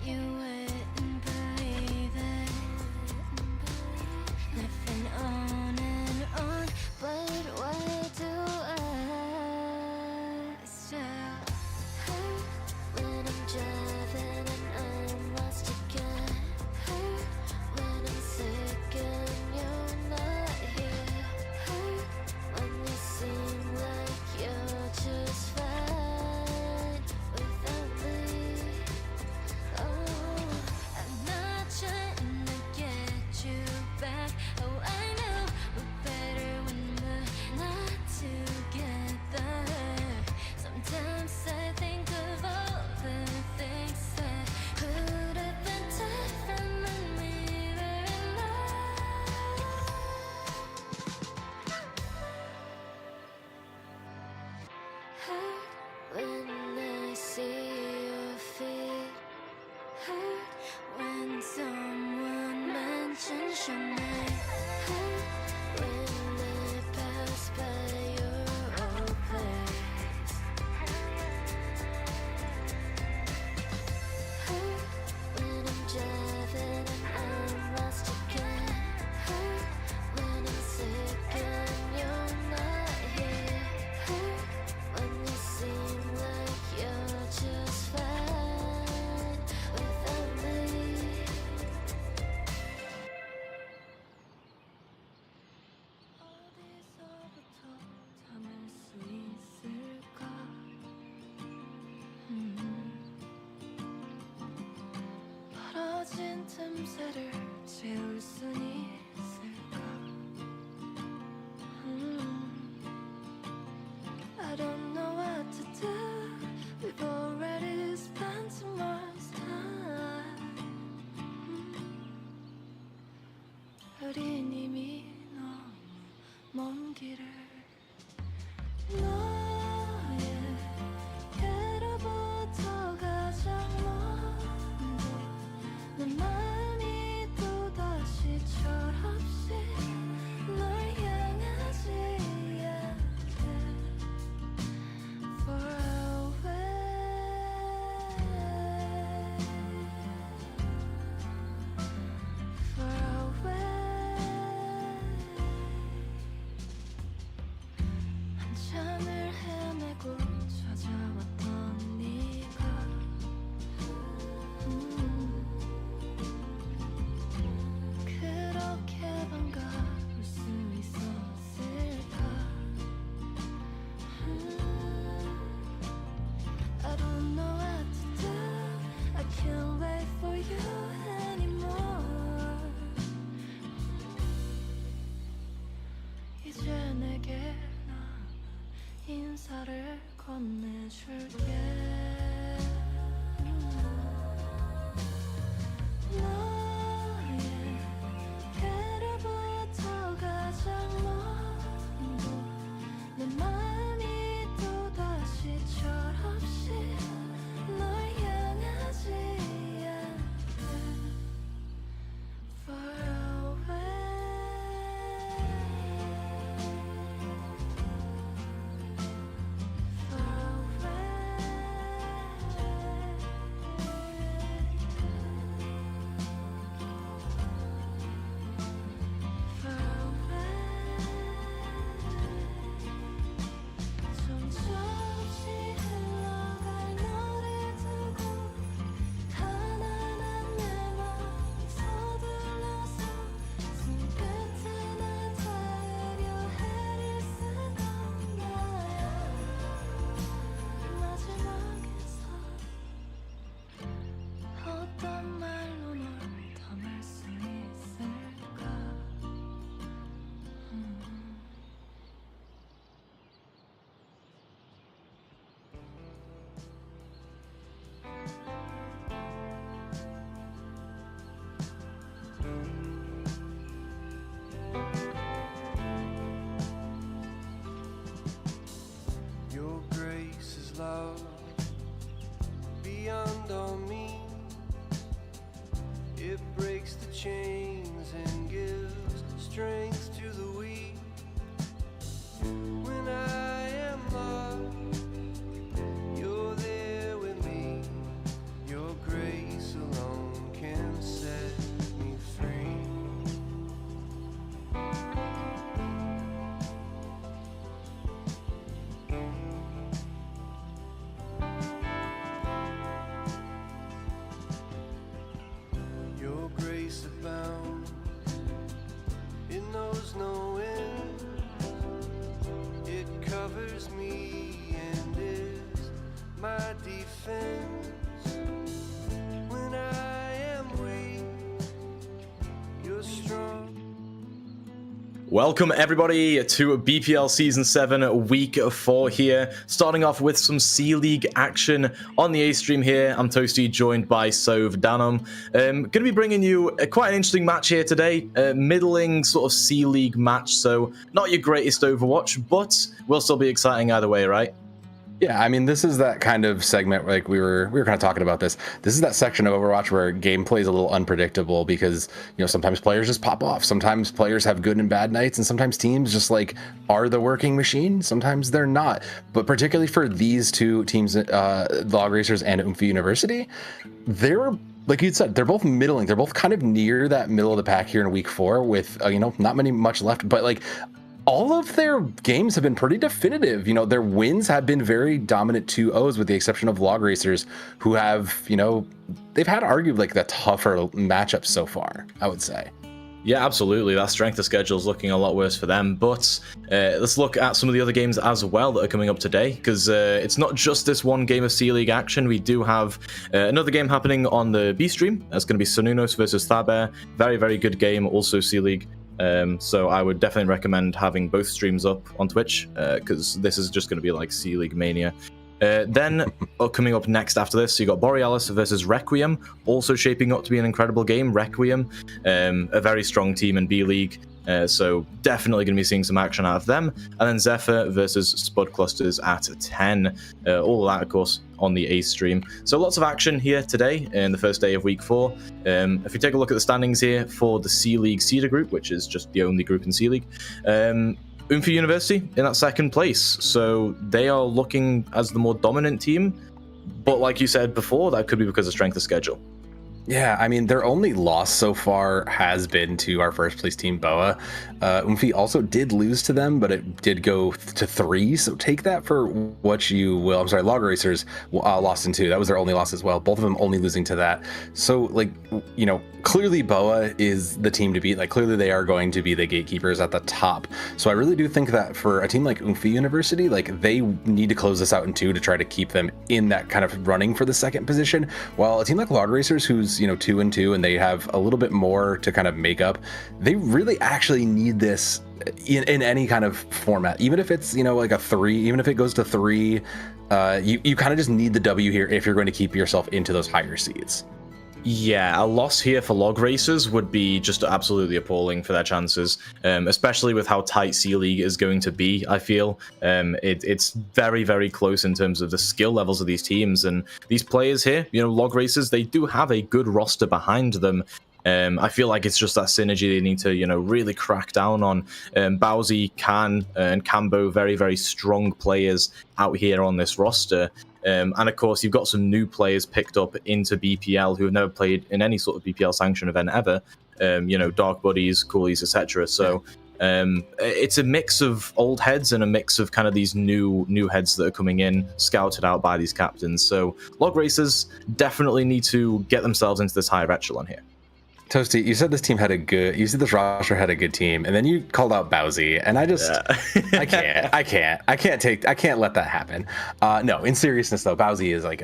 You wouldn't believe it. Living on and on, but why do I still hurt when I'm driving and I'm lost again? Hurt when I'm sick and you're not here. Hurt when you seem like you're just fine without me. Oh, I'm not trying to get you back. Oh, I know we're better when we're not together. Sometimes I think of all the things that could have been different when we were in love. Hurt when I see your feet. Hurt when someone mentions your name. Hurt when I pass by your old place. Hurt when I'm driving and I'm lost again. Hurt when I'm sick and you're not here. Hurt when you seem like you're just fine without me. 어디서부터 참을 수 있을까? 벌어진 틈새를 채울 순 있을까? I don't know what to do. We've already spent too much time. 우린 이미 너무 먼 길을 너에게로부터 가장 먼저 내 마음이 또다시 철없이 널 향하지 않게 far away, far away. Welcome everybody to BPL Season 7 Week 4 here, starting off with some C-League action on the A-Stream here. I'm Toasty, joined by Sove Danom. Going to be bringing you quite an interesting match here today, a middling sort of C-League match, so not your greatest Overwatch, but will still be exciting either way, right? Yeah, I mean, this is that kind of segment, like we were kind of talking about this. This is that section of Overwatch where gameplay is a little unpredictable because, you know, sometimes players just pop off. Sometimes players have good and bad nights, and sometimes teams just like are the working machine. Sometimes they're not. But particularly for these two teams, Log Racers and Oomfie University, they're, like you said, they're both middling. They're both kind of near that middle of the pack here in week 4 with, not much left. But like, all of their games have been pretty definitive. You know, their wins have been very dominant 2-0s with the exception of Log Racers, who have, they've had arguably like the tougher matchups so far, I would say. Yeah, absolutely. That strength of schedule is looking a lot worse for them. But let's look at some of the other games as well that are coming up today, because it's not just this one game of C-League action. We do have another game happening on the B stream. That's going to be Sununos versus Thaber. Very, very good game, also C-League. So I would definitely recommend having both streams up on Twitch, because this is just going to be like C-League mania. Then coming up next after this, you got Borealis versus Requiem, also shaping up to be an incredible game. Requiem, a very strong team in B-League, so definitely going to be seeing some action out of them. And then Zephyr versus Spud clusters at 10. All of that, of course, on the A stream. So lots of action here today in the first day of week 4. If we take a look at the standings here for the C-League Cedar group, which is just the only group in C-League, Oomfie University in that second place. So they are looking as the more dominant team. But like you said before, that could be because of strength of schedule. Yeah, I mean, their only loss so far has been to our first place team, Boa. Oomfie also did lose to them, but it did go to 3, so take that for what you will. I'm sorry, Log Racers lost in 2. That was their only loss as well. Both of them only losing to that. So, like, clearly Boa is the team to beat. Like, clearly they are going to be the gatekeepers at the top. So I really do think that for a team like Oomfie University, like, they need to close this out in 2 to try to keep them in that kind of running for the second position. While a team like Log Racers, who's 2-2, and they have a little bit more to kind of make up, they really actually need this in any kind of format, even if it's like a 3, even if it goes to 3, you kind of just need the W here if you're going to keep yourself into those higher seeds. Yeah, a loss here for Log Racers would be just absolutely appalling for their chances, especially with how tight C-League is going to be, I feel. It's very, very close in terms of the skill levels of these teams, and these players here, Log Racers, they do have a good roster behind them. I feel like it's just that synergy they need to, really crack down on. Bowsy, Khan, and Cambo, very, very strong players out here on this roster. And of course, you've got some new players picked up into BPL who have never played in any sort of BPL sanction event ever. Dark Buddies, Coolies, etc. So it's a mix of old heads and a mix of kind of these new heads that are coming in, scouted out by these captains. So Log Racers definitely need to get themselves into this higher echelon here. Toasty, you said this roster had a good team, and then you called out Bowsy, and I just, yeah. I can't let that happen. No, in seriousness though, Bowsy is like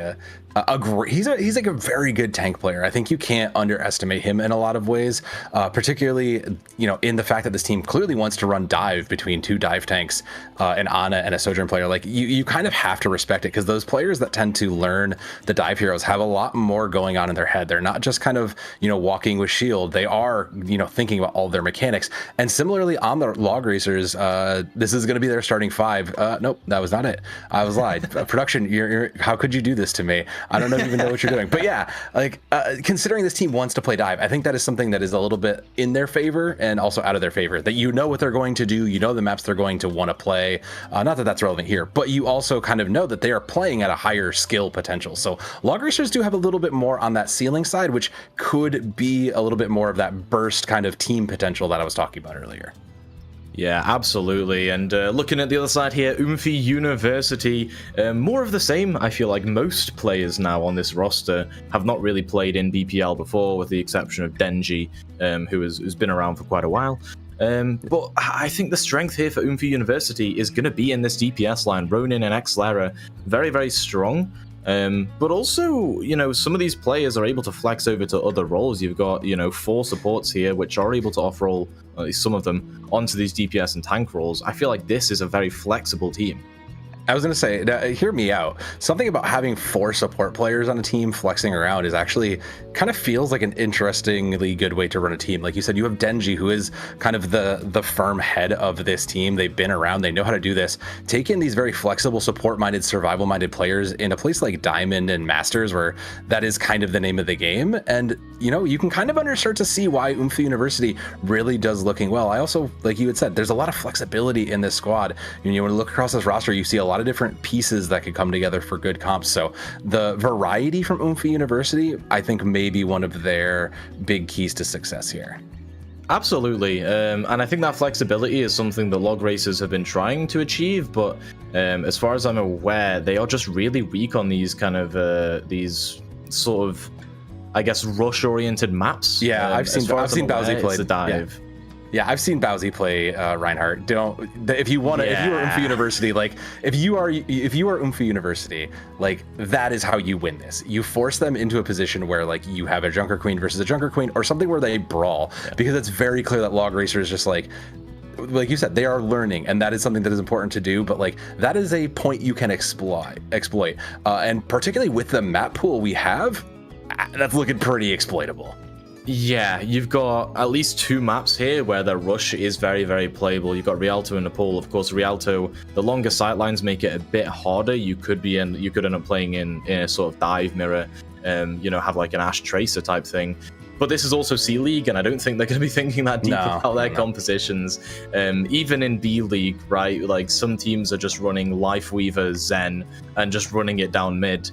he's like a very good tank player. I think you can't underestimate him in a lot of ways, particularly, in the fact that this team clearly wants to run dive between 2 dive tanks, an Ana and a Sojourn player. Like, you kind of have to respect it, because those players that tend to learn the dive heroes have a lot more going on in their head. They're not just kind of, walking with shield. They are, thinking about all their mechanics. And similarly on the Log Racers, this is going to be their starting 5. Nope, that was not it. I was lied. Production, how could you do this to me? I don't even know what you're doing. But yeah, like, considering this team wants to play dive, I think that is something that is a little bit in their favor and also out of their favor. That what they're going to do, the maps they're going to want to play. Not that that's relevant here, but you also kind of know that they are playing at a higher skill potential. So Log Racers do have a little bit more on that ceiling side, which could be a little bit more of that burst kind of team potential that I was talking about earlier. Yeah, absolutely. And looking at the other side here, Oomfie University, more of the same. I feel like most players now on this roster have not really played in BPL before, with the exception of Denji, who's been around for quite a while. But I think the strength here for Oomfie University is going to be in this DPS line. Ronin and Xlara, very, very strong. But also, some of these players are able to flex over to other roles. You've got, 4 supports here, which are able to offer at least some of them, onto these DPS and tank roles. I feel like this is a very flexible team. I was going to say, hear me out. Something about having 4 support players on a team flexing around is actually kind of feels like an interestingly good way to run a team. Like you said, you have Denji, who is kind of the firm head of this team. They've been around. They know how to do this. Take in these very flexible, support-minded, survival-minded players in a place like Diamond and Masters, where that is kind of the name of the game. And, you can kind of start to see why Oomfie University really does looking well. I also, like you had said, there's a lot of flexibility in this squad. When you look across this roster, you see a lot of different pieces that could come together for good comps. So the variety from Oomfie University, I think, may be one of their big keys to success here. Absolutely, and I think that flexibility is something that log racers have been trying to achieve, but as far as I'm aware, they are just really weak on these kind of these sort of, I guess, rush-oriented maps. Yeah, I've seen Bowsy play the dive. Yeah, I've seen Bowsy play Reinhardt. If you are Oomfie University, like if you are Oomfie University, like that is how you win this. You force them into a position where like you have a Junker Queen versus a Junker Queen, or something where they brawl, because it's very clear that log racer is just like you said, they are learning, and that is something that is important to do. But like that is a point you can exploit, and particularly with the map pool we have, that's looking pretty exploitable. Yeah, you've got at least 2 maps here where the rush is very, very playable. You've got Rialto in the pool. Of course, Rialto, the longer sightlines make it a bit harder. You could end up playing in a sort of dive mirror, have like an Ash Tracer type thing. But this is also C League, and I don't think they're going to be thinking that deep about their compositions. Even in B League, right? Like some teams are just running Lifeweaver Zen and just running it down mid.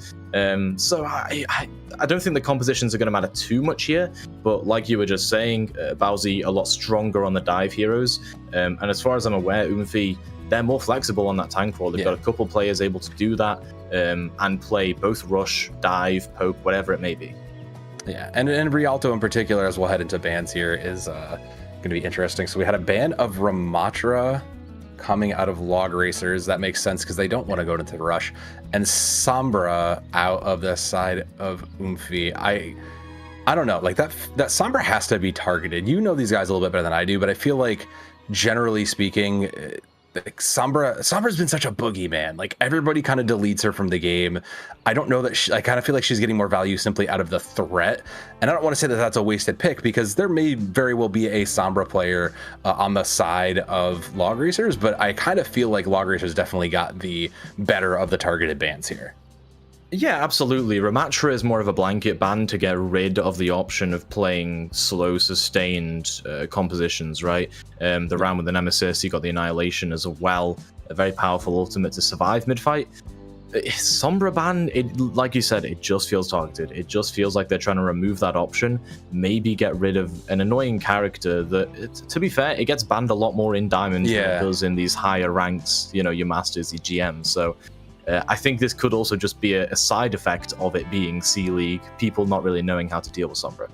So I don't think the compositions are going to matter too much here, but like you were just saying, Bowsy a lot stronger on the dive heroes, and as far as I'm aware, Oomfie, they're more flexible on that tank role. They've got a couple players able to do that and play both rush, dive, poke, whatever it may be. Yeah, and Rialto in particular, as we'll head into bans here, is going to be interesting. So we had a ban of Ramatra coming out of log racers. That makes sense because they don't want to go into the rush, and Sombra out of the side of Oomfie. I don't know, like that Sombra has to be targeted. You know these guys a little bit better than I do, but I feel like generally speaking, like Sombra's been such a boogeyman. Like everybody kind of deletes her from the game. I don't know that I kind of feel like she's getting more value simply out of the threat. And I don't want to say that that's a wasted pick, because there may very well be a Sombra player on the side of log racers, but I kind of feel like log racers definitely got the better of the targeted bans here. Yeah, absolutely. Ramatra is more of a blanket ban to get rid of the option of playing slow, sustained compositions, right? The round with the Nemesis, you got the Annihilation as well. A very powerful ultimate to survive mid-fight. Sombra ban, like you said, it just feels targeted. It just feels like they're trying to remove that option, maybe get rid of an annoying character that, to be fair, it gets banned a lot more in Diamond than it does in these higher ranks, your Masters, your GMs. So I think this could also just be a side effect of it being C League, people not really knowing how to deal with Sombra.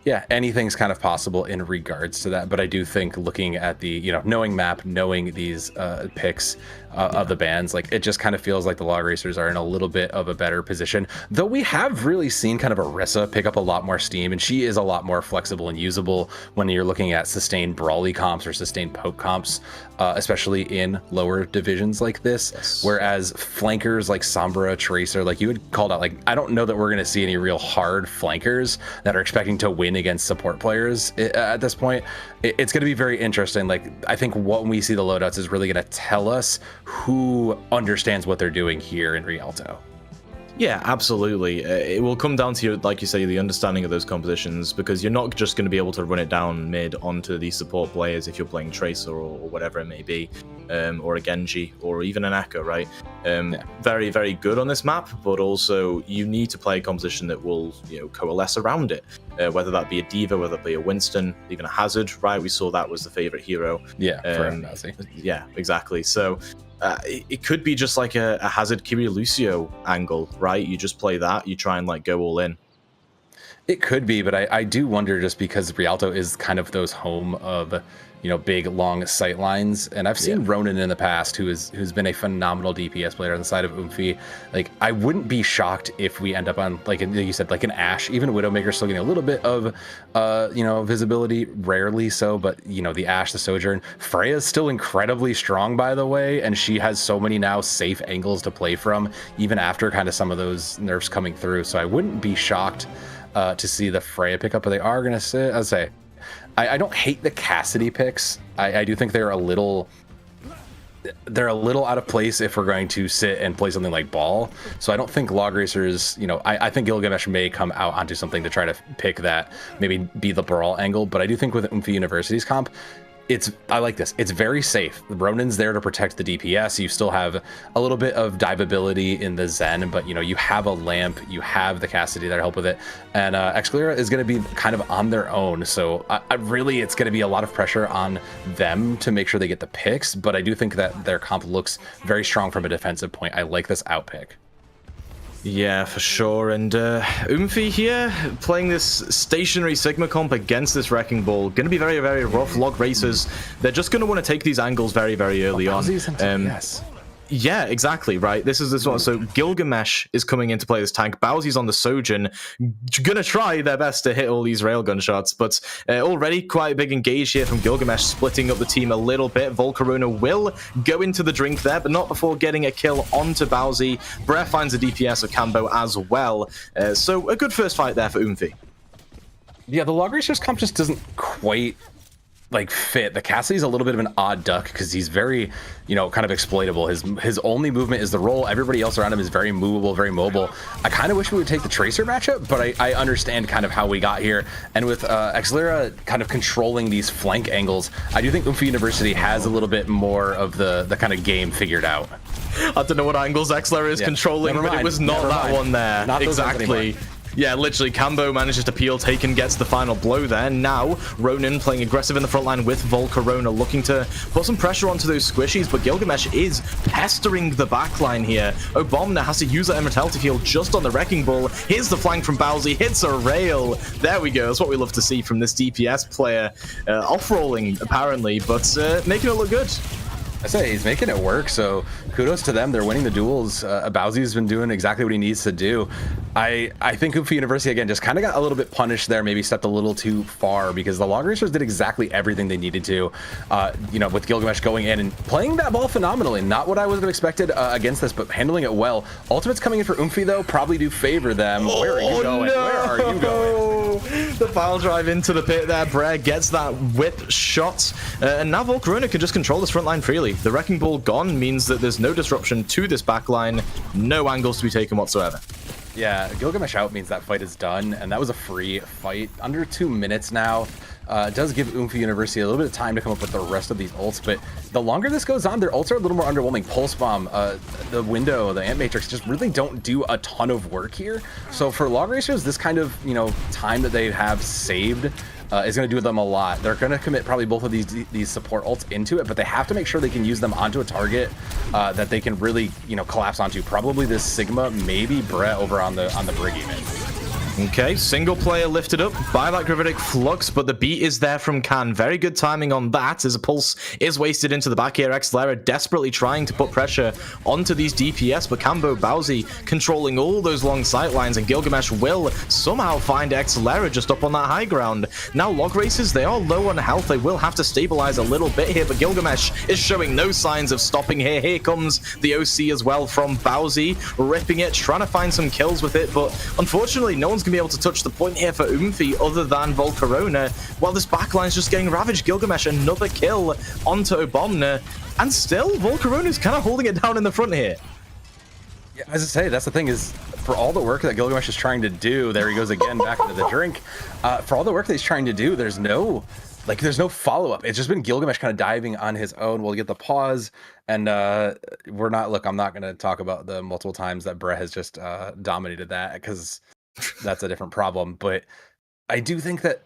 Yeah, anything's kind of possible in regards to that, but I do think looking at the, knowing map, knowing these picks of the bans, like it just kind of feels like the log racers are in a little bit of a better position. Though we have really seen kind of Orisa pick up a lot more steam, and she is a lot more flexible and usable when you're looking at sustained brawly comps or sustained poke comps, especially in lower divisions like this. Yes. Whereas flankers like Sombra, Tracer, like you had called out, like I don't know that we're going to see any real hard flankers that are expecting to win against support players at this point. It's going to be very interesting. Like I think when we see the loadouts is really going to tell us who understands what they're doing here in Rialto. Yeah, absolutely. It will come down to, like you say, the understanding of those compositions, because you're not just going to be able to run it down mid onto these support players if you're playing Tracer or whatever it may be, or a Genji or even an Echo, right? Very, very good on this map, but also you need to play a composition that will, coalesce around it, whether that be a Diva, whether it be a Winston, even a Hazard, right? We saw that was the favorite hero. Yeah, for Nazi. Yeah, exactly. So it could be just like a Hazard Kiryu Lucio angle, right? You just play that, you try and like go all in. It could be, but I do wonder just because Rialto is kind of those home of, big long sight lines, and I've seen Ronin in the past, who's been a phenomenal DPS player on the side of Oomfie. Like, I wouldn't be shocked if we end up on, like you said, like an Ashe. Even Widowmaker still getting a little bit of, visibility, rarely so, but the Ashe, the Sojourn. Freya's still incredibly strong, by the way, and she has so many now safe angles to play from, even after kind of some of those nerfs coming through. So I wouldn't be shocked to see the Freya pickup, but they are going to sit. I'd say I don't hate the Cassidy picks. I do think they're a little out of place if we're going to sit and play something like Ball. So I don't think Log Racers, I think Gilgamesh may come out onto something to try to pick that, maybe be the Brawl angle. But I do think with Oomfie University's comp, I like this. It's very safe. The Ronin's there to protect the DPS. You still have a little bit of dive ability in the Zen, but you have a Lamp, you have the Cassidy that help with it, and Excalibur is going to be kind of on their own. So I really, it's going to be a lot of pressure on them to make sure they get the picks. But I do think that their comp looks very strong from a defensive point. I like this out pick. Yeah, for sure. And Oomfie here, playing this stationary Sigma comp against this Wrecking Ball, going to be very, very rough. Log Racers, they're just going to want to take these angles very, very early on. Yes. Yeah, exactly, right? This is this one. So Gilgamesh is coming in to play this tank. Bowsy's on the Sojourn, gonna try their best to hit all these railgun shots, but already quite a big engage here from Gilgamesh, splitting up the team a little bit. Volcarona will go into the drink there, but not before getting a kill onto Bowsy. Brer finds a DPS of Cambo as well. So a good first fight there for Oomfie. Yeah, the Log Racers comp just doesn't quite fit. The Cassidy's a little bit of an odd duck because he's very, kind of exploitable. His only movement is the roll. Everybody else around him is very movable, very mobile. I kind of wish we would take the Tracer matchup, but I understand kind of how we got here. And with Xlera kind of controlling these flank angles, I do think Oomfie University has a little bit more of the kind of game figured out. I don't know what angles Xlera is controlling, but it was not that one there. Not exactly. Yeah, literally, Cambo manages to peel, Taken gets the final blow there. Now, Ronin playing aggressive in the front line with Volcarona, looking to put some pressure onto those squishies, but Gilgamesh is pestering the backline here. Obomna has to use that Immortality Field just on the Wrecking Ball. Here's the flank from Bowsy, hits a rail. There we go, that's what we love to see from this DPS player. Off-rolling, apparently, but making it look good. I say he's making it work, so kudos to them. They're winning the duels. Bowsy's been doing exactly what he needs to do. I think Oomfie University, again, just kind of got a little bit punished there, maybe stepped a little too far, because the Log Racers did exactly everything they needed to, with Gilgamesh going in and playing that ball phenomenally. Not what I would have expected against this, but handling it well. Ultimates coming in for Oomfie, though, probably do favor them. Where are you going? No! Where are you going? The foul drive into the pit there. Brer gets that whip shot, and now Volcarona can just control this front line freely. The Wrecking Ball gone means that there's no disruption to this backline, no angles to be taken whatsoever. Yeah, Gilgamesh out means that fight is done, and that was a free fight. Under 2 minutes now. It does give Oomfie University a little bit of time to come up with the rest of these ults, but the longer this goes on, their ults are a little more underwhelming. Pulse Bomb, the Window, the Ant Matrix just really don't do a ton of work here. So for Log Racers, this kind of, time that they have saved is going to do them a lot. They're going to commit probably both of these support ults into it, but they have to make sure they can use them onto a target that they can really, collapse onto. Probably this Sigma, maybe Brett over on the Brig even. Okay, single player lifted up by that Gravitic Flux, but the beat is there from Khan. Very good timing on that, as a pulse is wasted into the back here. Xlera desperately trying to put pressure onto these DPS, but Cambo Bowsy controlling all those long sight lines, and Gilgamesh will somehow find Xlera just up on that high ground. Now Log Racers, they are low on health. They will have to stabilize a little bit here, but Gilgamesh is showing no signs of stopping here. Here comes the OC as well from Bowsy, ripping it, trying to find some kills with it, but unfortunately no one's going to be able to touch the point here for Oomfie other than Volcarona, while this backline is just getting ravaged. Gilgamesh, another kill onto Obomna, and still Volcarona's kind of holding it down in the front here. Yeah, as I say, that's the thing is, for all the work that Gilgamesh is trying to do, there he goes again back into the drink. For all the work that he's trying to do, there's no follow-up. It's just been Gilgamesh kind of diving on his own. We'll get the pause, and I'm not going to talk about the multiple times that Brett has just dominated that, because that's a different problem. But I do think that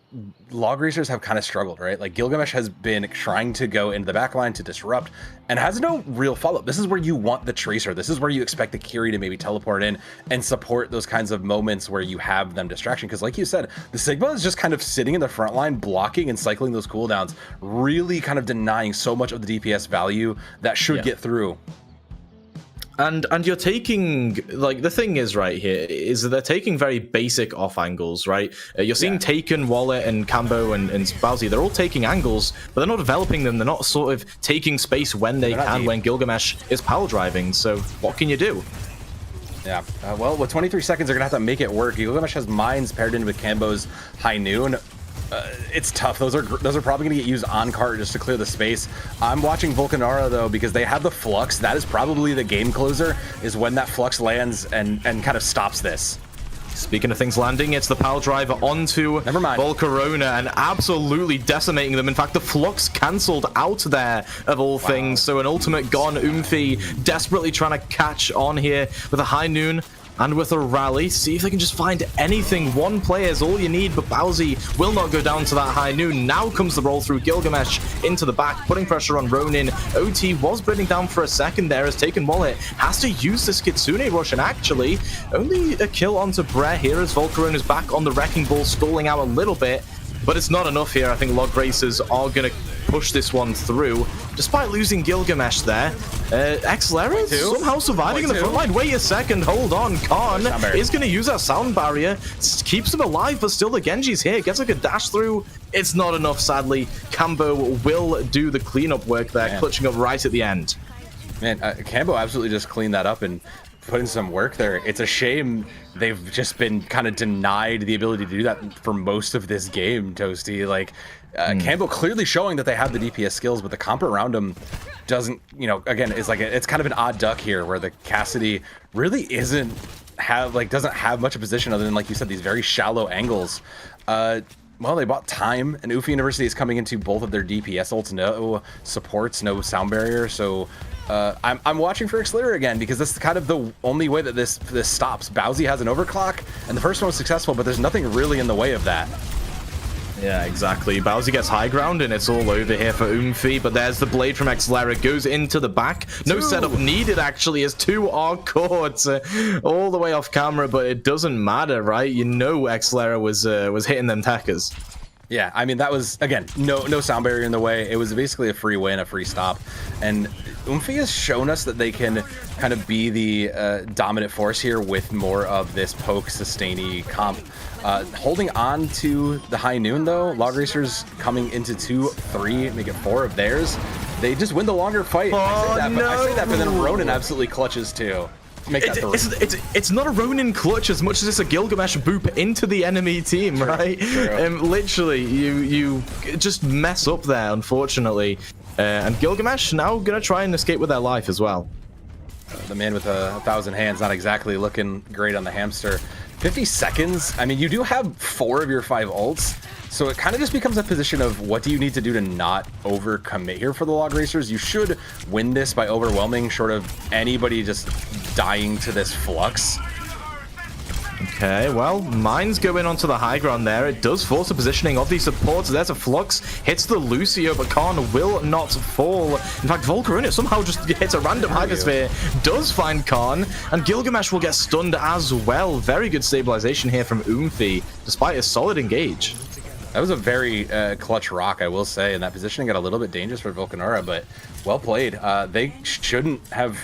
Log Racers have kind of struggled, right? Like Gilgamesh has been trying to go into the backline to disrupt and has no real follow-up. This is where you want the Tracer. This is where you expect the Kiri to maybe teleport in and support those kinds of moments where you have them distraction. Because like you said, the Sigma is just kind of sitting in the front line, blocking and cycling those cooldowns, really kind of denying so much of the DPS value that should get through. And you're taking, like, the thing is right here is that they're taking very basic off angles, right? You're seeing Taken, Wallet, and Cambo and Bowsy. They're all taking angles, but they're not developing them. They're not sort of taking space when they can, when Gilgamesh is power driving. So what can you do? Yeah, well, with 23 seconds, they're going to have to make it work. Gilgamesh has Mines paired in with Cambo's High Noon. It's tough. Those are probably going to get used on cart just to clear the space. I'm watching Volcanara though because they have the Flux. That is probably the game closer, is when that Flux lands and kind of stops this. Speaking of things landing, it's the power driver onto Volcarona and absolutely decimating them. In fact, the Flux cancelled out there of all things. So an ultimate gone. Oomfie desperately trying to catch on here with a High Noon. And with a rally, see if they can just find anything. One player is all you need, but Bowsy will not go down to that High Noon. Now comes the roll through Gilgamesh into the back, putting pressure on Ronin. OT was burning down for a second there as Taken Wallet has to use this Kitsune Rush, and actually only a kill onto Brer here as Volcarona is back on the Wrecking Ball, stalling out a little bit. But it's not enough here. I think Log Racers are going to push this one through, despite losing Gilgamesh there. Xlera somehow surviving in the front line. Wait a second, hold on. Khan is going to use that sound barrier. Keeps him alive, but still the Genji's here. Gets like a dash through. It's not enough, sadly. Cambo will do the cleanup work there, clutching up right at the end. Man, Cambo absolutely just cleaned that up and put in some work there. It's a shame they've just been kind of denied the ability to do that for most of this game, Toasty. Like, Cambo clearly showing that they have the DPS skills, but the comp around him doesn't, you know, again, it's like it's kind of an odd duck here where the Cassidy really doesn't have much of a position other than, like you said, these very shallow angles. Well, they bought time, and Oomfie University is coming into both of their DPS ults, no supports, no sound barrier, so I'm watching for Xlera again because this is kind of the only way that this stops. Bowsy has an overclock, and the first one was successful, but there's nothing really in the way of that. Yeah, exactly. Bowsy gets high ground, and it's all over here for Oomfie, but there's the blade from Xlera. Goes into the back. No setup needed, actually, as two are caught all the way off camera, but it doesn't matter, right? You know Xlera was hitting them tackers. Yeah, I mean, that was, again, no sound barrier in the way. It was basically a free win, a free stop. And Oomfie has shown us that they can kind of be the dominant force here with more of this poke, sustain-y comp. Holding on to the High Noon, though, Log Racers coming into 2-3, make it 4 of theirs. They just win the longer fight. I say that, but then Ronin absolutely clutches, too. It's not a Ronin clutch as much as it's a Gilgamesh boop into the enemy team, right? Literally, you just mess up there, unfortunately. And Gilgamesh now gonna try and escape with their life as well. The man with 1,000 hands not exactly looking great on the hamster. 50 seconds. I mean, you do have 4 of your 5 ults, so it kind of just becomes a position of what do you need to do to not overcommit here for the Log Racers. You should win this by overwhelming, short of anybody just dying to this Flux. Okay, well, Mines go in onto the high ground there. It does force the positioning of these supports. There's a Flux, hits the Lucio, but Khan will not fall. In fact, Volcarona somehow just hits a random Hypersphere, does find Khan, and Gilgamesh will get stunned as well. Very good stabilization here from Oomfie, despite a solid engage. That was a very clutch rock, I will say, and that positioning got a little bit dangerous for Volcanara, but well played. They shouldn't have...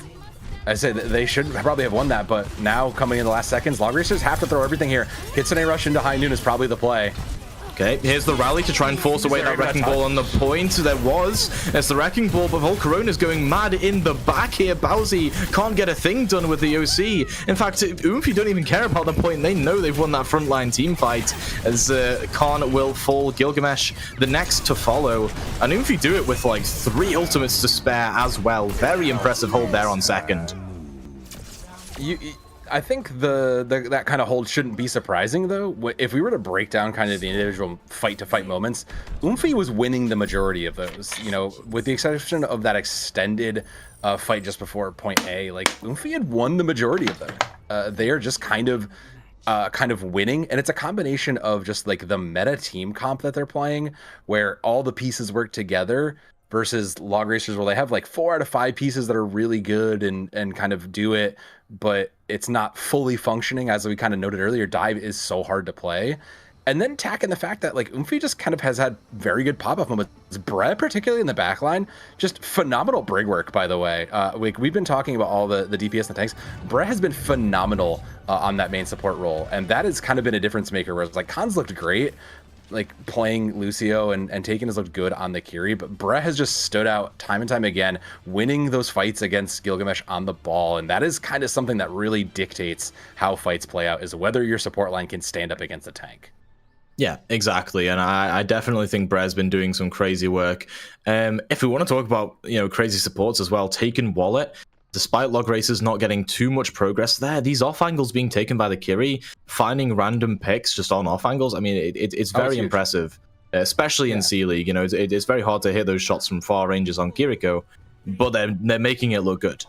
I said they should probably have won that, but now coming in the last seconds, Log Racers have to throw everything here. Kitsune rush into High Noon is probably the play. Okay, here's the rally to try and force away that Wrecking Ball on the point. It's the Wrecking Ball, but Volcarona's going mad in the back here. Bowsy can't get a thing done with the OC. In fact, Oomfie don't even care about the point. They know they've won that frontline team fight, as Khan will fall. Gilgamesh the next to follow. And Oomfie do it with like 3 ultimates to spare as well. Very impressive hold there on second. I think that kind of hold shouldn't be surprising, though. If we were to break down kind of the individual fight-to-fight moments, Oomfie was winning the majority of those. You know, with the exception of that extended fight just before point A, like Oomfie had won the majority of them. They are just kind of kind of winning, and it's a combination of just like the meta team comp that they're playing, where all the pieces work together, versus Log Racers where they have like 4 out of 5 pieces that are really good and kind of do it, but it's not fully functioning. As we kind of noted earlier, dive is so hard to play. And then tack in the fact that like Oomfie just kind of has had very good pop-off moments. Brett, particularly in the backline, just phenomenal brig work, by the way. We've been talking about all the DPS and the tanks. Brett has been phenomenal on that main support role, and that has kind of been a difference maker, where it's like Khan's looked great, like playing Lucio and Taken has looked good on the Kiri, but Brett has just stood out time and time again, winning those fights against Gilgamesh on the ball, and that is kind of something that really dictates how fights play out, is whether your support line can stand up against a tank. Yeah, exactly, and I definitely think Brett's been doing some crazy work. If we want to talk about, you know, crazy supports as well, Taken Wallet, despite Log Racers not getting too much progress there, these off angles being taken by the Kiri, finding random picks just on off angles, I mean, it's very impressive, especially in C League. You know, it's very hard to hit those shots from far ranges on Kiriko, but they're making it look good.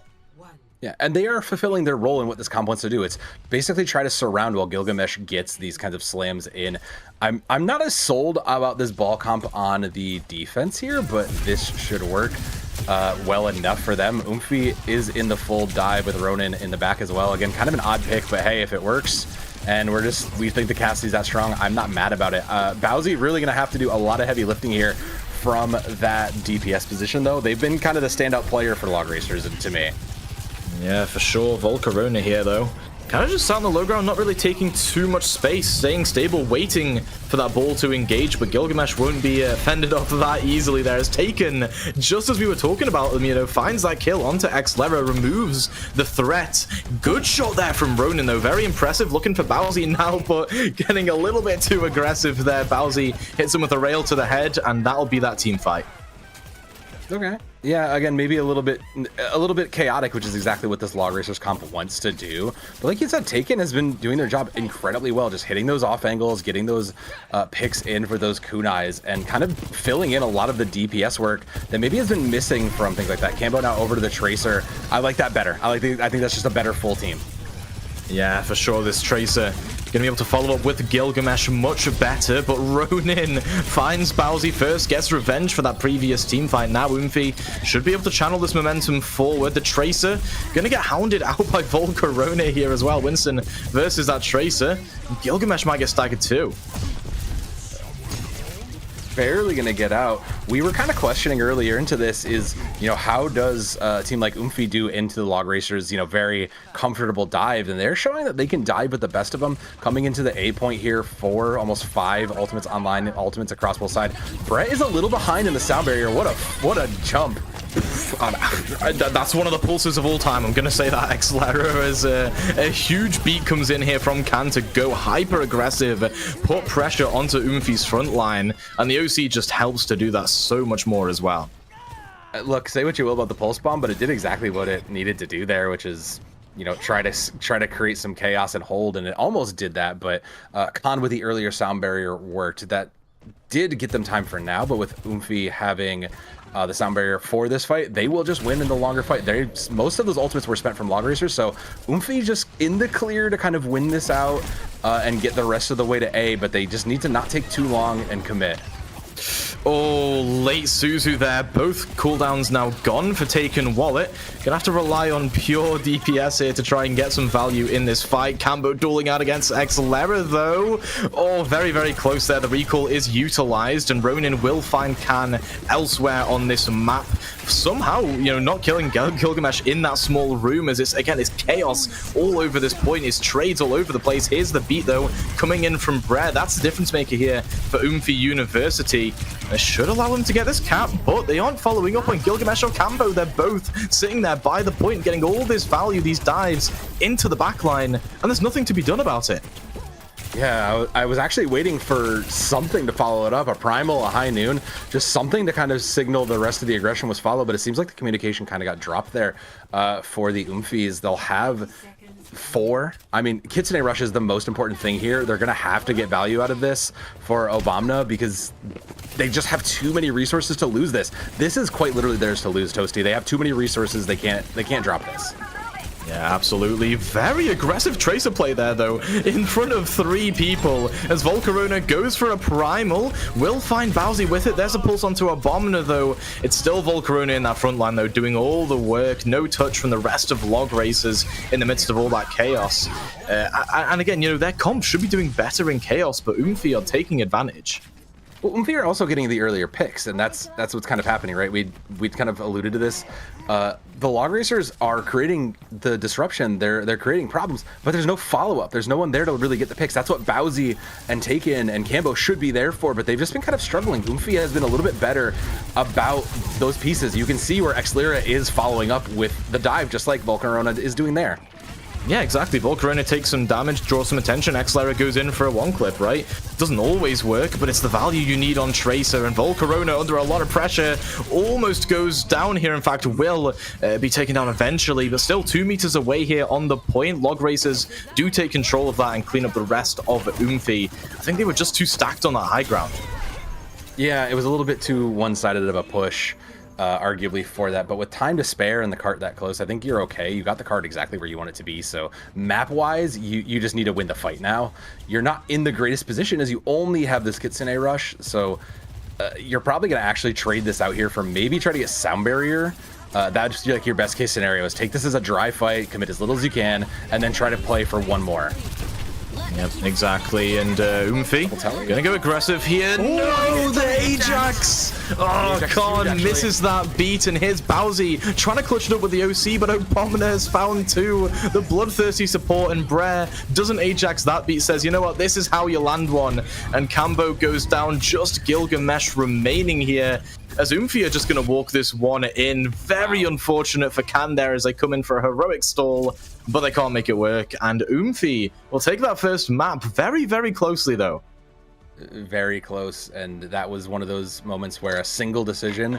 Yeah, and they are fulfilling their role in what this comp wants to do. It's basically try to surround while Gilgamesh gets these kinds of slams in. I'm not as sold about this ball comp on the defense here, but this should work well enough for them. Oomfie is in the full dive with Ronin in the back as well. Again, kind of an odd pick, but hey, if it works, and we think the Cassidy's that strong, I'm not mad about it. Bowsy really gonna have to do a lot of heavy lifting here from that DPS position, though. They've been kind of the standout player for Log Racers, to me. Yeah, for sure. Volcarona here, though. Kind of just sat on the low ground, not really taking too much space, staying stable, waiting for that ball to engage, but Gilgamesh won't be fended off that easily there. It's Taken, just as we were talking about them, you know, finds that kill onto Xlera, removes the threat. Good shot there from Ronin, though. Very impressive. Looking for Bowsy now, but getting a little bit too aggressive there. Bowsy hits him with a rail to the head, and that'll be that team fight. Okay. Yeah, again, maybe a little bit chaotic, which is exactly what this Log Racers comp wants to do. But like you said, Taken has been doing their job incredibly well, just hitting those off angles, getting those picks in for those kunais, and kind of filling in a lot of the DPS work that maybe has been missing from things like that. Cambo now over to the Tracer. I like that better. I think that's just a better full team. Yeah, for sure. This Tracer gonna be able to follow up with Gilgamesh much better, but Ronin finds Bowsy first, gets revenge for that previous team fight. Now Oomfie should be able to channel this momentum forward. The Tracer gonna get hounded out by Volcarona here as well. Winston versus that Tracer. Gilgamesh might get staggered too. Barely gonna get out. We were kind of questioning earlier into this is, you know, how does a team like Oomfie do into the Log Racers, you know, very comfortable dive, and they're showing that they can dive with the best of them. Coming into the A point here, 4, almost 5 ultimates online, ultimates across both sides. Brett is a little behind in the sound barrier. What a jump. That's one of the pulses of all time. I'm gonna say that Xlera, as a huge beat comes in here from Khan to go hyper aggressive, put pressure onto Oomfie's front line, and the OC just helps to do that so much more as well. Look, say what you will about the pulse bomb, but it did exactly what it needed to do there, which is, you know, try to create some chaos and hold, and it almost did that. But Khan with the earlier sound barrier worked. That did get them time for now, but with Oomfie having the sound barrier for this fight, they will just win in the longer fight. Most of those ultimates were spent from Log Racers, so Oomfie just in the clear to kind of win this out and get the rest of the way to A, but they just need to not take too long and commit. Oh, late Suzu there. Both cooldowns now gone for Taken Wallet. Gonna have to rely on pure DPS here to try and get some value in this fight. Cambo dueling out against Xlera, though. Oh, very, very close there. The recall is utilized, and Ronin will find Khan elsewhere on this map. Somehow, you know, not killing Gilgamesh in that small room, as it's, again, it's chaos all over this point. It's trades all over the place. Here's the beat, though, coming in from Brett. That's the difference maker here for Oomfie University. They should allow him to get this cap, but they aren't following up on Gilgamesh or Cambo. They're both sitting there by the point, getting all this value, these dives into the backline, and there's nothing to be done about it. Yeah, I was actually waiting for something to follow it up, a primal, a high noon, just something to kind of signal the rest of the aggression was followed, but it seems like the communication kind of got dropped there for the Oomfies. They'll have 4. I mean, Kitsune Rush is the most important thing here. They're going to have to get value out of this for Obamna because they just have too many resources to lose this. This is quite literally theirs to lose, Toasty. They have too many resources. They can't drop this. Yeah, absolutely. Very aggressive Tracer play there, though, in front of 3 people. As Volcarona goes for a Primal, will find Bowsy with it. There's a pulse onto Abominator, though. It's still Volcarona in that front line, though, doing all the work. No touch from the rest of Log Racers in the midst of all that chaos. And again, you know, their comp should be doing better in chaos, but Oomfie are taking advantage. Well, Oomfie are also getting the earlier picks, and that's what's kind of happening, right? We'd kind of alluded to this. The Log Racers are creating the disruption. They're creating problems, but there's no follow-up. There's no one there to really get the picks. That's what Bowsy and Taken and Cambo should be there for, but they've just been kind of struggling. Oomfie has been a little bit better about those pieces. You can see where Xlira is following up with the dive, just like Volcarona is doing there. Yeah, exactly. Volcarona takes some damage, draws some attention. Xlira goes in for a 1-clip, right? Doesn't always work, but it's the value you need on Tracer. And Volcarona, under a lot of pressure, almost goes down here. In fact, will be taken down eventually, but still 2 meters away here on the point. Log Racers do take control of that and clean up the rest of Oomfie. I think they were just too stacked on that high ground. Yeah, it was a little bit too one-sided of a push. Arguably for that, but with time to spare and the cart that close, I think you're okay. You got the cart exactly where you want it to be, so map-wise, you just need to win the fight now. You're not in the greatest position as you only have this Kitsune rush, so you're probably going to actually trade this out here for maybe try to get Sound Barrier. That'd just be like your best case scenario, is take this as a dry fight, commit as little as you can, and then try to play for one more. Yep, exactly. And Oomfie gonna go aggressive here. Oh, no, the Ajax! Oh, Khan misses that beat, and here's Bowsy trying to clutch it up with the OC, but Abominator has found 2. The bloodthirsty support, and Brer doesn't Ajax that beat, says, you know what, this is how you land one. And Cambo goes down, just Gilgamesh remaining here. As Oomfie are just going to walk this one in. Very unfortunate for Can there as they come in for a heroic stall, but they can't make it work. And Oomfie will take that first map very, very closely, though. Very close, and that was one of those moments where a single decision,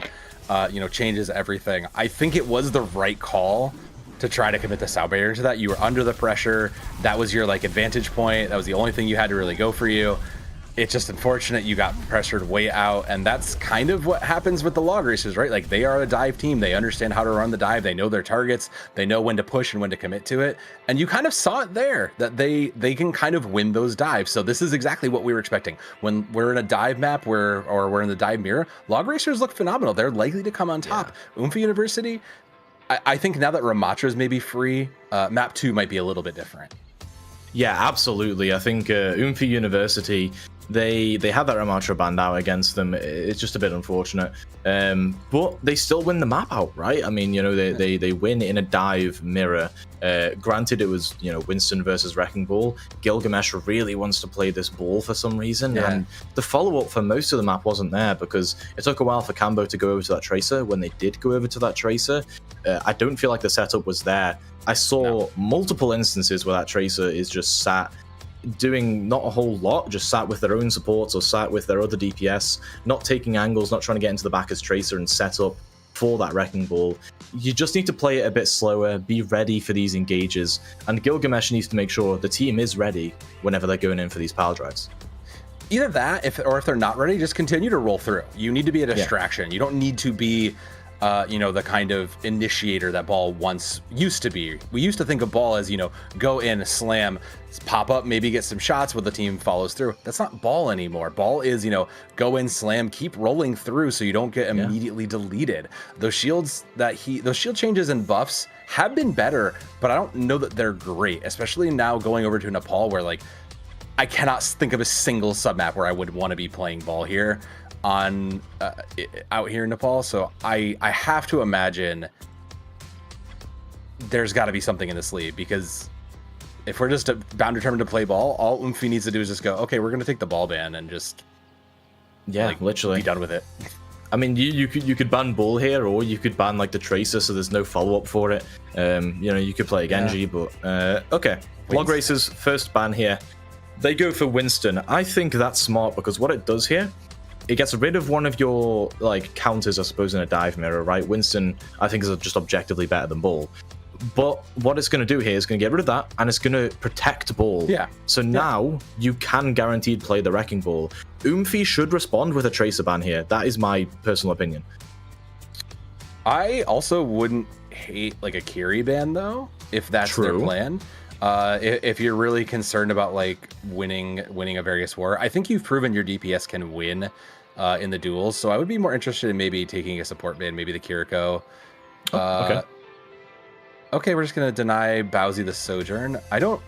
changes everything. I think it was the right call to try to commit the Sound Barrier to that. You were under the pressure. That was your advantage point. That was the only thing you had to really go for you. It's just unfortunate you got pressured way out, and that's kind of what happens with the Log Racers, right? Like, they are a dive team. They understand how to run the dive. They know their targets. They know when to push and when to commit to it. And you kind of saw it there, that they can kind of win those dives. So this is exactly what we were expecting. When we're in a dive map or we're in the dive mirror, Log Racers look phenomenal. They're likely to come on top. Yeah. Oomfie University, I think now that Ramatra's maybe free, map 2 might be a little bit different. Yeah, absolutely. I think Oomfie University, they had that Ramatra banned out against them. It's just a bit unfortunate. But they still win the map out, right? I mean, they win in a dive mirror. Granted, it was, Winston versus Wrecking Ball. Gilgamesh really wants to play this ball for some reason. Yeah. And the follow-up for most of the map wasn't there because it took a while for Cambo to go over to that Tracer. When they did go over to that Tracer, I don't feel like the setup was there. I saw multiple instances where that Tracer is just sat doing not a whole lot, just sat with their own supports or sat with their other DPS, not taking angles, not trying to get into the back as Tracer and set up for that Wrecking Ball. You just need to play it a bit slower, be ready for these engages, and Gilgamesh needs to make sure the team is ready whenever they're going in for these pile drives. Either that, or if they're not ready, just continue to roll through. You need to be a distraction. You don't need to be the kind of initiator that Ball once used to be. We used to think of Ball as, go in, slam, pop up, maybe get some shots where the team follows through. That's not Ball anymore. Ball is, go in, slam, keep rolling through so you don't get immediately deleted. Those shield changes and buffs have been better, but I don't know that they're great, especially now going over to Nepal where I cannot think of a single submap where I would want to be playing Ball here. Out here in Nepal, so I have to imagine there's got to be something in this league, because if we're just bound determined to play Ball, all Oomfie needs to do is just go, okay, we're going to take the Ball ban and just literally be done with it. I mean, you could ban Ball here, or you could ban the Tracer, so there's no follow-up for it. You could play Genji, but okay. Log Racers first ban here. They go for Winston. I think that's smart because what it does here, it gets rid of one of your counters, I suppose, in a dive mirror, right? Winston, I think, is just objectively better than Ball. But what it's going to do here is going to get rid of that, and it's going to protect Ball. Yeah. So now you can guaranteed play the Wrecking Ball. Oomfie should respond with a Tracer ban here. That is my personal opinion. I also wouldn't hate a Kiri ban, though. if that's their plan. If you're really concerned about like winning a various war, I think you've proven your DPS can win in the duels. So I would be more interested in maybe taking a support ban, maybe the Kiriko. Okay. Okay, we're just gonna deny Bowsy the Sojourn. I'm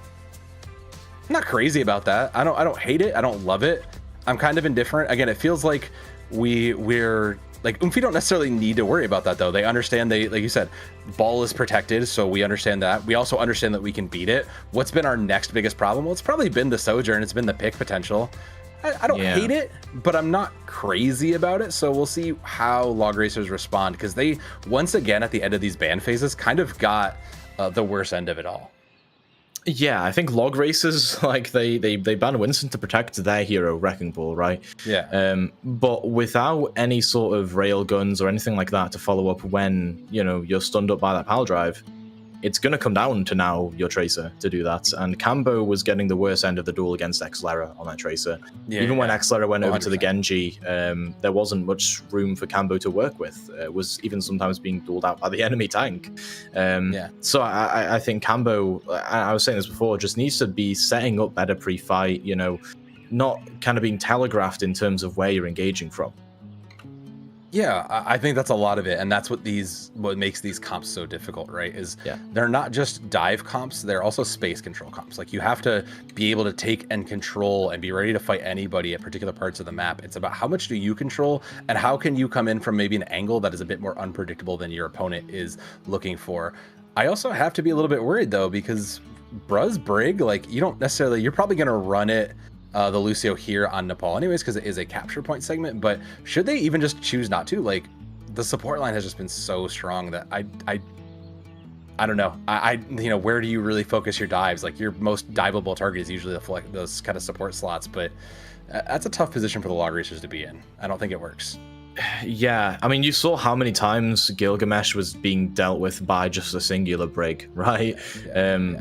not crazy about that. I don't hate it. I don't love it. I'm kind of indifferent. Again, it feels like we're like Oomfie don't necessarily need to worry about that though. They understand, like you said, ball is protected, so we understand that. We also understand that we can beat it. What's been our next biggest problem? Well, it's probably been the Sojourn. It's been the pick potential. I don't hate it, but I'm not crazy about it. So we'll see how Log Racers respond, because they once again at the end of these ban phases kind of got the worst end of it all. Yeah, I think Log Racers, like they banned Winston to protect their hero, Wrecking Ball, right? Yeah. But without any sort of rail guns or anything like that to follow up when, you know, you're stunned up by that pal drive, it's going to come down to now your Tracer to do that. And Cambo was getting the worst end of the duel against Xlera on that Tracer. Even when Xlera went over to the Genji, there wasn't much room for Cambo to work with. It was even sometimes being dueled out by the enemy tank. So I think Cambo, I was saying this before, just needs to be setting up better pre-fight, you know, not kind of being telegraphed in terms of where you're engaging from. Yeah, I think that's a lot of it, and that's what makes these comps so difficult, right? Is they're not just dive comps, they're also space control comps. Like you have to be able to take and control and be ready to fight anybody at particular parts of the map. It's about how much do you control, and how can you come in from maybe an angle that is a bit more unpredictable than your opponent is looking for. I also have to be a little bit worried though, because Bruz Brig, like you're probably gonna run it the Lucio here on Nepal anyways, because it is a capture point segment, but should they even just choose not to? Like the support line has just been so strong that I don't know. You know, where do you really focus your dives? Like your most diveable target is usually those kind of support slots, but that's a tough position for the Log Racers to be in. I don't think it works. Yeah, I mean, you saw how many times Gilgamesh was being dealt with by just a singular brig, right?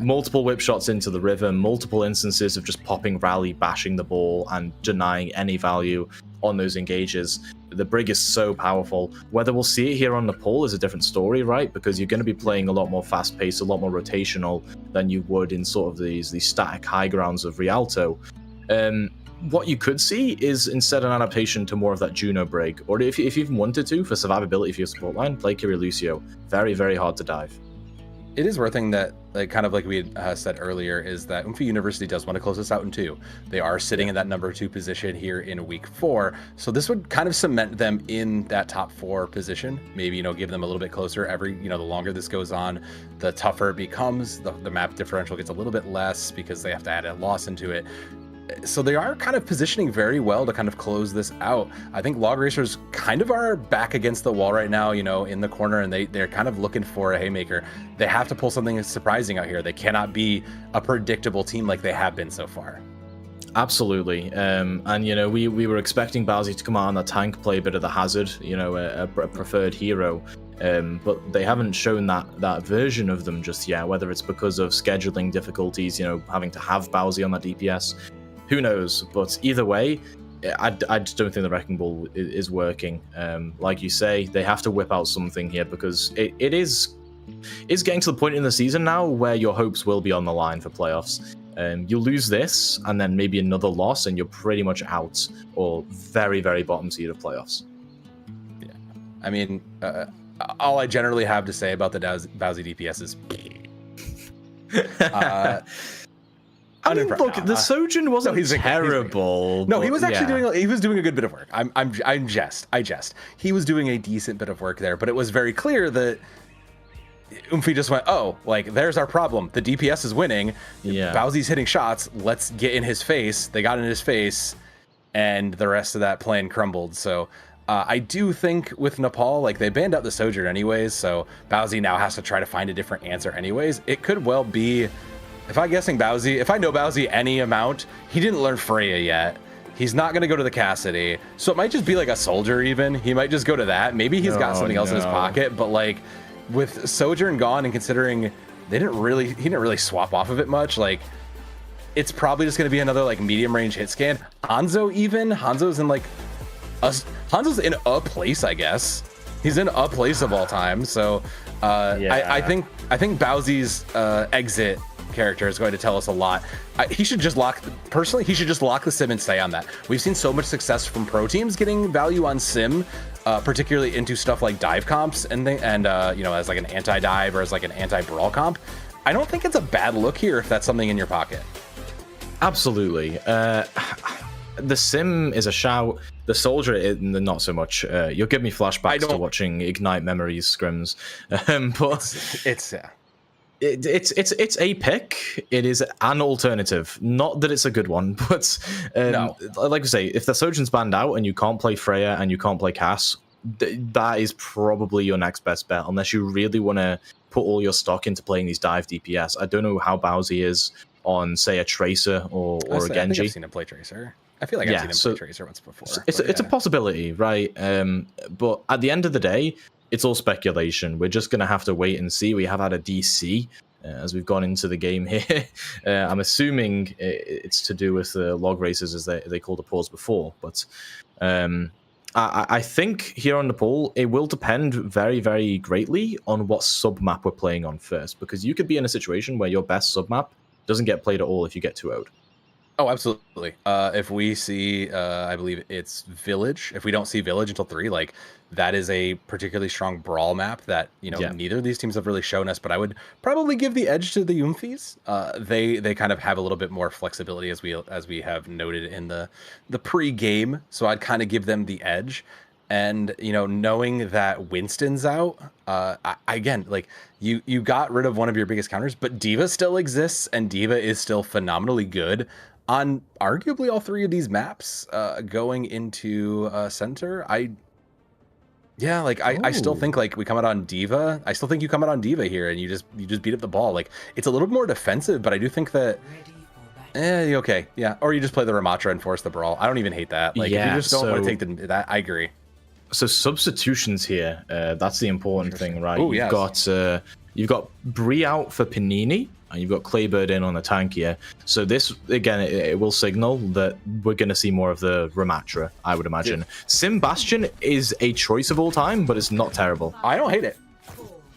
Multiple whip shots into the river, multiple instances of just popping rally, bashing the ball, and denying any value on those engages. The brig is so powerful. Whether we'll see it here on Nepal is a different story, right? Because you're going to be playing a lot more fast-paced, a lot more rotational than you would in sort of these static high grounds of Rialto. What you could see is instead an adaptation to more of that Juno brig, or if you even wanted to, for survivability for your support line, play Kiri Lucio. Very, very hard to dive. It is worth thing that, like kind of like we had said earlier, is that Oomfie University does want to close this out in 2. They are sitting in that number 2 position here in week 4, so this would kind of cement them in that top 4 position. Maybe, you know, give them a little bit closer. The longer this goes on, the tougher it becomes. The map differential gets a little bit less because they have to add a loss into it. So they are kind of positioning very well to kind of close this out. I think Log Racers kind of are back against the wall right now, you know, in the corner, and they're kind of looking for a haymaker. They have to pull something surprising out here. They cannot be a predictable team like they have been so far. Absolutely. And, you know, we were expecting Bowsy to come out on the tank, play a bit of the hazard, you know, a preferred hero. But they haven't shown that version of them just yet, whether it's because of scheduling difficulties, you know, having to have Bowsy on that DPS. Who knows? But either way, I just don't think the Wrecking Ball is working. Like you say, they have to whip out something here, because it is getting to the point in the season now where your hopes will be on the line for playoffs. You lose this, and then maybe another loss, and you're pretty much out, or very, very bottom seed of playoffs. Yeah, I mean, all I generally have to say about the Bowsy DPS is... I mean, look, the Sojourn wasn't terrible. No, he was actually doing a good bit of work. I jest. He was doing a decent bit of work there, but it was very clear that Oomfie just went, oh, like, there's our problem. The DPS is winning. Yeah. Bowsy's hitting shots. Let's get in his face. They got in his face, and the rest of that plan crumbled. So I do think with Nepal, like, they banned out the Sojourn anyways, so Bowsy now has to try to find a different answer anyways. It could well be... If I know Bowsy any amount, he didn't learn Freya yet. He's not going to go to the Cassidy. So it might just be like a soldier even. He might just go to that. Maybe he's got something else in his pocket. But like with Sojourn gone, and considering he didn't really swap off of it much, like it's probably just going to be another like medium range hit scan. Hanzo's in a place, I guess. He's in a place of all time. So I think I think Bowsy's exit character is going to tell us a lot. He should just lock the sim and stay on that. We've seen so much success from pro teams getting value on sim, particularly into stuff like dive comps and you know, as like an anti-dive or as like an anti-brawl comp. I don't think it's a bad look here if that's something in your pocket. Absolutely. The sim is a shout. The soldier, not so much. You'll give me flashbacks to watching Ignite Memories scrims, but it's a pick. It is an alternative. Not that it's a good one, but no. Like I say, if the Sojourn's banned out and you can't play Freya and you can't play Cass, that is probably your next best bet, unless you really want to put all your stock into playing these dive DPS. I don't know how Bowsy is on, say, a Tracer or a Genji. I think I've seen him play Tracer. I feel like I've seen him play Tracer once before. It's a possibility, right? But at the end of the day, it's all speculation. We're just going to have to wait and see. We have had a DC as we've gone into the game here. I'm assuming it's to do with the log races, as they called the pause before. But I think here on the poll, it will depend very, very greatly on what sub-map we're playing on first. Because you could be in a situation where your best sub-map doesn't get played at all if you get 2-0'd. Oh, absolutely. If we see, I believe it's Village. If we don't see Village until 3, like that is a particularly strong brawl map that, you know, neither of these teams have really shown us. But I would probably give the edge to the Oomfies. They kind of have a little bit more flexibility, as we have noted in the pre-game. So I'd kind of give them the edge. And, you know, knowing that Winston's out, again, like you got rid of one of your biggest counters, but D.Va still exists, and D.Va is still phenomenally good on arguably all 3 of these maps going into center. I still think like we come out on D.Va. I still think you come out on D.Va here and you just beat up the ball. Like it's a little more defensive, but I do think that okay, yeah. Or you just play the Ramatra and force the brawl. I don't even hate that. Like if you just don't want to take that, I agree. So substitutions here, that's the important thing, right? Ooh, You've got Bree out for Panini, and you've got Claybird in on the tank here. So this, again, it will signal that we're going to see more of the Ramatra, I would imagine. Yeah. Sim Bastion is a choice of all time, but it's not terrible. I don't hate it.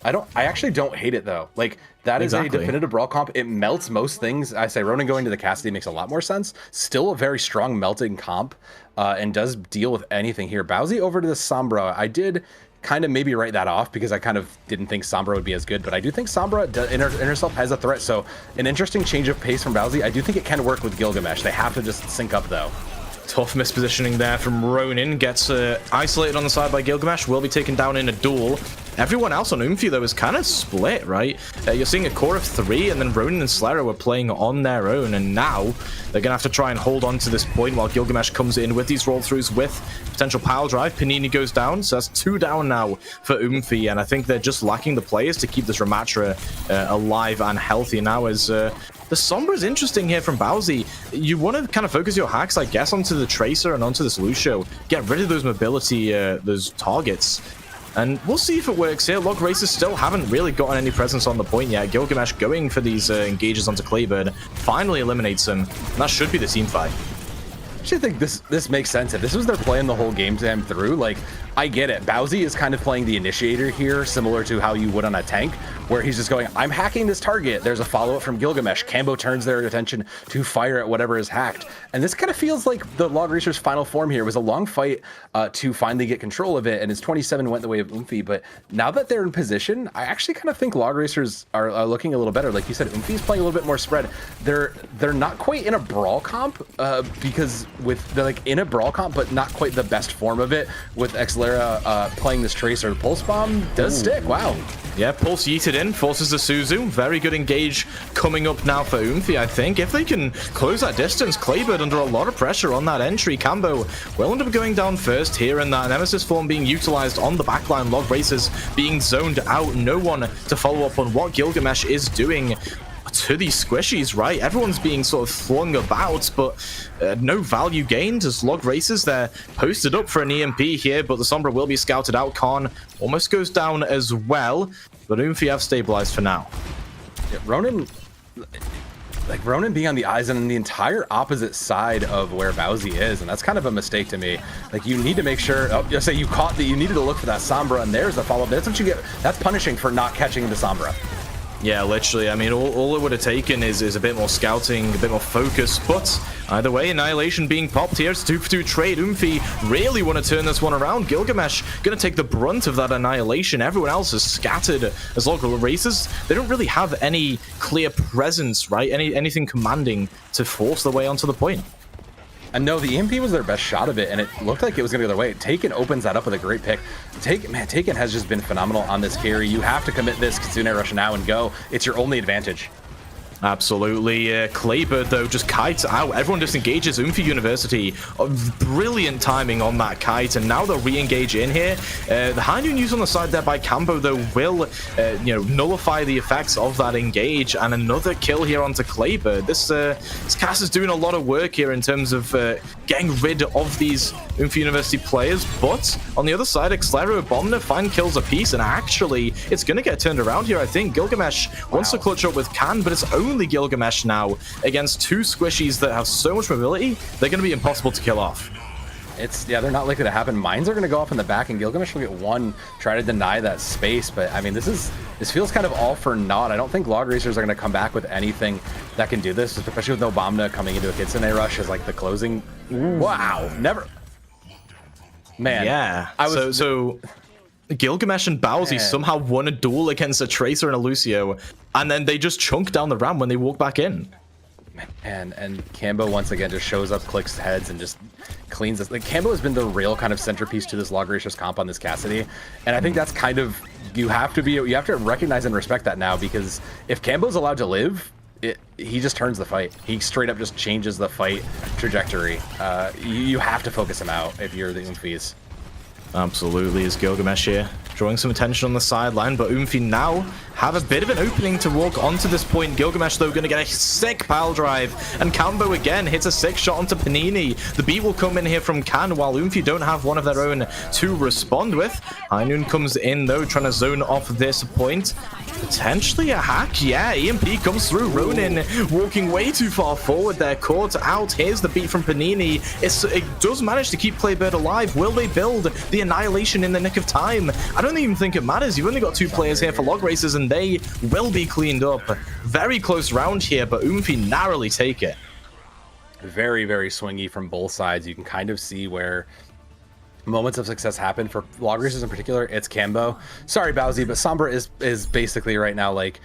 I actually don't hate it, though. Like, that is a definitive brawl comp. It melts most things. I say Ronan going to the Cassidy makes a lot more sense. Still a very strong melting comp, and does deal with anything here. Bowsy over to the Sombra. I did kind of maybe write that off because I kind of didn't think Sombra would be as good, but I do think Sombra in herself has a threat. So an interesting change of pace from Bowsy. I do think it can work with Gilgamesh. They have to just sync up, though. Tough mispositioning there from Ronin. Gets isolated on the side by Gilgamesh. Will be taken down in a duel. Everyone else on Oomfie, though, is kind of split, right? You're seeing a core of 3, and then Ronin and Slayer were playing on their own, and now they're going to have to try and hold on to this point while Gilgamesh comes in with these roll-throughs with potential pile drive. Panini goes down, so that's 2 down now for Oomfie, and I think they're just lacking the players to keep this Ramatra alive and healthy now as... The Sombra is interesting here from Bowsy. You want to kind of focus your hacks, I guess, onto the Tracer and onto this Lucio. Get rid of those mobility, those targets. And we'll see if it works here. Log Racers still haven't really gotten any presence on the point yet. Gilgamesh going for these engages onto Claybird. Finally eliminates him. And that should be the team fight. I actually think this makes sense. If this was their plan the whole game time through, like, I get it. Bowsy is kind of playing the initiator here, similar to how you would on a tank, where he's just going, I'm hacking this target. There's a follow-up from Gilgamesh. Cambo turns their attention to fire at whatever is hacked. And this kind of feels like the Log Racers' final form here. It was a long fight to finally get control of it, and his 27 went the way of Oomfie. But now that they're in position, I actually kind of think Log Racers are looking a little better. Like you said, Oomfie's playing a little bit more spread. They're not quite in a brawl comp, because they're like in a brawl comp, but not quite the best form of it, with Xlera playing this Tracer. The Pulse Bomb does stick. Wow. Yeah, Pulse yeeted in, forces the Suzu. Very good engage coming up now for Oomfie, I think. If they can close that distance, Claybird under a lot of pressure on that entry. Cambo will end up going down first here, and that Nemesis form being utilized on the backline. Log Racers being zoned out. No one to follow up on what Gilgamesh is doing to these squishies, right? Everyone's being sort of flung about, but no value gained as Log Racers. They're posted up for an EMP here, but the Sombra will be scouted out. Khan almost goes down as well, but Oomfie have stabilized for now. Yeah, Ronan being on the eyes and on the entire opposite side of where Bowsy is, and that's kind of a mistake to me. Like, you need to make sure, you caught that, you needed to look for that Sombra, and there's the follow-up. That's what you get. That's punishing for not catching the Sombra. Yeah, literally. I mean, all it would have taken is a bit more scouting, a bit more focus. But either way, Annihilation being popped here. It's 2-for-2 trade. Oomfie really want to turn this one around. Gilgamesh going to take the brunt of that Annihilation. Everyone else is scattered as local races. They don't really have any clear presence, right? Anything commanding to force their way onto the point. And no, the EMP was their best shot of it, and it looked like it was going to go their way. Taken opens that up with a great pick. Taken has just been phenomenal on this carry. You have to commit this Kitsune Rush now and go. It's your only advantage. Absolutely. Claybird, though, just kites out. Everyone disengages. Oomfie University, brilliant timing on that kite, and now they'll re-engage in here. The high noon use on the side there by Cambo, though, will nullify the effects of that engage, and another kill here onto Claybird. This cast is doing a lot of work here in terms of getting rid of these Oomfie University players, but on the other side, Xlero, Abominor find kills apiece, and actually, it's going to get turned around here, I think. Gilgamesh wants to clutch up with Can, but it's only Gilgamesh now against two squishies that have so much mobility, they're going to be impossible to kill off. They're not likely to happen. Mines are going to go off in the back, and Gilgamesh will get one, try to deny that space. But I mean, this feels kind of all for naught. I don't think Log Racers are going to come back with anything that can do this, especially with Obamna coming into a Kitsune Rush as like the closing. Ooh. Wow, never. Man, yeah. So Gilgamesh and Bowsy somehow won a duel against a Tracer and a Lucio, and then they just chunk down the ramp when they walk back in. And Cambo once again just shows up, clicks heads, and just cleans this. Like, Cambo has been the real kind of centerpiece to this Log Racers comp on this Cassidy, and I think that's kind of you have to recognize and respect that now, because if Cambo's allowed to live, he just turns the fight. He straight up just changes the fight trajectory. You have to focus him out if you're the Oomfies. Absolutely, is Gilgamesh here drawing some attention on the sideline, but Oomfie now have a bit of an opening to walk onto this point. Gilgamesh, though, going to get a sick pile drive, and Cambo again hits a sick shot onto Panini. The beat will come in here from Can, while Oomfie don't have one of their own to respond with. High Noon comes in, though, trying to zone off this point. Potentially a hack, yeah. EMP comes through. Ronin walking way too far forward there, caught out. Here's the beat from Panini. It does manage to keep Claybird alive. Will they build the Annihilation in the nick of time? I don't even think it matters. You've only got two players here for Log Racers, and they will be cleaned up. Very close round here, but Oomfie narrowly take it. Very, very swingy from both sides. You can kind of see where moments of success happen for Log Racers in particular. It's Cambo. Sorry, Bowsy, but Sombra is basically right now like,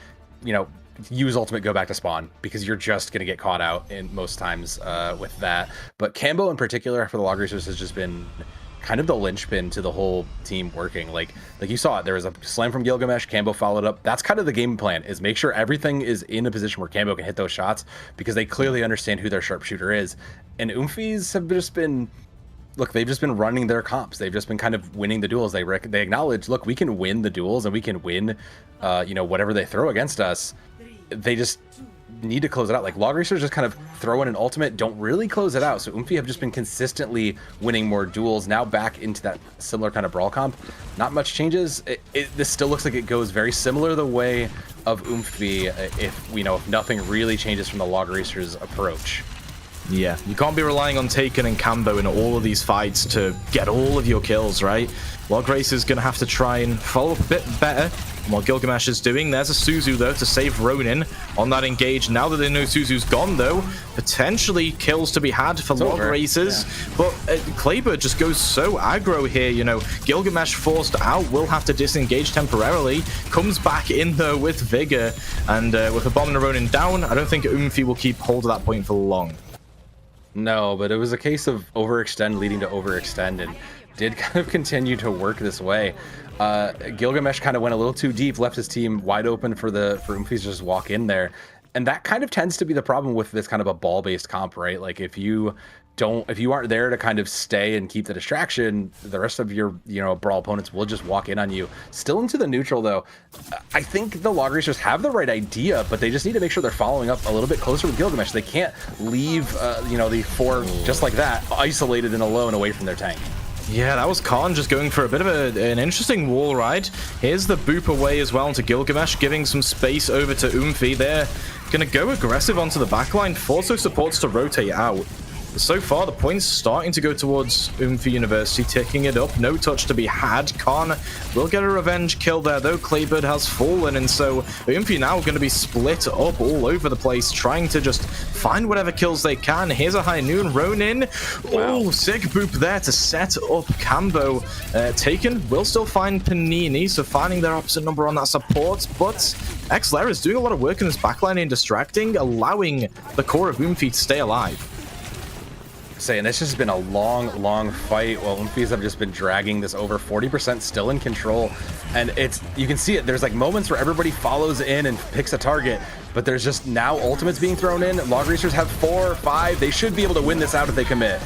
use ultimate, go back to spawn, because you're just going to get caught out in most times with that. But Cambo in particular for the Log Racers has just been kind of the linchpin to the whole team working. Like you saw it, there was a slam from Gilgamesh, Cambo followed up. That's kind of the game plan, is make sure everything is in a position where Cambo can hit those shots, because they clearly understand who their sharpshooter is. And Oomfies have just been, look, they've just been running their comps. They've just been kind of winning the duels. They acknowledge, look, we can win the duels, and we can win, whatever they throw against us. They just need to close it out. Like, Log Racers just kind of throw in an ultimate, don't really close it out. So Oomfie have just been consistently winning more duels. Now back into that similar kind of brawl comp. Not much changes. This still looks like it goes very similar the way of Oomfie if nothing really changes from the Log Racers approach. Yeah, you can't be relying on Taken and Cambo in all of these fights to get all of your kills, right? Log Racer's going to have to try and follow up a bit better than what Gilgamesh is doing. There's a Suzu, though, to save Ronin on that engage. Now that they know Suzu's gone, though, potentially kills to be had for Log Racers. Yeah. But Claybird just goes so aggro here, Gilgamesh forced out, will have to disengage temporarily. Comes back in, though, with Vigor. And with Abominor Ronin down, I don't think Oomfie will keep hold of that point for long. No, but it was a case of overextend leading to overextend, and did kind of continue to work this way. Gilgamesh kind of went a little too deep, left his team wide open for Oomfies to just walk in there. And that kind of tends to be the problem with this kind of a ball-based comp, right? Like, if you aren't there to kind of stay and keep the distraction, the rest of your, brawl opponents will just walk in on you. Still into the neutral, though. I think the Log Racers have the right idea, but they just need to make sure they're following up a little bit closer with Gilgamesh. They can't leave, the four just like that, isolated and alone away from their tank. Yeah, that was Khan just going for a bit of an interesting wall ride. Here's the boop away as well into Gilgamesh, giving some space over to Oomfie. They're going to go aggressive onto the backline, force those supports to rotate out. So far, the points starting to go towards Oomfie University, ticking it up. No touch to be had. Khan will get a revenge kill there, though. Claybird has fallen, and so Oomfie now going to be split up all over the place, trying to just find whatever kills they can. Here's a high noon. Ronin. Wow. Oh, sick boop there to set up Cambo. Taken will still find Panini, so finding their opposite number on that support, but Xlera is doing a lot of work in this backline and distracting, allowing the core of Oomfie to stay alive. Saying this has been a long fight while Oomfies have just been dragging this over. 40% still in control, and you can see it. There's like moments where everybody follows in and picks a target, but there's just now ultimates being thrown in. Log Racers have 4 or 5. They should be able to win this out if they commit.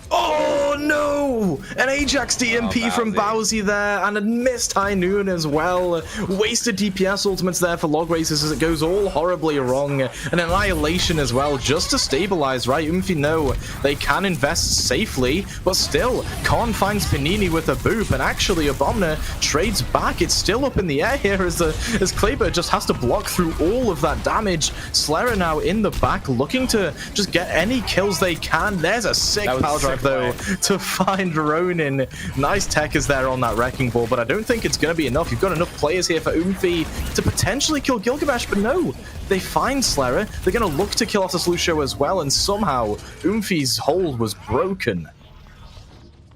Oh no! An Ajax DMP from Bowsy there, and a missed High Noon as well. Wasted DPS ultimates there for Log Racers as it goes all horribly wrong. An Annihilation as well, just to stabilize, right? Oomfie know they can invest safely, but still, Khan finds Panini with a boop, and actually Abominor trades back. It's still up in the air here as Claybird just has to block through all of that damage. Slayer now in the back, looking to just get any kills they can. There's a sick power drive though to find Ronin. Nice tech is there on that Wrecking Ball, but I don't think it's going to be enough. You've got enough players here for Oomfie to potentially kill Gilgamesh, but no, they find Slayer. They're going to look to kill off this Lucio as well, and somehow Oomfie's hold was broken.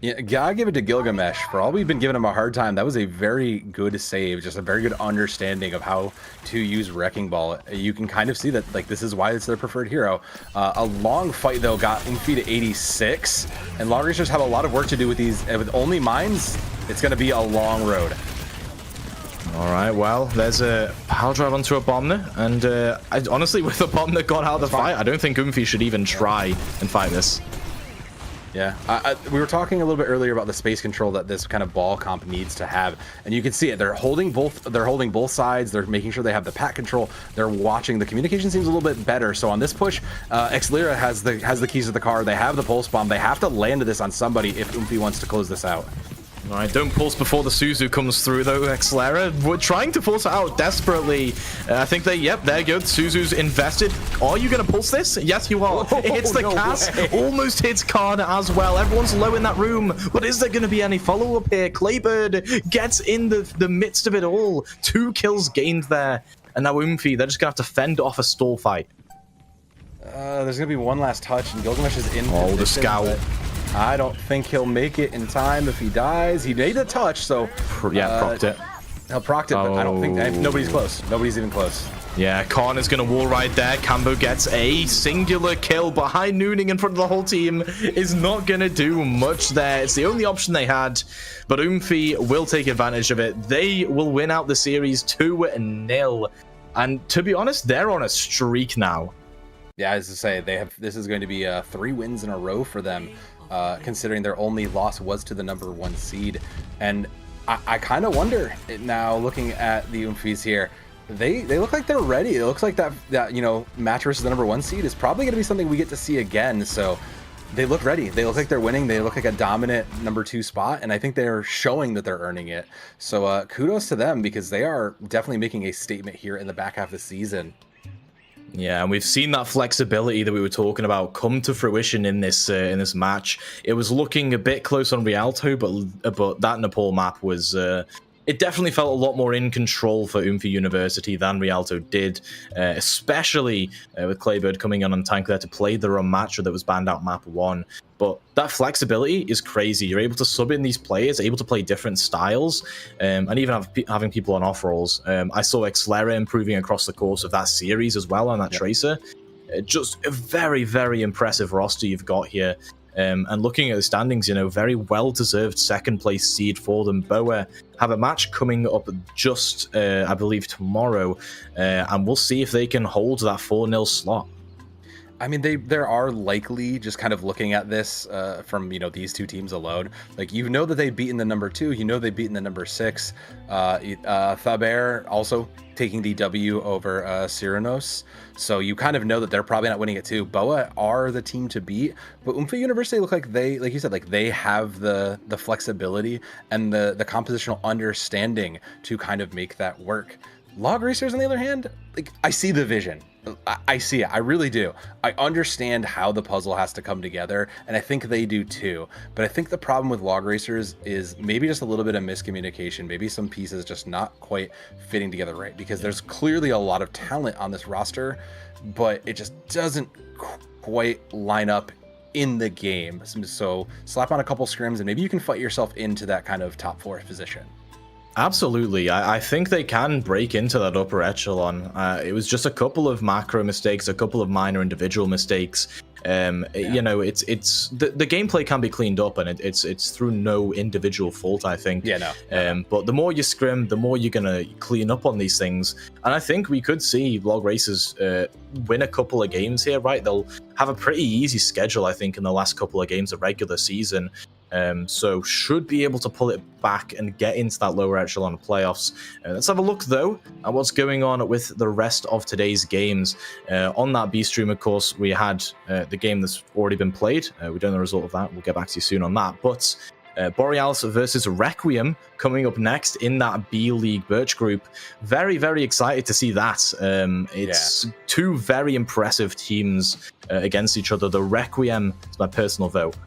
Yeah, gotta give it to Gilgamesh. For all we've been giving him a hard time, that was a very good save, just a very good understanding of how to use Wrecking Ball. You can kind of see that, like, this is why it's their preferred hero. A long fight, though, got Oomfie to 86, and Log Racers have a lot of work to do with these. With only mines, it's going to be a long road. All right, well, there's a power drive onto Abominor, and honestly, with Abominor got out of the fight, I don't think Oomfie should even try and fight this. Yeah, we were talking a little bit earlier about the space control that this kind of ball comp needs to have, and you can see it. They're holding both sides. They're making sure they have the pack control. They're watching. The communication seems a little bit better. So on this push, Xlera has the keys to the car. They have the pulse bomb. They have to land this on somebody if Oomfie wants to close this out. All right, don't pulse before the Suzu comes through, though, Xlera. We're trying to force it out desperately. I think there you go. Suzu's invested. Are you going to pulse this? Yes, you are. It hits the cast. Almost hits Khan as well. Everyone's low in that room. But is there going to be any follow-up here? Claybird gets in the midst of it all. 2 kills gained there. And now Oomfie, they're just going to have to fend off a stall fight. There's going to be one last touch, and Gilgamesh is in position, the scout. I don't think he'll make it in time if he dies. He made a touch, so... Yeah, procced it. He'll procced it, but I don't think... Nobody's close. Nobody's even close. Yeah, Khan is going to wall ride there. Cambo gets a singular kill, but High Nooning in front of the whole team is not going to do much there. It's the only option they had, but Oomfie will take advantage of it. They will win out the series 2-0. And to be honest, they're on a streak now. Yeah, as I say, this is going to be 3 wins in a row for them. Considering their only loss was to the #1 seed. And I kind of wonder now, looking at the Oomfies here, they look like they're ready. It looks like that match versus the #1 seed is probably going to be something we get to see again. So they look ready. They look like they're winning. They look like a dominant #2 spot, and I think they're showing that they're earning it. So kudos to them, because they are definitely making a statement here in the back half of the season. Yeah, and we've seen that flexibility that we were talking about come to fruition in this match. It was looking a bit close on Rialto, but that Nepal map was it definitely felt a lot more in control for Oomfie University than Rialto did, especially with Claybird coming on tank there to play the run match that was banned out map 1. But that flexibility is crazy. You're able to sub in these players, able to play different styles, and even having people on off rolls. I saw Xlera improving across the course of that series as well on that Tracer. Just a very, very impressive roster you've got here. And looking at the standings, very well-deserved second-place seed for them. Boa have a match coming up just, I believe, tomorrow, and we'll see if they can hold that 4-0 slot. I mean, there are likely, just kind of looking at this from these 2 teams alone, like that they've beaten the #2, they've beaten the #6. Thaber also taking the W over Cyranos, so you kind of know that they're probably not winning it too. Boa are the team to beat, but Oomfie University look like like you said, like they have the flexibility and the compositional understanding to kind of make that work. Log Racers, on the other hand, like I see the vision. I see it. I really do. I understand how the puzzle has to come together, and I think they do too. But I think the problem with log racers is maybe just a little bit of miscommunication, maybe some pieces just not quite fitting together right, because there's clearly a lot of talent on this roster, but it just doesn't quite line up in the game. So slap on a couple scrims and maybe you can fight yourself into that kind of top 4 position. Absolutely. I think they can break into that upper echelon. It was just a couple of macro mistakes, a couple of minor individual mistakes. You know, it's the gameplay can be cleaned up, and it's through no individual fault, I think. Yeah, no. But the more you scrim, the more you're gonna clean up on these things, and I think we could see log racers win a couple of games here. Right, they'll have a pretty easy schedule, I think, in the last couple of games of regular season. So should be able to pull it back and get into that lower echelon playoffs. Let's have a look, though, at what's going on with the rest of today's games. On that B stream, of course, we had the game that's already been played. We don't know the result of that. We'll get back to you soon on that. But Borealis versus Requiem coming up next in that B League Birch group. Very, very excited to see that. It's two very impressive teams against each other. The Requiem is my personal vote.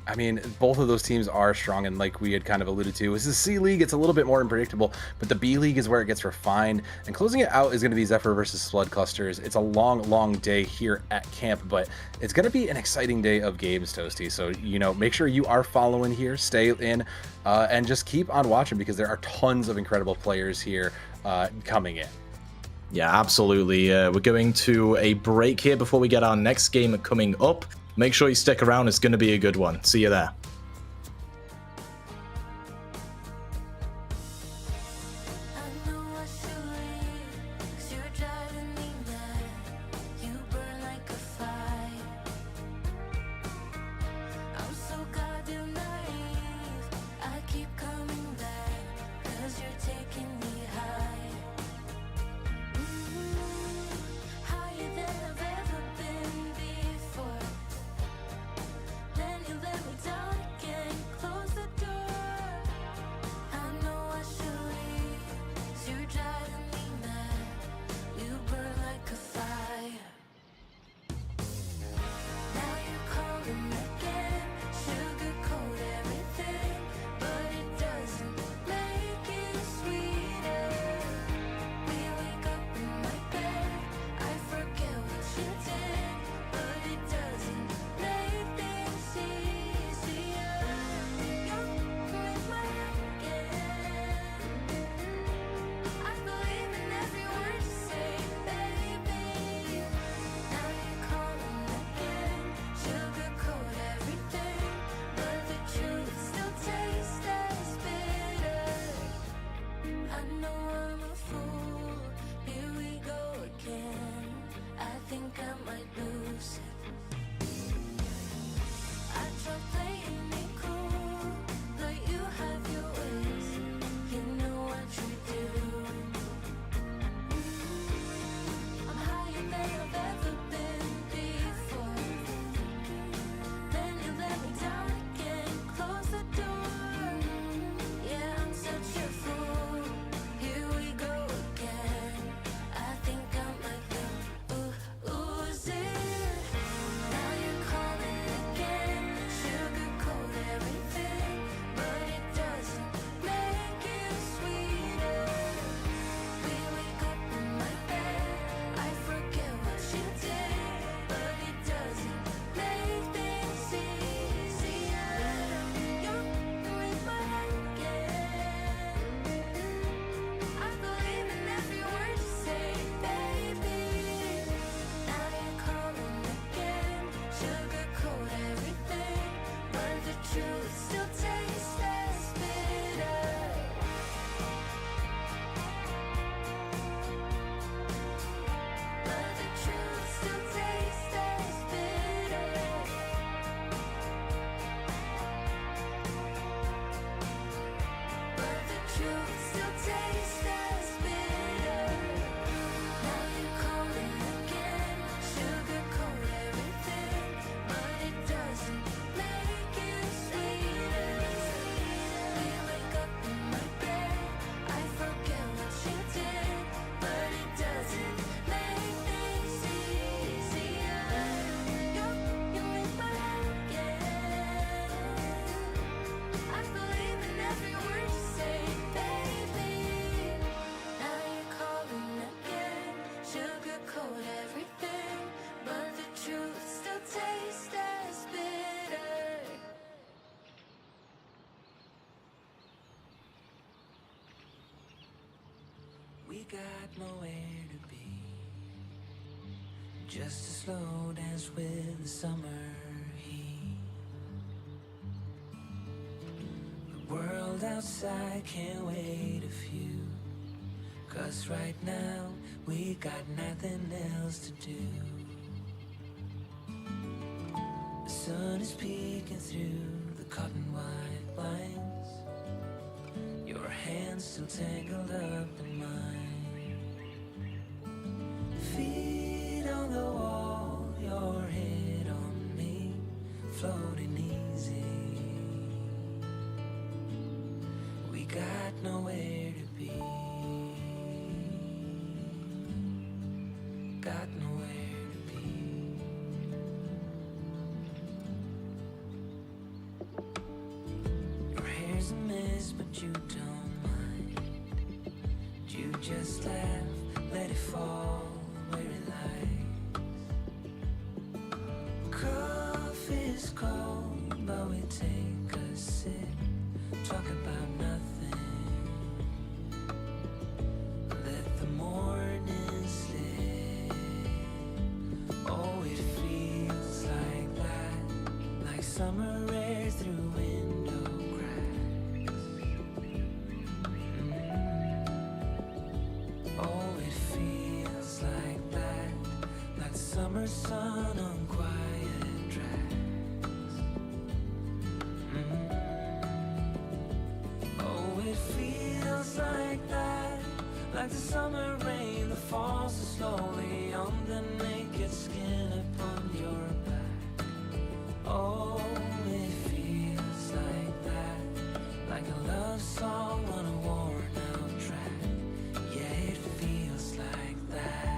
I mean, both of those teams are strong, and like we had kind of alluded to, this is C League, it's a little bit more unpredictable, but the B League is where it gets refined, and closing it out is going to be Zephyr versus Spud clusters. It's a long, long day here at camp, but it's going to be an exciting day of games, Toasty, so, you know, make sure you are following here, stay in, and just keep on watching, because there are tons of incredible players here coming in. Yeah, absolutely. We're going to a break here before we get our next game coming up. Make sure you stick around. It's going to be a good one. See you there. I know I should leave, 'cause you're driving me mad. You burn like a fire. I'm so goddamn naive. I keep coming back, 'cause you're taking me high. Higher than I've ever been before. Then you let me down we got nowhere to be. Just a slow dance with the summer heat. The world outside can't wait a few, 'cause right now we got nothing else to do. The sun is peeking through the cotton white blinds. Your hands still tangled up in mine. Feet on the wall, your head on me, floating easy. We got nowhere to be. Got nowhere to be. Your hair's a mess, but you don't mind. You just laugh, let it fall where it lies. Coffee's cold, but we take a sip, talk about nothing. Let the morning slip. Oh, it feels like that, like summer air through window cracks. Oh, it feels like that, like summer sun on quiet tracks. Oh, it feels like that, like the summer rain that falls so slowly on the naked skin upon your back. Oh, it feels like that, like a love song on a worn out track. Yeah, it feels like that.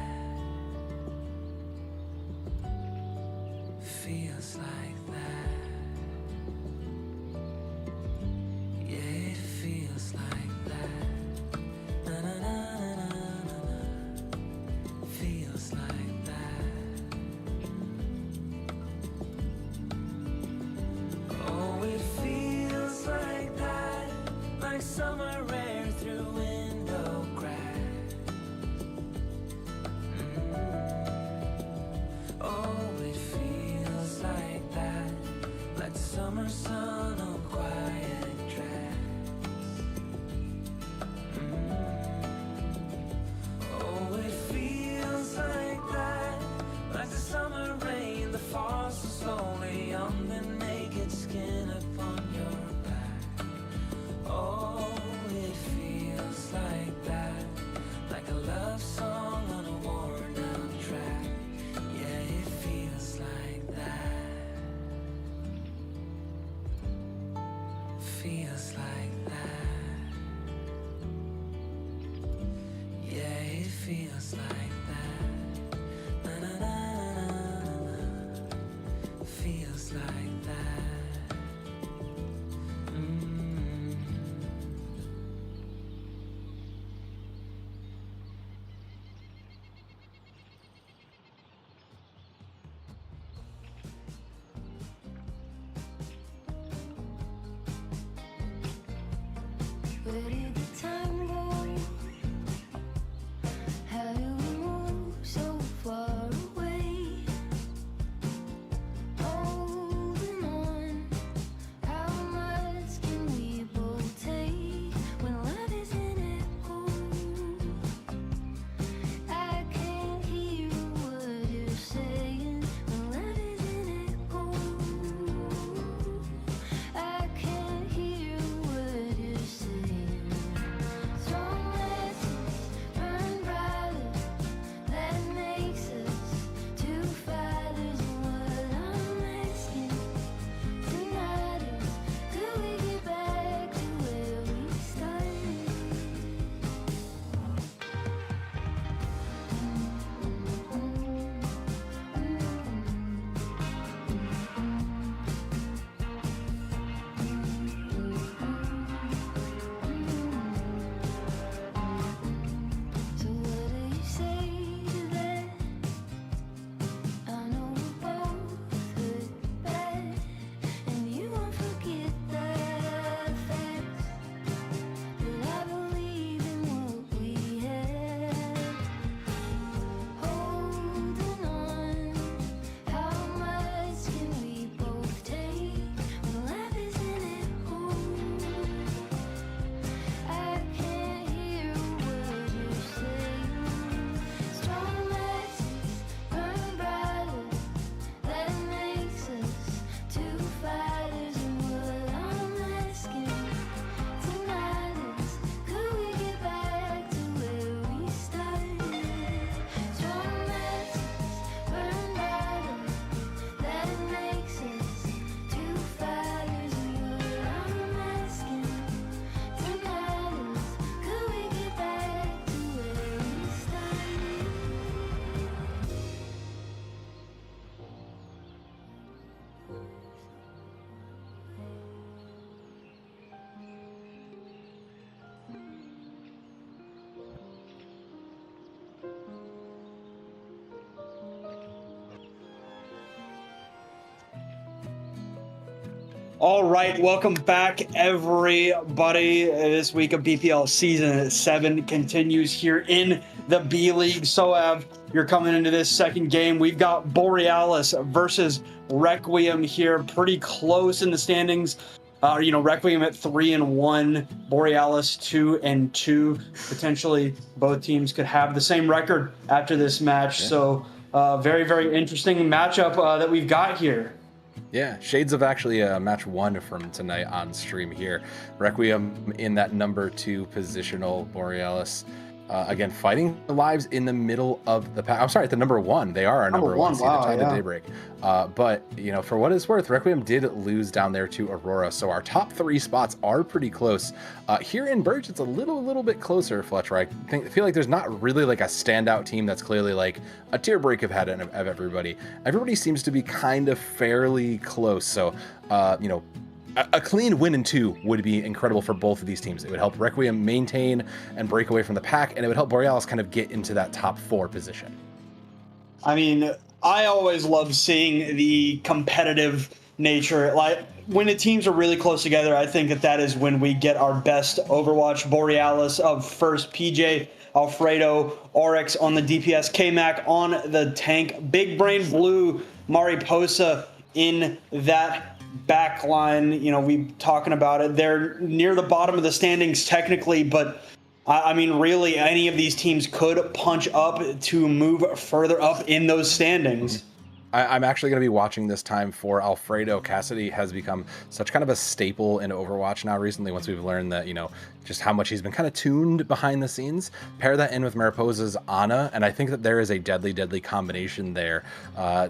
Feels like that. Yeah, it feels like that. Na na na na na na. Feels like that. Oh, it feels like that, like summer air through window cracks. Oh, it feels like that, like the summer sun on quiet tracks. Oh, it feels like that, like the summer rain that falls so slowly on the naked skin upon your back. Oh, it feels like that, like a love song on a worn out track. Yeah, it feels like that. Feels like that. Yeah, it feels like that. Na na na na na na. Feels like that. Where did the time go? How do we move so far away? Holding on, how much can we both take when life is an echo? I can't hear what you're saying when life is an echo. I can't hear what you're saying. All right, welcome back, everybody. This week of BPL Season 7 continues here in the B League. So, you're coming into this second game. We've got Borealis versus Requiem here, pretty close in the standings. Requiem at 3-1, Borealis 2-2. Potentially, both teams could have the same record after this match. Yeah. So, very, very interesting matchup that we've got here. Yeah, shades of actually match 1 from tonight on stream here. Requiem in that number 2 positional, Borealis again fighting for lives in the middle of the pack. I'm sorry, at the number 1. They are our number 1 seed, wow, the daybreak. But for what it's worth, Requiem did lose down there to Aurora, so our top 3 spots are pretty close. Here in Birch, it's a little bit closer, Fletcher. I feel like there's not really like a standout team that's clearly like a tier break of everybody. Everybody seems to be kind of fairly close. So, a clean win in 2 would be incredible for both of these teams. It would help Requiem maintain and break away from the pack, and it would help Borealis kind of get into that top 4 position. I mean, I always love seeing the competitive nature. Like, when the teams are really close together, I think that is when we get our best Overwatch. Borealis up first, PJ, Alfredo, Oryx on the DPS, K-Mac on the tank, Big Brain Blue, Mariposa in that back line. We talking about it. They're near the bottom of the standings technically, but I mean, really, any of these teams could punch up to move further up in those standings. I'm actually going to be watching this time for Alfredo. Cassidy has become such kind of a staple in Overwatch now recently, once we've learned that, just how much he's been kind of tuned behind the scenes. Pair that in with Mariposa's Ana, and I think that there is a deadly combination there.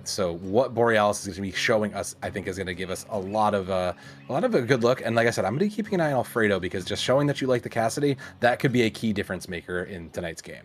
So what Borealis is going to be showing us, I think, is going to give us a lot of a good look. And like I said, I'm going to be keeping an eye on Alfredo, because just showing that you like the Cassidy, that could be a key difference maker in tonight's game.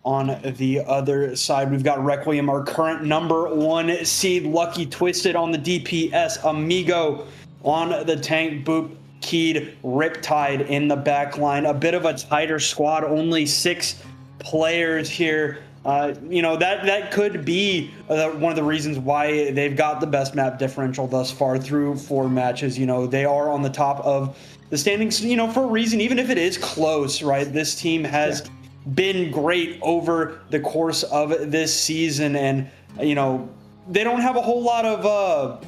On the other side, we've got Requiem, our current number 1 seed, Lucky Twisted on the DPS, Amigo on the tank, Boop, Keyed, Riptide in the back line. A bit of a tighter squad, only 6 players here. That could be one of the reasons why they've got the best map differential thus far through 4 matches. They are on the top of the standings, for a reason, even if it is close, right? This team has been great over the course of this season, and they don't have a whole lot of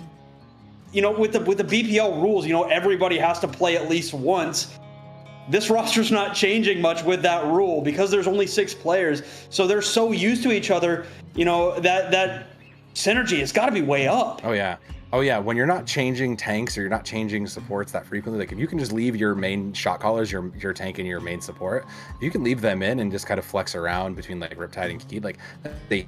with the BPL rules, everybody has to play at least once. This roster's not changing much with that rule, because there's only 6 players, so they're so used to each other. That synergy has got to be way up. Oh yeah, when you're not changing tanks or you're not changing supports that frequently, like if you can just leave your main shot callers, your tank and your main support, if you can leave them in and just kind of flex around between like Riptide and Keyed, like they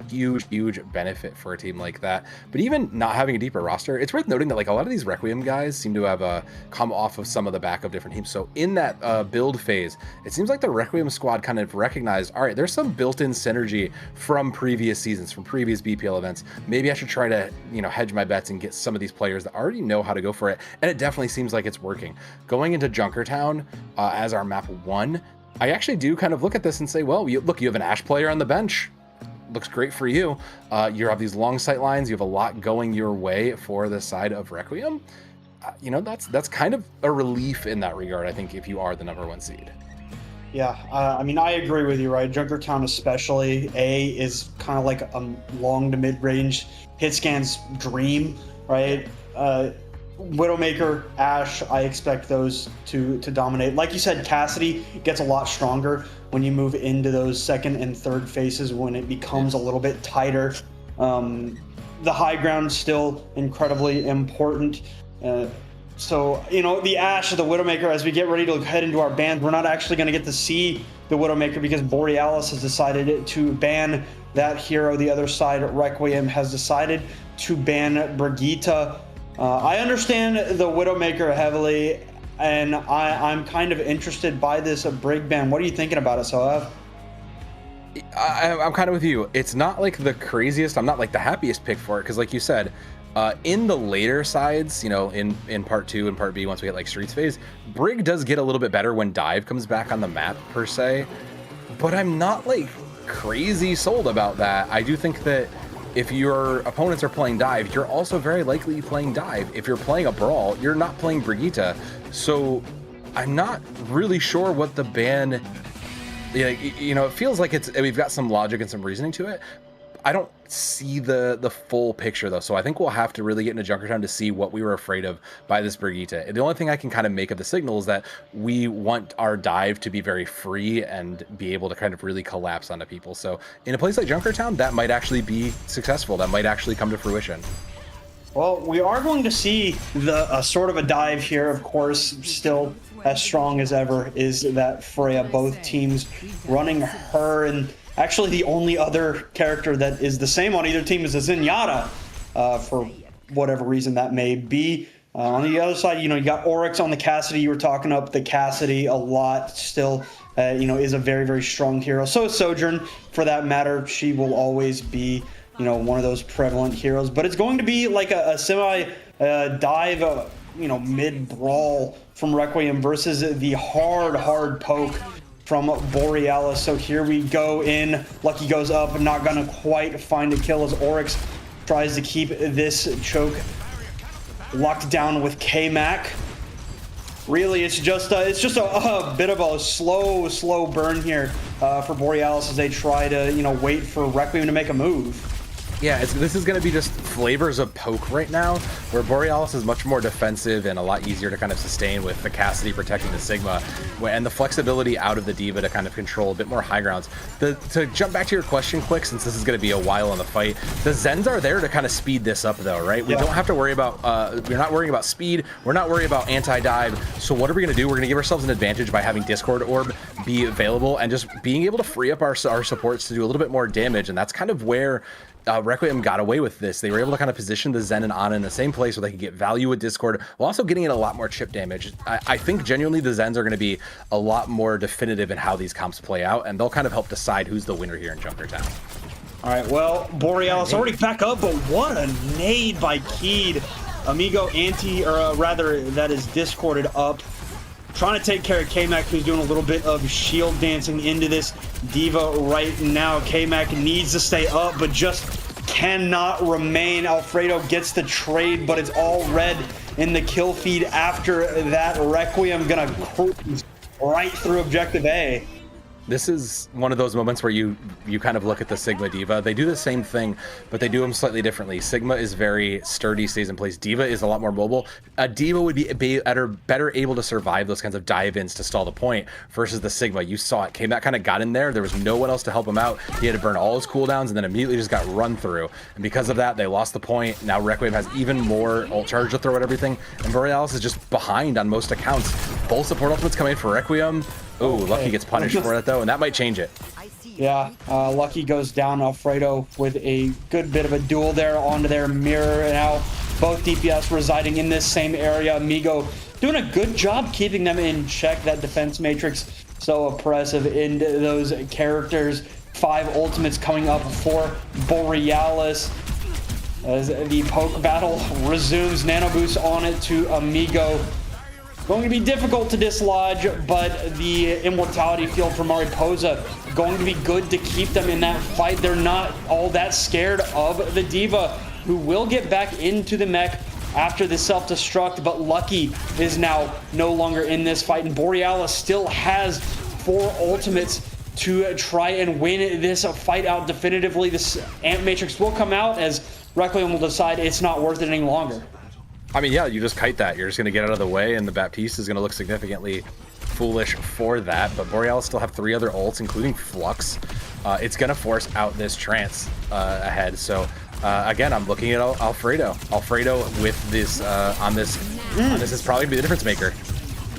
huge benefit for a team like that. But even not having a deeper roster, it's worth noting that like a lot of these Requiem guys seem to have come off of some of the back of different teams. So in that build phase, it seems like the Requiem squad kind of recognized, all right, there's some built-in synergy from previous seasons, from previous BPL events. Maybe I should try to hedge my bets and get some of these players that already know how to go for it. And it definitely seems like it's working. Going into Junkertown as our map 1, I actually do kind of look at this and say, well, you have an Ashe player on the bench. Looks great for you. You have these long sight lines. You have a lot going your way for the side of Requiem. That's kind of a relief in that regard, I think, if you are the number 1 seed. Yeah, I agree with you, right? Junkertown especially, is kind of like a long to mid-range hitscan's dream, right? Widowmaker, Ashe, I expect those to dominate. Like you said, Cassidy gets a lot stronger when you move into those second and third phases, when it becomes a little bit tighter. The high ground still incredibly important. So, the Ashe, the Widowmaker, as we get ready to head into our bans, we're not actually going to get to see the Widowmaker because Borealis has decided to ban that hero. The other side, Requiem, has decided to ban Brigitte. I understand the Widowmaker heavily, and I'm kind of interested by this Brig ban. What are you thinking about it, Sohav? I'm kind of with you. It's not like the craziest. I'm not like the happiest pick for it, because like you said, in the later sides, in part 2 and part B, once we get like Streets phase, Brig does get a little bit better when Dive comes back on the map per se, but I'm not like crazy sold about that. I do think that if your opponents are playing dive, you're also very likely playing dive. If you're playing a brawl, you're not playing Brigitte. So I'm not really sure what the ban, you know, it feels like we've got some logic and some reasoning to it. I don't see the full picture though, so I think we'll have to really get into Junkertown to see what we were afraid of by this Brigitte. The only thing I can kind of make of the signal is that we want our dive to be very free and be able to kind of really collapse onto people. So in a place like Junkertown, that might actually be successful. That might actually come to fruition. Well, we are going to see the sort of a dive here, of course, still as strong as ever is that Freya. Both teams running her, and actually the only other character that is the same on either team is a Zenyatta, for whatever reason that may be. On the other side, you know, you got Oryx on the Cassidy. You were talking up the Cassidy a lot. Still, you know, is a very, very strong hero. So is Sojourn, for that matter. She will always be, you know, one of those prevalent heroes. But it's going to be like a semi dive, you know, mid brawl from Requiem versus the hard poke from Borealis. So here we go in. Lucky goes up, not gonna quite find a kill as Oryx tries to keep this choke locked down with K-Mac. Really, it's just a bit of a slow burn here for Borealis as they try to, you know, wait for Requiem to make a move. Yeah, this is going to be just flavors of poke right now, where Borealis is much more defensive and a lot easier to kind of sustain with the Cassidy protecting the Sigma, and the flexibility out of the D.Va to kind of control a bit more high grounds. To jump back to your question quick, since this is going to be a while in the fight, the Zens are there to kind of speed this up though, right? We don't have to worry about, we're not worrying about speed, we're not worrying about anti-dive, so what are we going to do? We're going to give ourselves an advantage by having Discord Orb be available and just being able to free up our supports to do a little bit more damage, and that's kind of where Requiem got away with this. They were able to kind of position the Zen and Ana in the same place where they could get value with Discord while also getting in a lot more chip damage. I think genuinely the Zens are going to be a lot more definitive in how these comps play out, and they'll kind of help decide who's the winner here in Junkertown. All right, well, Borealis already back up, but what a nade by Keed. Amigo that is discorded up. Trying to take care of K-Mac, who's doing a little bit of shield dancing into this D.Va right now. K-Mac needs to stay up, but just cannot remain. Alfredo gets the trade, but it's all red in the kill feed after that. Requiem gonna cruise right through objective A. This is one of those moments where you kind of look at the Sigma D.Va. They do the same thing, but they do them slightly differently. Sigma is very sturdy, stays in place. D.Va is a lot more mobile. A D.Va would be better able to survive those kinds of dive-ins to stall the point versus the Sigma. You saw it. K-Mac kind of got in there. There was no one else to help him out. He had to burn all his cooldowns and then immediately just got run through. And because of that, they lost the point. Now Requiem has even more ult charge to throw at everything. And Borealis is just behind on most accounts. Both support ultimates come in for Requiem. Oh, Lucky gets punished for it though, and that might change it. Yeah, Lucky goes down. Alfredo with a good bit of a duel there onto their mirror. Now both DPS residing in this same area. Amigo doing a good job keeping them in check. That defense matrix so oppressive into those characters. 5 ultimates coming up for Borealis as the poke battle resumes. Nano boost on it to Amigo. Going to be difficult to dislodge, but the immortality field for Mariposa going to be good to keep them in that fight. They're not all that scared of the D.Va, who will get back into the mech after the self-destruct, but Lucky is now no longer in this fight, and Borealis still has 4 ultimates to try and win this fight out definitively. This Amp Matrix will come out as Requiem will decide it's not worth it any longer. I mean, yeah, you just kite that. You're just going to get out of the way, and the Baptiste is going to look significantly foolish for that. But Borealis still have 3 other ults, including Flux. It's going to force out this Trance ahead. So, again, I'm looking at Alfredo. Alfredo with this on this is probably the difference maker.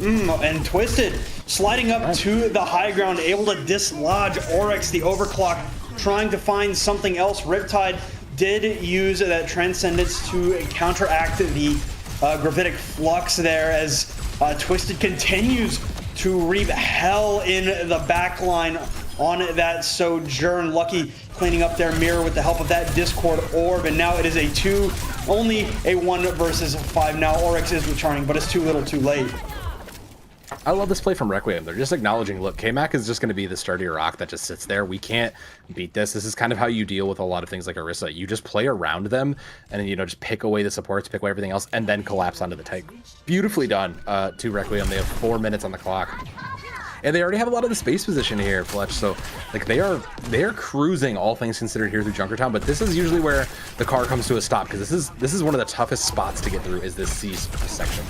And Twisted sliding up to the high ground, able to dislodge Oryx, the overclock, trying to find something else. Riptide did use that Transcendence to counteract the Gravitic Flux there as Twisted continues to reap hell in the backline on that Sojourn. Lucky cleaning up their mirror with the help of that Discord Orb, and now it is only a 1 versus 5. Now Oryx is returning, but it's too little too late. I love this play from Requiem. They're just acknowledging, look, K-Mac is just going to be the sturdy rock that just sits there. We can't beat this. This is kind of how you deal with a lot of things like Orisa. You just play around them and then, you know, just pick away the supports, pick away everything else, and then collapse onto the tank. Beautifully done to Requiem. They have 4 minutes on the clock. And they already have a lot of the space position here, Fletch. So, like, they are cruising, all things considered, here through Junkertown. But this is usually where the car comes to a stop, because this is one of the toughest spots to get through, is this C section.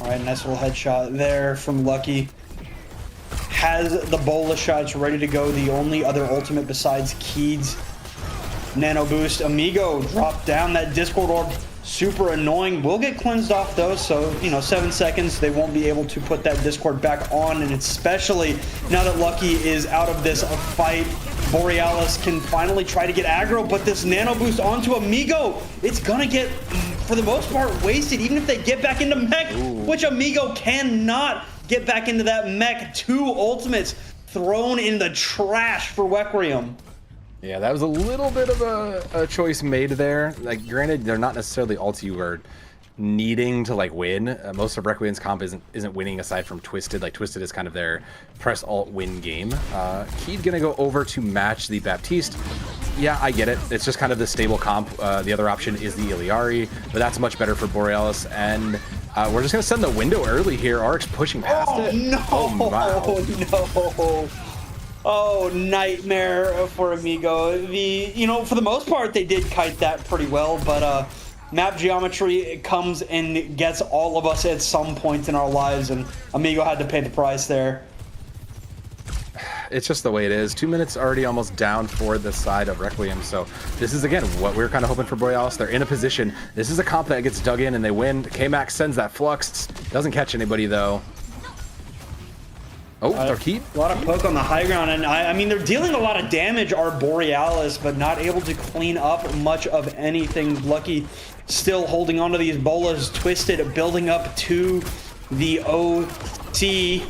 All right, nice little headshot there from Lucky. Has the bola shots ready to go. The only other ultimate besides Keed's nano boost. Amigo dropped down that Discord orb. Super annoying. Will get cleansed off though, so, you know, 7 seconds. They won't be able to put that Discord back on, and especially now that Lucky is out of this fight, Borealis can finally try to get aggro, but this nano boost onto Amigo, it's gonna get, for the most part, wasted, even if they get back into mech, which Amigo cannot get back into that mech. 2 ultimates thrown in the trash for Requiem. Yeah, that was a little bit of a choice made there. Like, granted, they're not necessarily ults you were needing to, like, win. Most of Requiem's comp isn't winning aside from Twisted. Like, Twisted is kind of their press alt win game. Keed gonna go over to match the Baptiste. Yeah, I get it. It's just kind of the stable comp. The other option is the Iliari, but that's much better for Borealis. And we're just gonna send the window early here. Arc's pushing past it. No! Oh, wow. No! Oh, nightmare for Amigo. You know, for the most part, they did kite that pretty well, but map geometry comes and gets all of us at some point in our lives, and Amigo had to pay the price there. It's just the way it is. 2 minutes already almost down for the side of Requiem. So this is, again, what we were kind of hoping for Borealis. They're in a position. This is a comp that gets dug in and they win. K-Max sends that Flux. Doesn't catch anybody, though. Oh, Keed. A lot of poke on the high ground, and I mean, they're dealing a lot of damage, our Borealis, but not able to clean up much of anything. Lucky still holding on to these bolas. Twisted building up to the OC.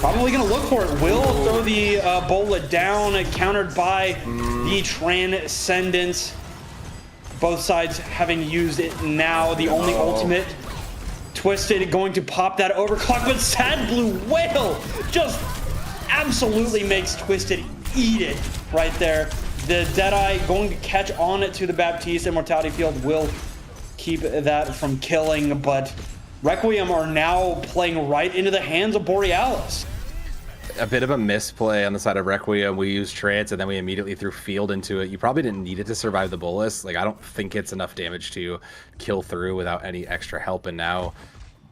Probably going to look for it. Will throw the bola down, countered by the Transcendence. Both sides having used it now. The only ultimate. Twisted going to pop that overclock, but Sad Blue Whale just absolutely makes Twisted eat it right there. The Deadeye going to catch on to the Baptiste. Immortality Field will keep that from killing, but Requiem are now playing right into the hands of Borealis. A bit of a misplay on the side of Requiem. We used Trance and then we immediately threw Field into it. You probably didn't need it to survive the Bolus. Like, I don't think it's enough damage to kill through without any extra help. And now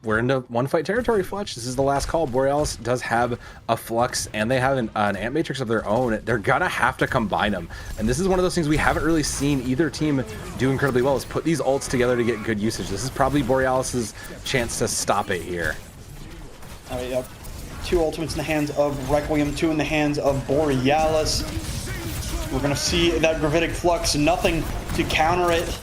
we're into one fight territory, Fletch. This is the last call. Borealis does have a Flux and they have an Ant Matrix of their own. They're gonna have to combine them. And this is one of those things we haven't really seen either team do incredibly well, is put these ults together to get good usage. This is probably Borealis's chance to stop it here. All right, yep. 2 ultimates in the hands of Requiem, 2 in the hands of Borealis. We're going to see that Gravitic Flux, nothing to counter it.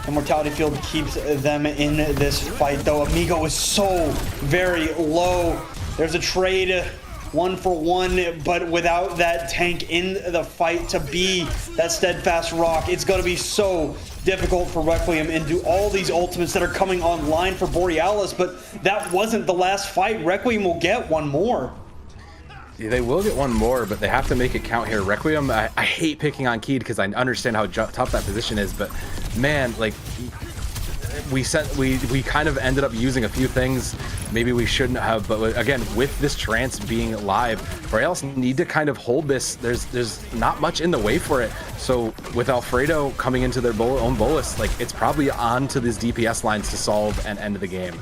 Immortality Field keeps them in this fight, though. Amigo is so very low. There's a trade 1-for-1, but without that tank in the fight to be that steadfast rock, it's going to be so difficult for Requiem, and do all these ultimates that are coming online for Borealis, but that wasn't the last fight. Requiem will get one more. Yeah, they will get one more, but they have to make it count here. Requiem, I hate picking on Keed because I understand how tough that position is, but man, like, we kind of ended up using a few things maybe we shouldn't have, but again, with this Trance being live, Borealis need to kind of hold this. There's not much in the way for it. So with Alfredo coming into their own bolus, like, it's probably on to these DPS lines to solve and end the game.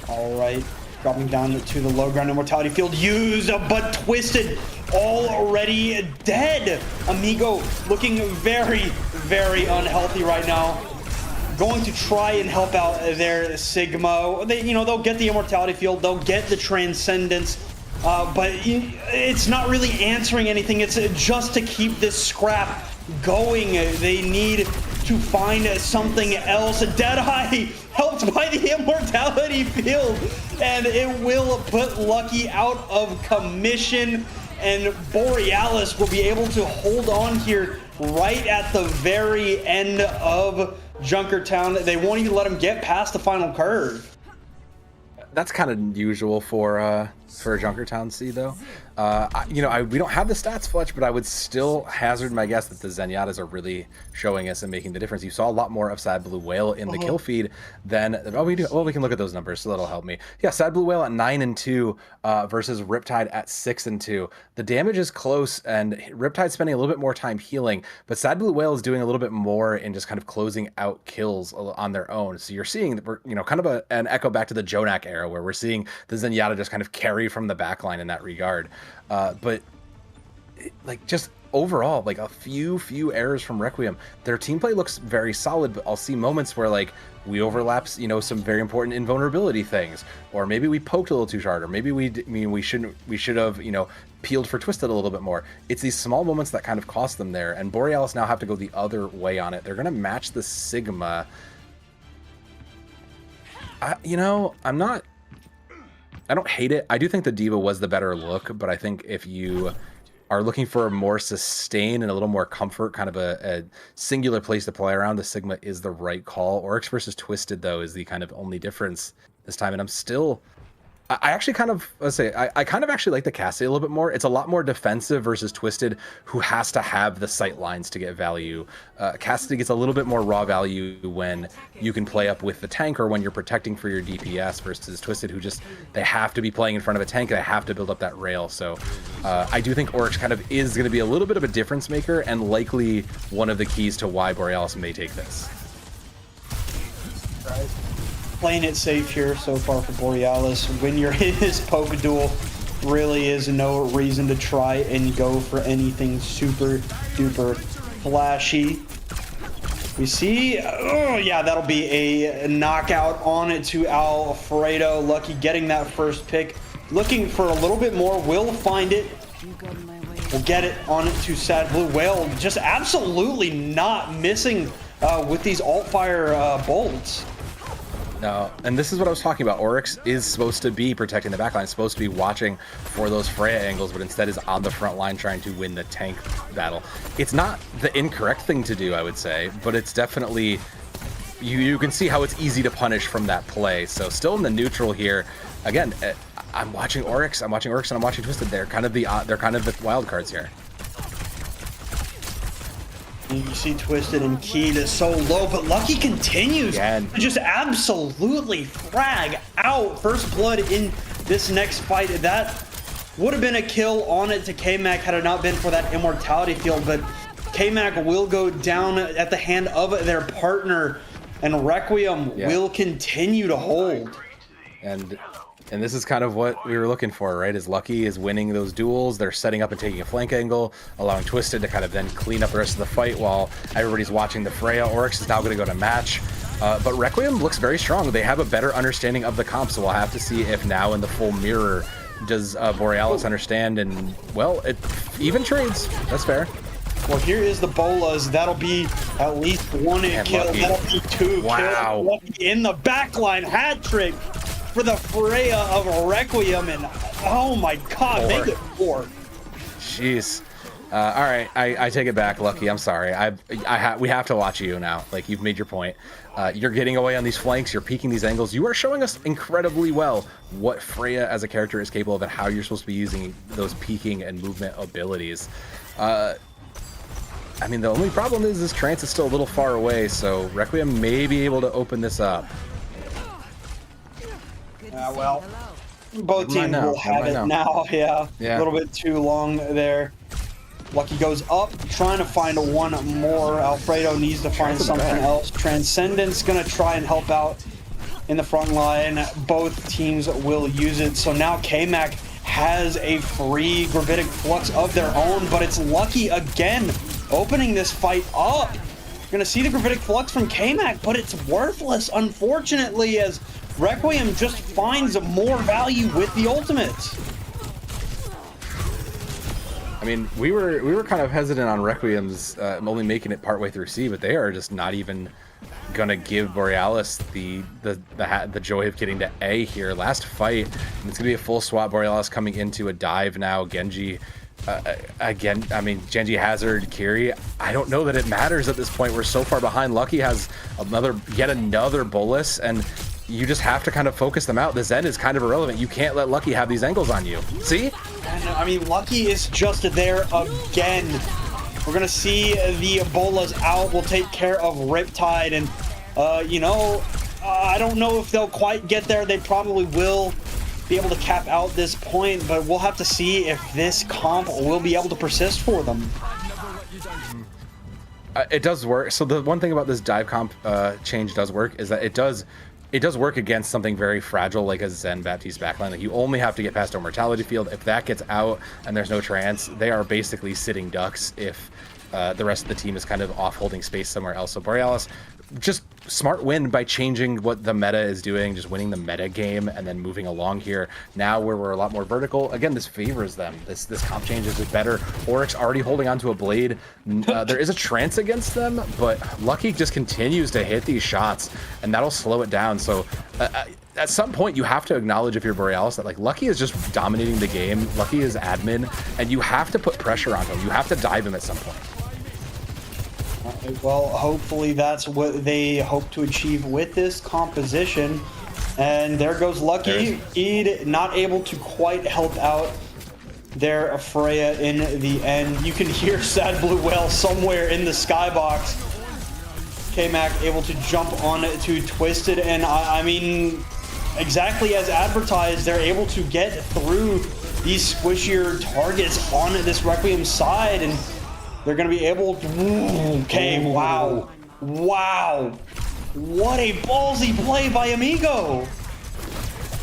All right, dropping down to the low ground. Immortality Field used, but Twisted already dead. Amigo looking very, very unhealthy right now. Going to try and help out their Sigma. They'll get the Immortality Field, they'll get the Transcendence, but it's not really answering anything. It's just to keep this scrap going. They need to find something else. Deadeye helped by the Immortality Field, and it will put Lucky out of commission, and Borealis will be able to hold on here right at the very end of Junkertown. They won't even let him get past the final curve. That's kind of usual for a Junkertown seed, though. We don't have the stats, Fletch, but I would still hazard my guess that the Zenyatas are really showing us and making the difference. You saw a lot more of Sad Blue Whale in the kill feed than we do. Well, we can look at those numbers, so that'll help me. Yeah, Sad Blue Whale at 9-2 versus Riptide at 6-2. The damage is close, and Riptide's spending a little bit more time healing, but Sad Blue Whale is doing a little bit more in just kind of closing out kills on their own. So you're seeing that we're, kind of an echo back to the Jonak era, where we're seeing the Zenyatta just kind of carry from the backline in that regard. But like just overall, like a few errors from Requiem. Their team play looks very solid, but I'll see moments where like we overlap, some very important invulnerability things, or maybe we poked a little too hard, or maybe we should have peeled for Twisted a little bit more. It's these small moments that kind of cost them there, and Borealis now have to go the other way on it. They're gonna match the Sigma. I don't hate it. I do think the Diva was the better look, but I think if you are looking for a more sustain and a little more comfort, kind of a singular place to play around, the Sigma is the right call. Oryx versus Twisted, though, is the kind of only difference this time, and I'm still... I actually kind of, I kind of actually like the Cassidy a little bit more. It's a lot more defensive versus Twisted, who has to have the sight lines to get value. Cassidy gets a little bit more raw value when you can play up with the tank or when you're protecting for your DPS, versus Twisted, who just, they have to be playing in front of a tank and they have to build up that rail. So I do think Oryx kind of is going to be a little bit of a difference maker, and likely one of the keys to why Borealis may take this. Right. Playing it safe here so far for Borealis. When you're in this poke duel, really is no reason to try and go for anything super duper flashy. We see, oh yeah, that'll be a knockout on it to Alfredo. Lucky getting that first pick. Looking for a little bit more, will find it. We'll get it on it to Sad Blue Whale. Just absolutely not missing with these alt fire bolts. No, and this is what I was talking about. Oryx is supposed to be protecting the backline, supposed to be watching for those Freya angles, but instead is on the front line trying to win the tank battle. It's not the incorrect thing to do, I would say, but it's definitely, you can see how it's easy to punish from that play. So still in the neutral here. Again, I'm watching Oryx, and I'm watching Twisted. They're kind of the wild cards here. You see Twisted and Keyed is so low, but Lucky continues to just absolutely frag out first blood in this next fight. That would have been a kill on it to K-Mac had it not been for that immortality field, but K-Mac will go down at the hand of their partner, and Requiem will continue to hold. And this is kind of what we were looking for, right? Is Lucky is winning those duels. They're setting up and taking a flank angle, allowing Twisted to kind of then clean up the rest of the fight while everybody's watching the Freya. Oryx is now going to go to match. But Requiem looks very strong. They have a better understanding of the comp, so we'll have to see if now in the full mirror does Borealis understand. And, well, it even trades. That's fair. Well, here is the bolas. That'll be at least one kill. Lucky. That'll be two kills. Lucky in the backline. Hat trick for the Freya of Requiem, and oh my god, make it 4. Jeez. All right, I take it back, Lucky. I'm sorry. We have to watch you now. Like, you've made your point. You're getting away on these flanks. You're peeking these angles. You are showing us incredibly well what Freya as a character is capable of and how you're supposed to be using those peeking and movement abilities. I mean, the only problem is this trance is still a little far away, so Requiem may be able to open this up. Well, both teams will have it now. Yeah, a little bit too long there. Lucky goes up, trying to find one more. Alfredo needs to find something else. Transcendence gonna try and help out in the front line. Both teams will use it. So now K-Mac has a free Gravitic Flux of their own, but it's Lucky again opening this fight up. You're gonna see the Gravitic Flux from K-Mac, but it's worthless, unfortunately, as Requiem just finds more value with the ultimates. I mean, we were kind of hesitant on Requiem's only making it partway through C, but they are just not even gonna give Borealis the joy of getting to A here. Last fight, and it's gonna be a full swap. Borealis coming into a dive now. Genji. Again, I mean, Genji Hazard, Kiri. I don't know that it matters at this point. We're so far behind. Lucky has yet another bolus, and you just have to kind of focus them out. The Zen is kind of irrelevant. You can't let Lucky have these angles on you. See? And I mean, Lucky is just there again. We're gonna see the Bolas out. We'll take care of Riptide, and I don't know if they'll quite get there. They probably will be able to cap out this point, but we'll have to see if this comp will be able to persist for them. It does work. So the one thing about this dive comp change does work is that it does work against something very fragile like a Zen Baptiste backline. Like, you only have to get past a mortality field. If that gets out and there's no trance, they are basically sitting ducks if the rest of the team is kind of off holding space somewhere else. So Borealis, just smart win by changing what the meta is doing, just winning the meta game and then moving along here. Now where we're a lot more vertical, again, this favors them. This comp change is just better. Oryx already holding onto a blade. There is a trance against them, but Lucky just continues to hit these shots, and that'll slow it down. So at some point, you have to acknowledge, if you're Borealis, that like Lucky is just dominating the game. Lucky is admin, and you have to put pressure on him. You have to dive him at some point. Well, hopefully that's what they hope to achieve with this composition. And there goes Lucky. Eid not able to quite help out their Freya in the end. You can hear Sad Blue Whale somewhere in the skybox. K-Mac able to jump on to Twisted, and I mean, exactly as advertised, they're able to get through these squishier targets on this Requiem side, and they're going to be able to... Okay, wow. Wow. What a ballsy play by Amigo.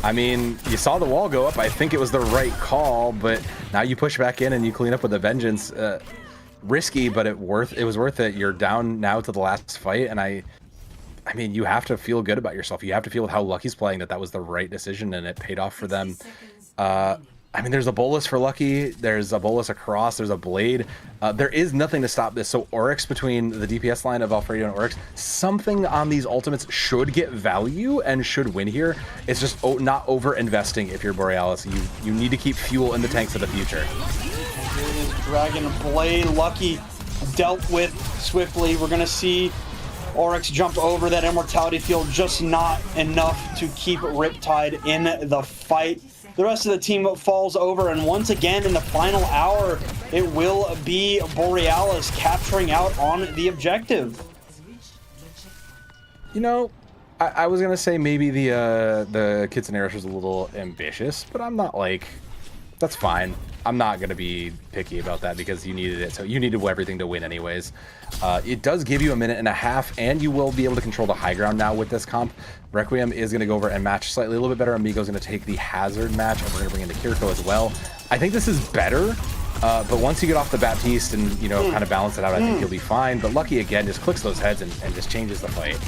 I mean, you saw the wall go up. I think it was the right call, but now you push back in and you clean up with a vengeance. Risky, but it was worth it. You're down now to the last fight, and I mean, you have to feel good about yourself. You have to feel with how Lucky's playing that was the right decision, and it paid off for them. I mean, there's a bolus for Lucky. There's a bolus across. There's a blade. There is nothing to stop this. So Oryx, between the DPS line of Alfredo and Oryx, something on these ultimates should get value and should win here. It's just not over investing if you're Borealis. You need to keep fuel in the tank for the future. Here is Dragon Blade. Lucky dealt with swiftly. We're going to see Oryx jump over that immortality field, just not enough to keep Riptide in the fight. The rest of the team falls over, and once again in the final hour, it will be Borealis capturing out on the objective. You know, I was gonna say maybe the Kitsuneris was a little ambitious, but I'm not like, that's fine. I'm not gonna be picky about that because you needed it. So you needed everything to win anyways. It does give you a minute and a half, and you will be able to control the high ground now with this comp. Requiem is gonna go over and match slightly a little bit better. Amigo's gonna take the hazard match, and we're gonna bring in the Kiriko as well. I think this is better, but once you get off the Baptiste and, you know, kind of balance it out, I think you'll be fine. But Lucky, again, just clicks those heads and just changes the fight.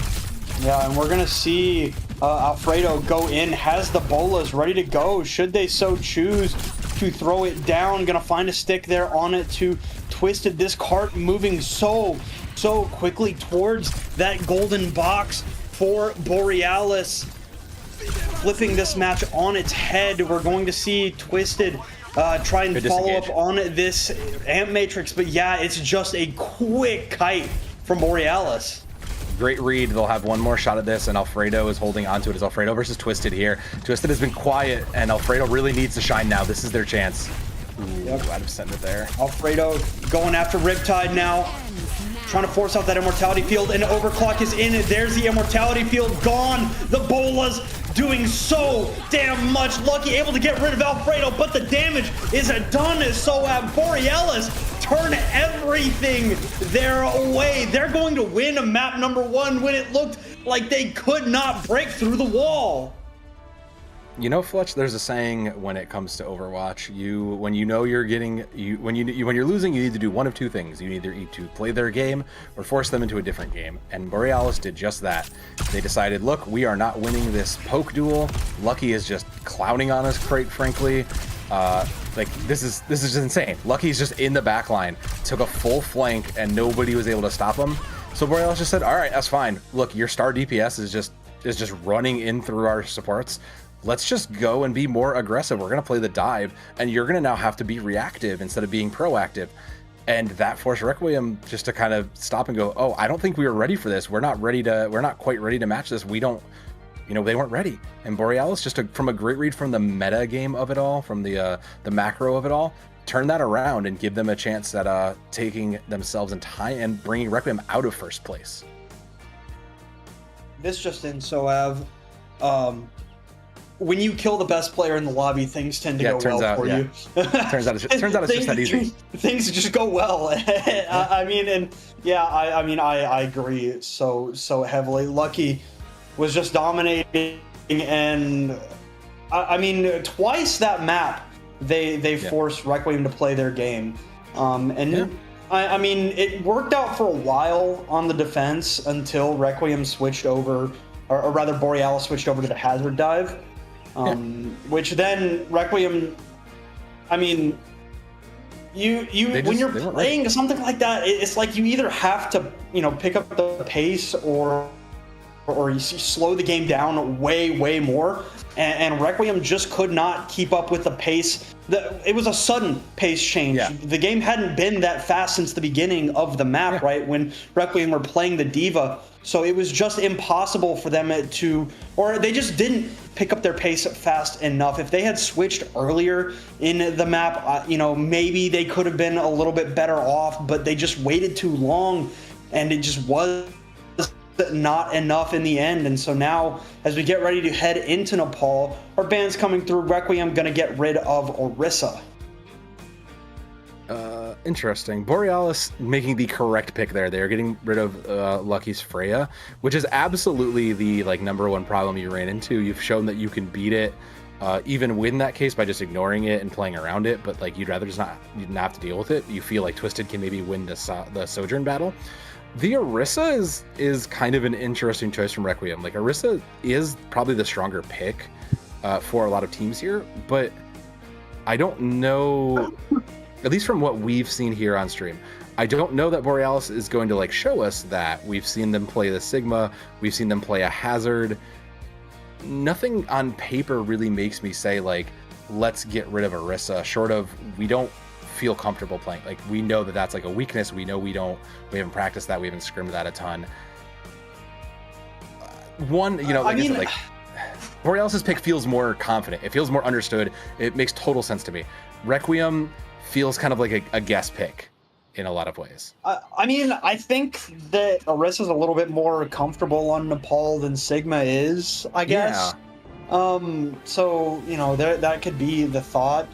Yeah, and we're going to see Alfredo go in, has the bolas ready to go, should they so choose to throw it down. Going to find a stick there on it to Twisted. This cart moving so quickly towards that golden box for Borealis. Flipping this match on its head. We're going to see Twisted try and follow up on this Amp Matrix, but yeah, it's just a quick kite from Borealis. Great read. They'll have one more shot at this, and Alfredo is holding onto it. It's Alfredo versus Twisted here. Twisted has been quiet, and Alfredo really needs to shine now. This is their chance. Ooh, yep. Glad to send it there. Alfredo going after Riptide now. Trying to force out that immortality field, and overclock is in it. There's the immortality field gone. The bolas doing so damn much. Lucky able to get rid of Alfredo, but the damage is done. So Borealis turn everything their way. They're going to win map number 1 when it looked like they could not break through the wall. You know, Fletch, there's a saying when it comes to Overwatch. When you know you're getting, when you're losing, you need to do one of two things. You either need to play their game or force them into a different game. And Borealis did just that. They decided, look, we are not winning this poke duel. Lucky is just clowning on us, quite frankly. Like this is just insane. Lucky's just in the back line, took a full flank, and nobody was able to stop him. So Borealis just said, all right, that's fine. Look, your star DPS is just running in through our supports. Let's just go and be more aggressive. We're going to play the dive, and you're going to now have to be reactive instead of being proactive. And that forced Requiem just to kind of stop and go, oh, I don't think we were ready for this. We're not quite ready to match this. We don't, they weren't ready. And Borealis, from a great read from the meta game of it all, from the macro of it all, turn that around and give them a chance at taking themselves in time and bringing Requiem out of first place. This just in, Soav. When you kill the best player in the lobby, things tend to go well for you. turns out it's just that easy. Things just go well. I agree so heavily. Lucky was just dominating, and twice that map they forced Requiem to play their game, it worked out for a while on the defense until Requiem switched over, or rather Borealis switched over to the hazard dive. Which then Requiem, when you're playing something like that, it's like you either have to, pick up the pace or you slow the game down way more. And Requiem just could not keep up with the pace. It was a sudden pace change. Yeah. The game hadn't been that fast since the beginning of the map, right? When Requiem were playing the D.Va. So it was just impossible for them or they just didn't pick up their pace fast enough. If they had switched earlier in the map, maybe they could have been a little bit better off, but they just waited too long, and it just was not enough in the end. And so now, as we get ready to head into Nepal, our band's coming through. Requiem gonna get rid of Orisa. Interesting. Borealis making the correct pick there. They're getting rid of Lucky's Freya, which is absolutely the number one problem you ran into. You've shown that you can beat it, even win that case by just ignoring it and playing around it. But you'd rather just not have to deal with it. You feel like Twisted can maybe win the Sojourn battle. The Orisa is kind of an interesting choice from Requiem. Orisa is probably the stronger pick for a lot of teams here, but I don't know. At least from what we've seen here on stream, I don't know that Borealis is going to show us that. We've seen them play the Sigma, we've seen them play a Hazard. Nothing on paper really makes me say let's get rid of Orisa, short of we don't feel comfortable playing. We know that that's a weakness. We know we haven't practiced that, we haven't scrimmed that a ton. Borealis's pick feels more confident. It feels more understood. It makes total sense to me. Requiem feels kind of like a guess pick in a lot of ways. I think that Orisa's a little bit more comfortable on Nepal than Sigma is, I guess. Yeah. That could be the thought.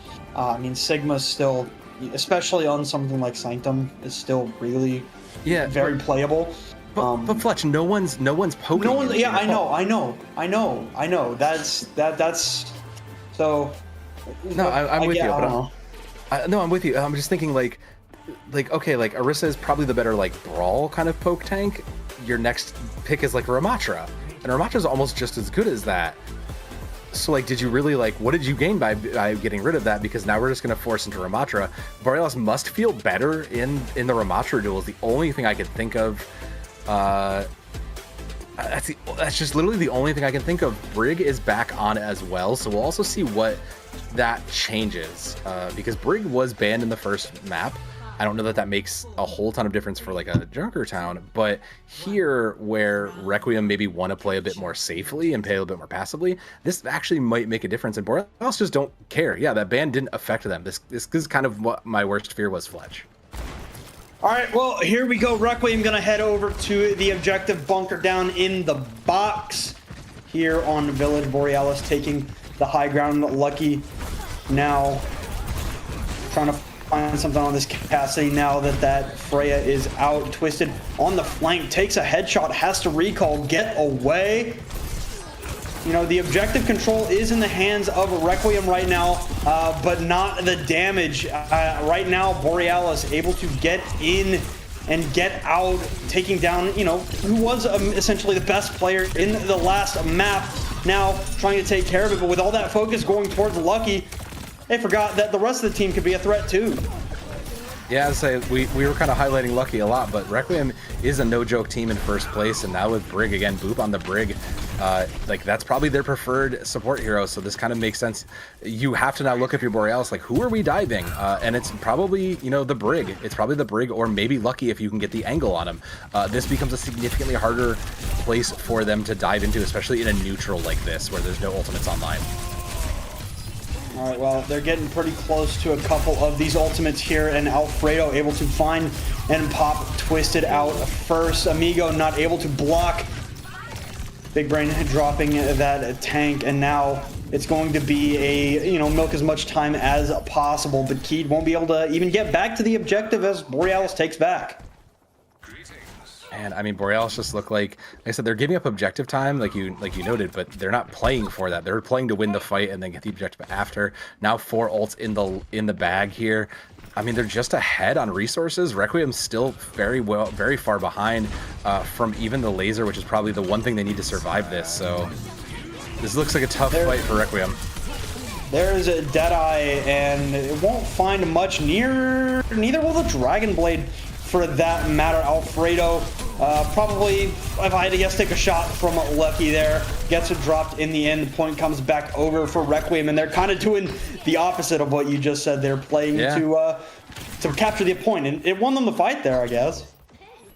Sigma's still, especially on something like Sanctum, is still really very playable. But Fletch, no one's poking. No one. Yeah, I know. That's so. No, I'm with you. I don't know. No, I'm with you. I'm just thinking okay, Orisa is probably the better brawl kind of poke tank. Your next pick is Ramatra, and Ramatra's almost just as good as that. So did you really what did you gain by getting rid of that? Because now we're just going to force into Ramatra. Borealis must feel better in the Ramatra duel is the only thing I could think of. That's just literally the only thing I can think of. Brig is back on as well, so we'll also see what that changes, because Brig was banned in the first map. I don't know that makes a whole ton of difference for a Junkertown, but here where Requiem maybe want to play a bit more safely and play a little bit more passively, this actually might make a difference, and Borealis just don't care. Yeah, that ban didn't affect them. This is kind of what my worst fear was, Fletch. All right, well, here we go. Requiem gonna head over to the objective bunker down in the box here on Village. Borealis taking the high ground. Lucky now trying to find something on this Cassidy now that Freya is out. Twisted on the flank, takes a headshot, has to recall, get away. The objective control is in the hands of Requiem right now, but not the damage. Right now, Borealis able to get in and get out, taking down, who was essentially the best player in the last map. Now trying to take care of it, but with all that focus going towards Lucky, they forgot that the rest of the team could be a threat too. Yeah, I'd say we were kind of highlighting Lucky a lot, but Requiem is a no-joke team in first place, and now with Brig again, Boop on the Brig. like that's probably their preferred support hero, so this kind of makes sense. You have to now look at your Borealis, like who are we diving? And it's probably, you know, the Brig. It's probably the Brig, or maybe Lucky if you can get the angle on him. This becomes a significantly harder place for them to dive into, especially in a neutral like this, where there's no ultimates online. All right, well, they're getting pretty close to a couple of these ultimates here, and Alfredo able to find and pop Twisted out first. Amigo not able to block. Big Brain dropping that tank, and now it's going to be a, you know, milk as much time as possible, but Keed won't be able to even get back to the objective as Borealis takes back. And I mean, Borealis just look like I said, they're giving up objective time, like you noted, but they're not playing for that. They're playing to win the fight and then get the objective after. Now 4 ults in the bag here. I mean, they're just ahead on resources. Requiem's still very far behind from even the laser, which is probably the one thing they need to survive this. So this looks like a tough fight for Requiem. There's a Deadeye, and it won't find much neither will the Dragon Blade for that matter. Alfredo probably, if I had to guess, take a shot from Lucky there. Gets it dropped in the end. The point comes back over for Requiem, and they're kind of doing the opposite of what you just said. They're playing to capture the point, and it won them the fight there, I guess.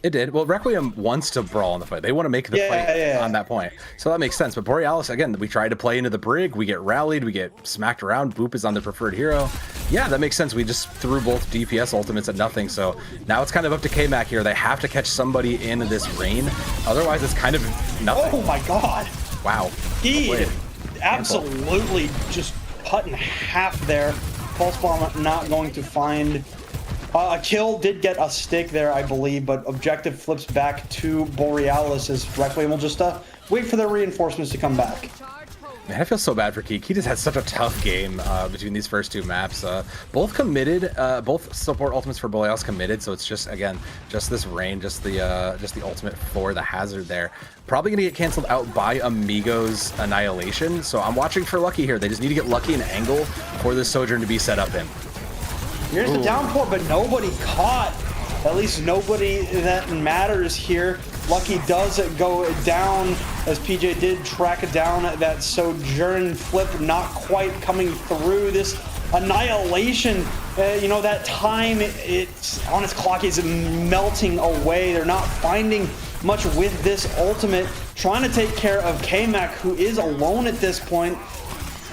It did. Well, Requiem wants to brawl in the fight. They want to make the fight on that point. So that makes sense. But Borealis, again, we tried to play into the Brig. We get rallied. We get smacked around. Boop is on the preferred hero. Yeah, that makes sense. We just threw both DPS ultimates at nothing. So now it's kind of up to K-Mac here. They have to catch somebody in this rain. Otherwise, it's kind of nothing. Oh, my God. Wow. He absolutely just cut in half there. Pulse Bomb not going to find... a kill, did get a stick there, I believe, but objective flips back to Borealis as Requiem will just wait for their reinforcements to come back. Man, I feel so bad for Keek. He just had such a tough game between these first 2 maps. Both committed, both support ultimates for Borealis committed, so it's just, again, just this rain, just the ultimate for the hazard there. Probably gonna get canceled out by Amigo's Annihilation, so I'm watching for Lucky here. They just need to get Lucky an angle for this Sojourn to be set up in. Here's the downpour, but nobody caught. At least nobody that matters here. Lucky does go down as PJ did track down that Sojourn flip, not quite coming through. This Annihilation, you know, that time it's on his clock is melting away. They're not finding much with this ultimate. Trying to take care of K-Mac, who is alone at this point.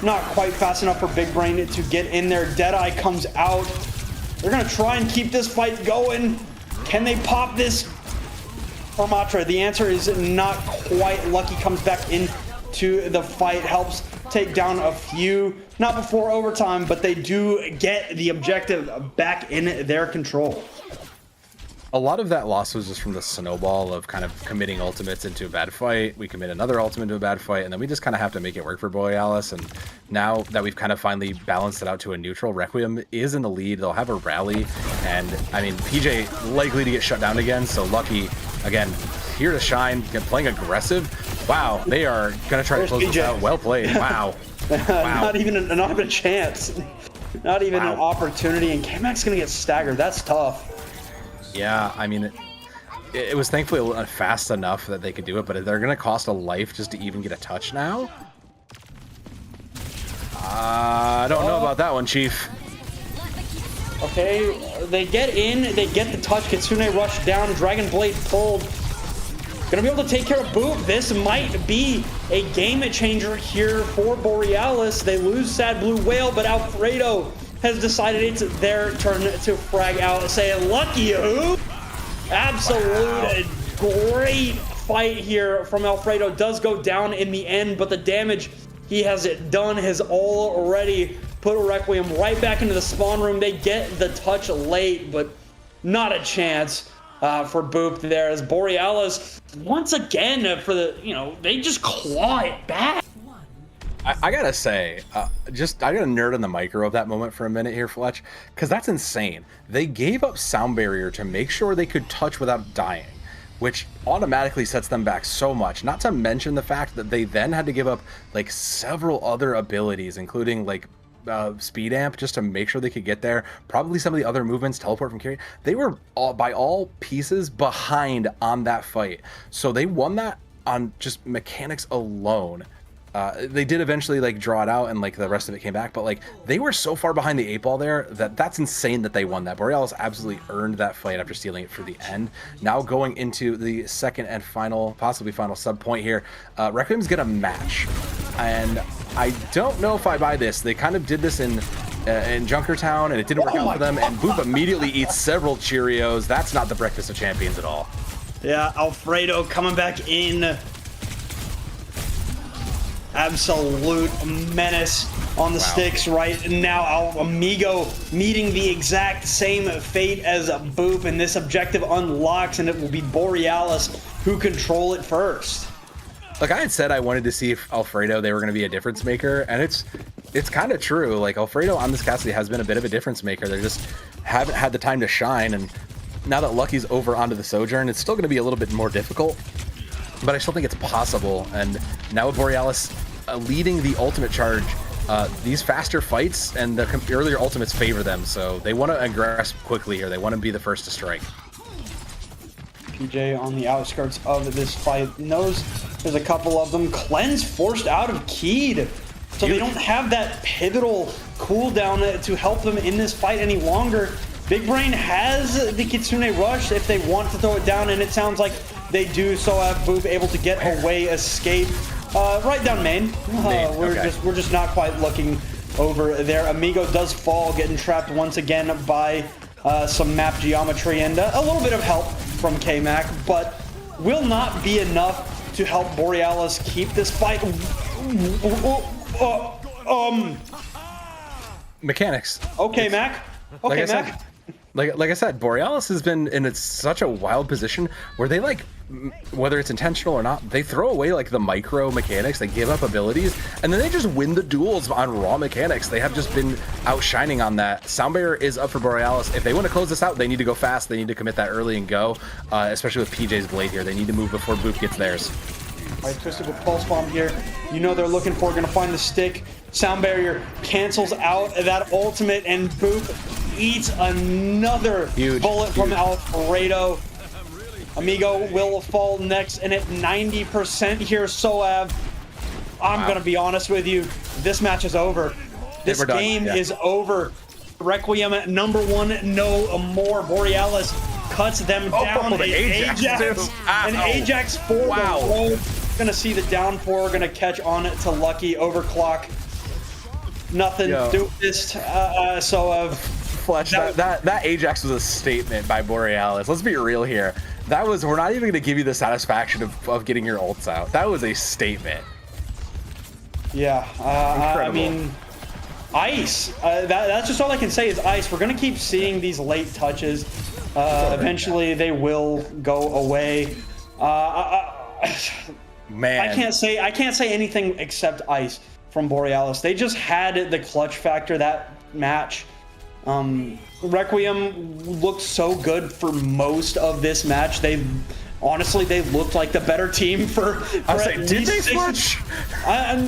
Not quite fast enough for Big Brain to get in there. Deadeye comes out. They're going to try and keep this fight going. Can they pop this Formatra? The answer is not quite. Lucky comes back into the fight, helps take down a few. Not before overtime, but they do get the objective back in their control. A lot of that loss was just from the snowball of kind of committing ultimates into a bad fight. We commit another ultimate into a bad fight, and then we just kind of have to make it work for Borealis. And now that we've kind of finally balanced it out to a neutral, Requiem is in the lead. They'll have a rally, and I mean, PJ likely to get shut down again. So Lucky, again, here to shine, playing aggressive. Wow, they are going to try to close this out. Well played. Wow. Wow. Not even a chance. Not even an opportunity, and K-Mac's going to get staggered. That's tough. Yeah, I mean, it was thankfully fast enough that they could do it, but they're going to cost a life just to even get a touch now? I don't know about that one, Chief. Okay, they get in, they get the touch, Kitsune rush down, Dragon Blade pulled. Gonna be able to take care of Boop. This might be a game changer here for Borealis. They lose Sad Blue Whale, but Alfredo has decided it's their turn to frag out, saying, "Lucky who?" Absolute great fight here from Alfredo. Does go down in the end, but the damage he has done has already put Requiem right back into the spawn room. They get the touch late, but not a chance for Boop there, as Borealis once again they just claw it back. I gotta say, I gotta nerd on the micro of that moment for a minute here, Fletch, because that's insane. They gave up sound barrier to make sure they could touch without dying, which automatically sets them back so much. Not to mention the fact that they then had to give up like several other abilities, including like speed amp, just to make sure they could get there. Probably some of the other movements, teleport from carry. They were by all pieces behind on that fight, so they won that on just mechanics alone. They did eventually like draw it out and like the rest of it came back, but like they were so far behind the 8 ball there that's insane that they won that. Borealis absolutely earned that fight after stealing it for the end. Now going into the second and final, possibly final sub point here, Requiem's gonna match, and I don't know if I buy this. They kind of did this in Junkertown and it didn't work out for them, and Boop immediately eats several Cheerios. That's not the breakfast of champions at all. Yeah, Alfredo coming back in. Absolute menace on the sticks right now. Amigo meeting the exact same fate as Boop, and this objective unlocks, and it will be Borealis who control it first. Like I had said, I wanted to see if Alfredo, they were going to be a difference maker, and it's kind of true. Like Alfredo on this Cassidy has been a bit of a difference maker. They just haven't had the time to shine, and now that Lucky's over onto the Sojourn, it's still going to be a little bit more difficult, but I still think it's possible. And now with Borealis leading the ultimate charge, these faster fights and the earlier ultimates favor them, so they want to aggress quickly here. They want to be the first to strike. PJ on the outskirts of this fight knows there's a couple of them. Cleanse forced out of Keyed, so they don't have that pivotal cooldown to help them in this fight any longer. Big Brain has the Kitsune Rush if they want to throw it down, and it sounds like they do. So Boop able to get away, escape. Right down main. We're just not quite looking over there. Amigo does fall, getting trapped once again by some map geometry and a little bit of help from K-Mac, but will not be enough to help Borealis keep this fight. Mechanics. Okay, Mac. Okay, Mac. Like I said, Borealis has been in such a wild position where they like, whether it's intentional or not, they throw away like the micro mechanics, they give up abilities, and then they just win the duels on raw mechanics. They have just been outshining on that. Soundbarrier is up for Borealis. If they want to close this out, they need to go fast. They need to commit that early and go, especially with PJ's Blade here. They need to move before Boop gets theirs. All right, Twisted with Pulse Bomb here. You know they're looking for, gonna find the stick. Sound Barrier cancels out that ultimate, and Boop eats another bullet from Alfredo. Amigo will fall next, and at 90% here, Soav, I'm gonna be honest with you, this match is over. This game is over. Requiem #1, no more. Borealis cuts them down. The Ajax, an Ajax for the road. Gonna see the downpour, gonna catch on to Lucky. Overclock. Nothing. Do this. Soav. Flesh, that Ajax was a statement by Borealis. Let's be real here. We're not even gonna give you the satisfaction of getting your ults out. That was a statement. Yeah, I mean, ice. That's just all I can say is ice. We're gonna keep seeing these late touches. Eventually, they will go away. Man, I can't say anything except ice from Borealis. They just had the clutch factor that match. Requiem looked so good for most of this match. They looked like the better team for did they switch?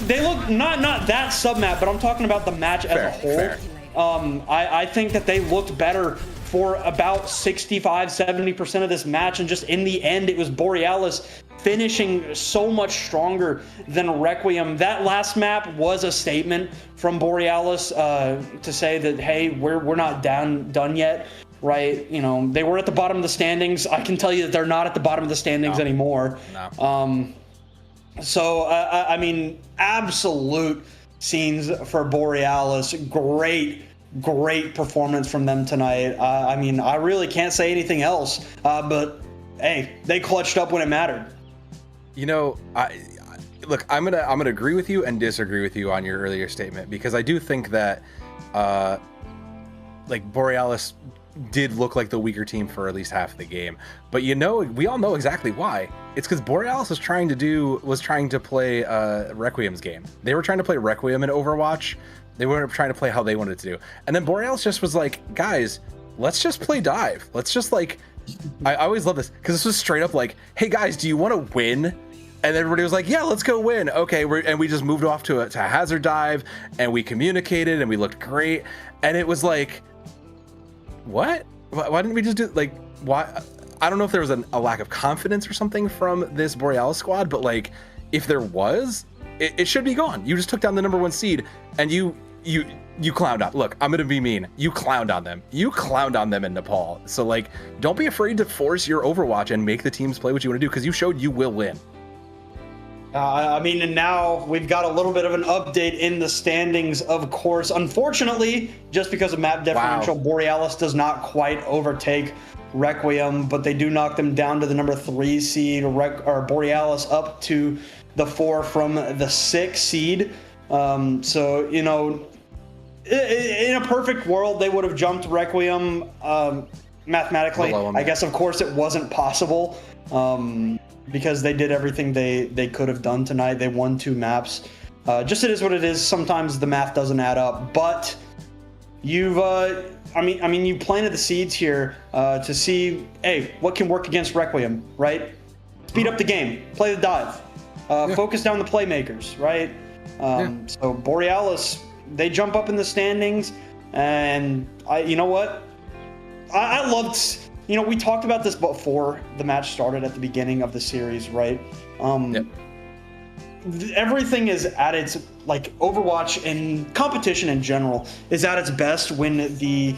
They look not that sub map, but I'm talking about the match as a whole. Fair. I think that they looked better for about 65-70% of this match, and just in the end, it was Borealis finishing so much stronger than Requiem. That last map was a statement from Borealis to say that, hey, we're not done yet, right? You know, they were at the bottom of the standings. I can tell you that they're not at the bottom of the standings anymore. No. So I mean, absolute scenes for Borealis. Great performance from them tonight. I mean, I really can't say anything else, but hey, they clutched up when it mattered. You know, look, I'm gonna agree with you and disagree with you on your earlier statement, because I do think that like Borealis did look like the weaker team for at least half of the game. But you know, we all know exactly why. It's because Borealis was trying to play Requiem's game. They were trying to play Requiem in Overwatch. They weren't trying to play how they wanted to do. And then Borealis just was like, guys, let's just play dive. Let's just like, I always love this, because this was straight up like, hey guys, do you want to win? And everybody was like, yeah, let's go win. Okay, and we just moved off to a hazard dive, and we communicated, and we looked great. And it was like, what? Why didn't we just do, like, why? I don't know if there was a lack of confidence or something from this Borealis squad, but like, if there was, it should be gone. You just took down the #1 seed, and you clowned on. Look, I'm gonna be mean. You clowned on them. You clowned on them in Nepal. So like, don't be afraid to force your Overwatch and make the teams play what you want to do, because you showed you will win. I mean, and now we've got a little bit of an update in the standings, of course. Unfortunately, just because of map differential, Borealis does not quite overtake Requiem, but they do knock them down to the #3 seed, or Borealis up to the 4 from the 6 seed. So, you know, in a perfect world, they would have jumped Requiem mathematically. I guess, of course, it wasn't possible. Because they did everything they could have done tonight. They won 2 maps. Just it is what it is. Sometimes the math doesn't add up. But you've, I mean, you planted the seeds here to see, hey, what can work against Requiem, right? Speed up the game, play the dive, focus down the playmakers, right? So Borealis, they jump up in the standings, and you know what? I loved. You know, we talked about this before the match started at the beginning of the series, right? Everything is at its, like, Overwatch and competition in general is at its best when the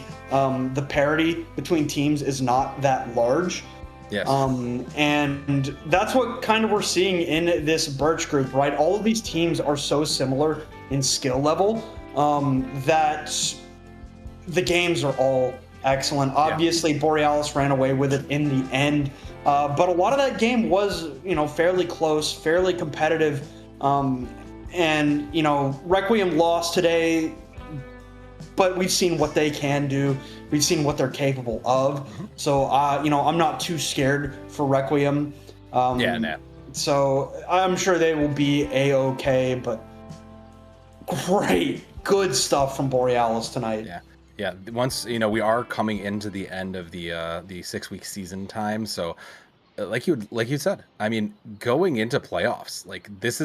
parity between teams is not that large. Yes. And that's what kind of we're seeing in this Birch group, right? All of these teams are so similar in skill level that the games are all excellent. Obviously, Borealis ran away with it in the end, but a lot of that game was, you know, fairly close, fairly competitive, and, you know, Requiem lost today, but we've seen what they can do. We've seen what they're capable of. So, you know, I'm not too scared for Requiem. So I'm sure they will be A-okay, but good stuff from Borealis tonight. Yeah, once, you know, we are coming into the end of the 6-week season time, so like you said, I mean, going into playoffs, like, this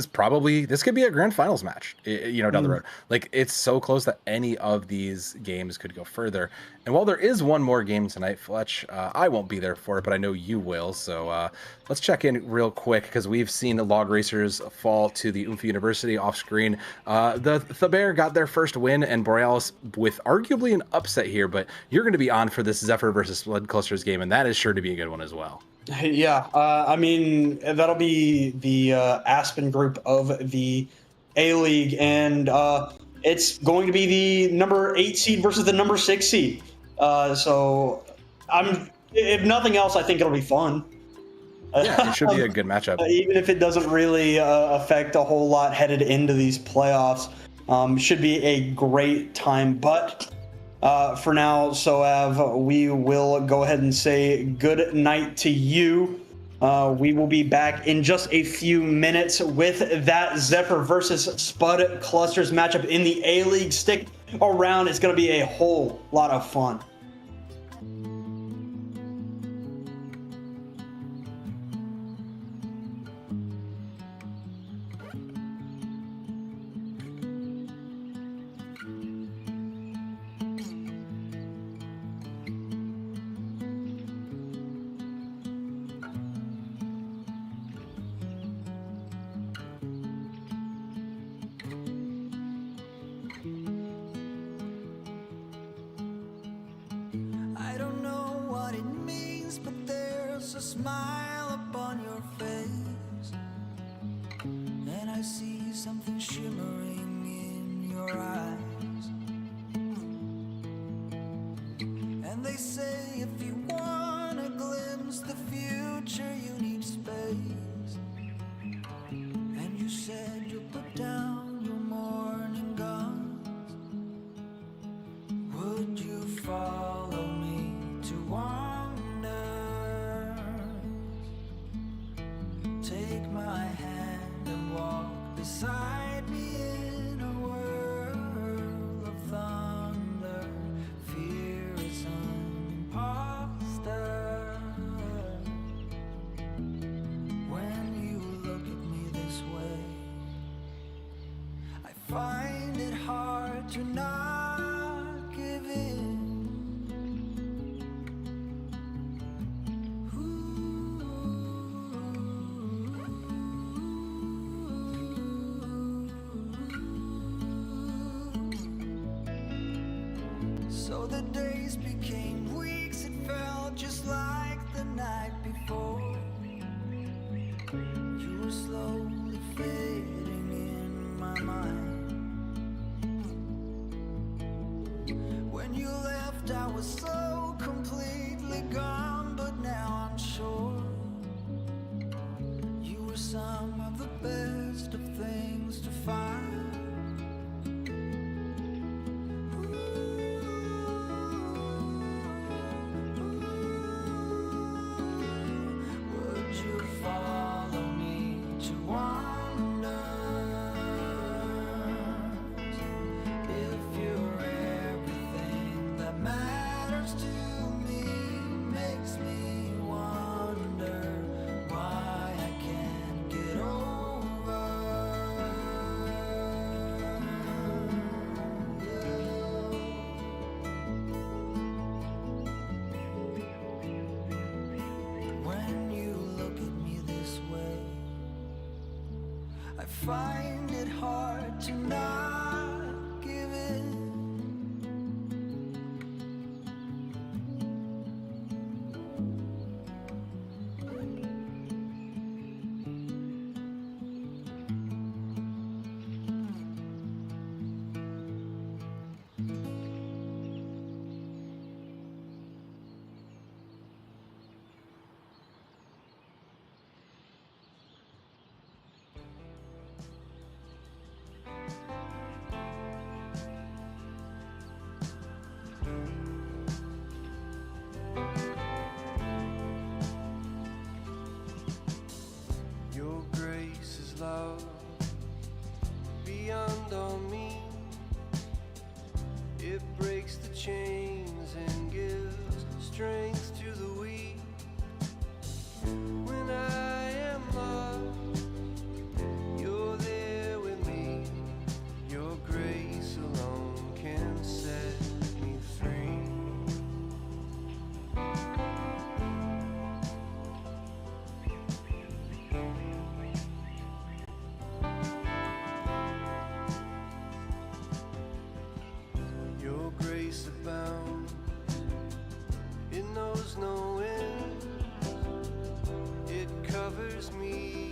could be a grand finals match, you know, down the road. Like, it's so close that any of these games could go further. And while there is one more game tonight, Fletch, I won't be there for it, but I know you will. So let's check in real quick, because we've seen the Log Racers fall to the Oomfie University off screen. The Bear got their first win, and Borealis with arguably an upset here, but you're going to be on for this Zephyr versus Spud Clusters game, and that is sure to be a good one as well. Yeah, I mean, that'll be the Aspen group of the A-League, and it's going to be the #8 seed versus the #6 seed. So, if nothing else, I think it'll be fun. Yeah, it should be a good matchup. Even if it doesn't really affect a whole lot headed into these playoffs, should be a great time. But for now, Soav, we will go ahead and say good night to you. We will be back in just a few minutes with that Zephyr versus Spud Clusters matchup in the A-League. Stick around. It's going to be a whole lot of fun. I don't know what it means, but there's a smile upon your face, and I see something shimmering in your eyes. And they say if you want to glimpse the future, you need space. And you said you'll put down your morning guns. Would you follow me to wander? Take my hand and walk beside me in a world of thunder. Fear is an imposter. When you look at me this way, I find it hard to not give in. Ooh. So the days became weeks, it felt just like the night before. You were slowly fading in my mind. When you left, I was so completely gone, but now I'm sure you were some of the best of things to find. Would you follow me to wonders? If you're everything that matters to me, makes me wonder why I can't get over you. When you look at me this way, I find it hard to not give in. Your grace is love beyond all means. It breaks the chains and gives strength to the weak. When I am lost, you're there with me. Your grace alone can set me free. Your grace abounds, it knows no end. It covers me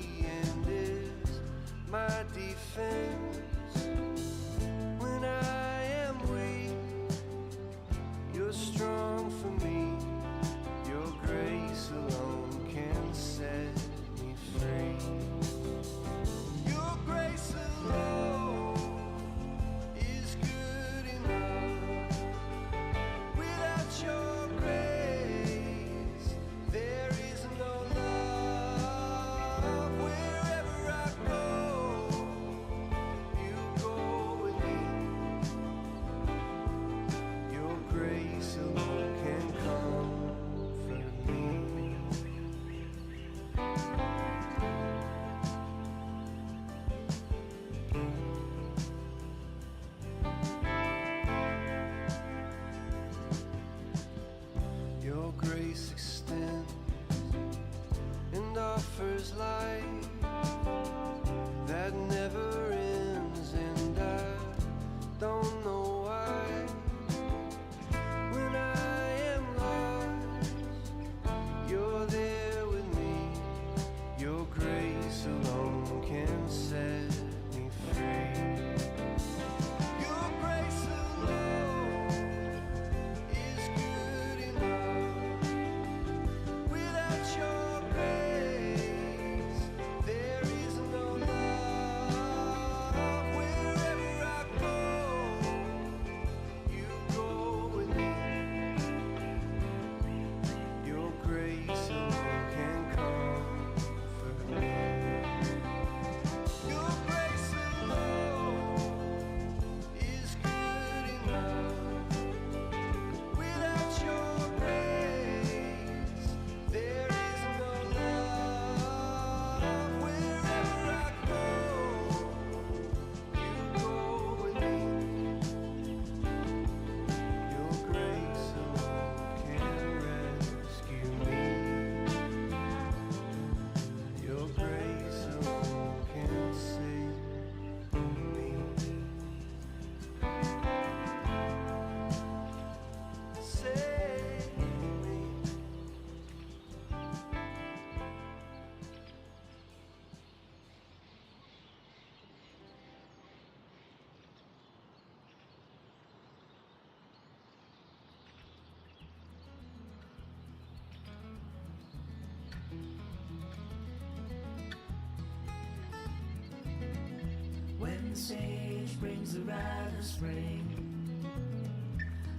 the sage brings the rite of spring.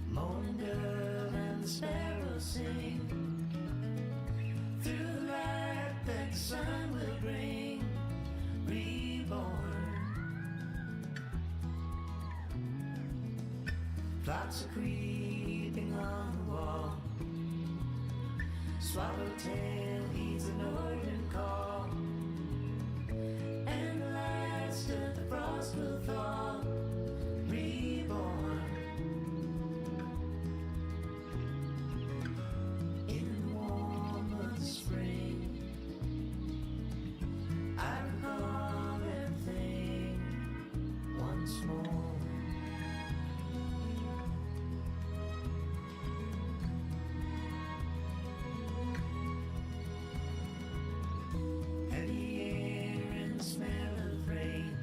Morning dove and the sparrows sing. Through the light that the sun will bring, reborn. Thoughts are creeping on the wall. Swallowtail heeds the northern call, and the last of the frost will thaw, reborn. In the warmth of the spring, I recall everything once more. Heavy air and the smell of rain,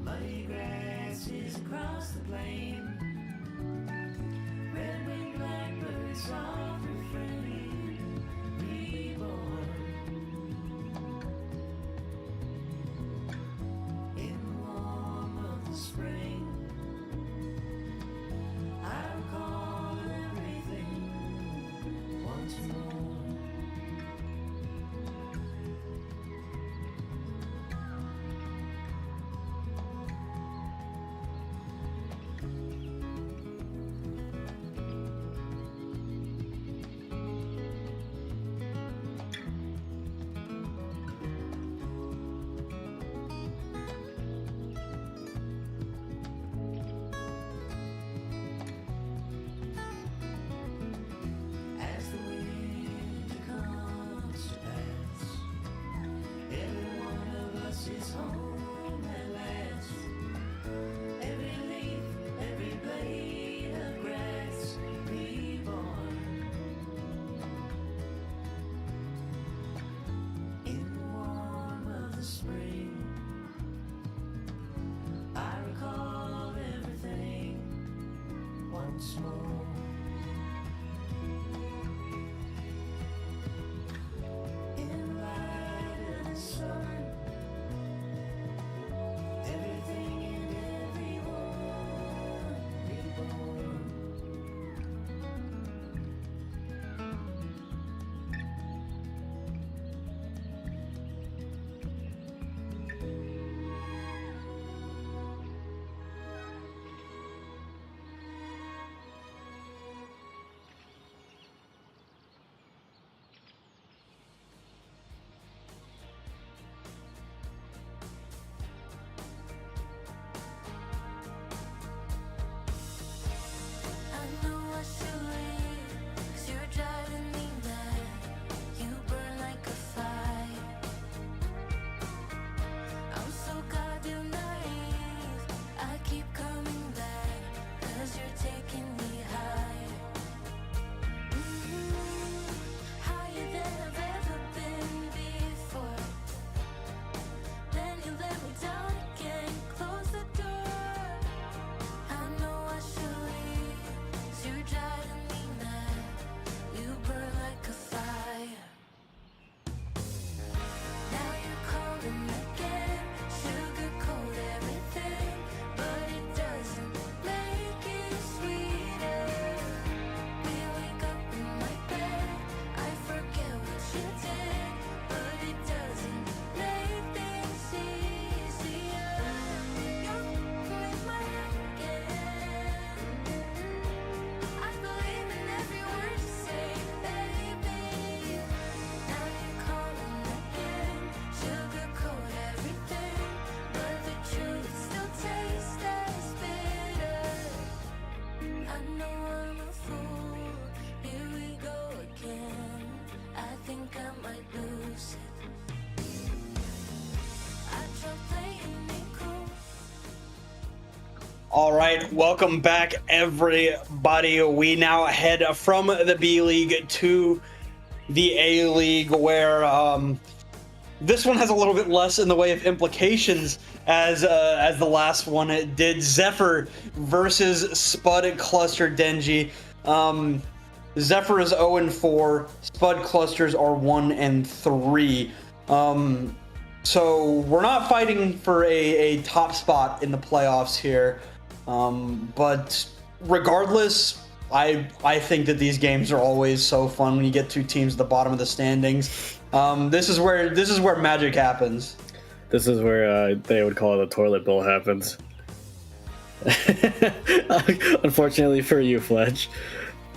muddy grasses across the plain, red-winged blackbirds soft refrain, reborn. In the warmth of the spring, I recall everything once more. As the winter comes to pass, every one of us is home at last. Every leaf, every blade of grass, reborn. In the warmth of the spring, I recall everything once more. In the light of the sun, everything and everyone reborn. I know I should leave, 'cause you're driving me mad. You burn like a fire. I'm so goddamn naive. I keep coming back, 'cause you're taking me higher. Higher than I've ever been before. Then you let me down again, close the door. I know I should leave, 'cause you're driving me mad. You burn like a fire. Now you're calling again, sugarcoat everything, but it doesn't make it sweeter. We wake up in my bed, I forget what you did, but it doesn't make things easier. You're in my head again. I believe in every word you say, baby. Now you're calling again, sugarcoat everything, but the truth still tastes as bitter. I know I'm a fool, here we go again. I think I might lose it. I tried playing it cool. All right, welcome back, everybody. We now head from the B League to the A League, where this one has a little bit less in the way of implications as the last one did. Zephyr versus Spud Cluster Denji. Zephyr is 0-4. Spud Clusters are 1-3. So we're not fighting for a top spot in the playoffs here. But regardless, I think that these games are always so fun when you get two teams at the bottom of the standings. This is where magic happens. This is where they would call it a toilet bowl happens. Unfortunately for you, Fletch,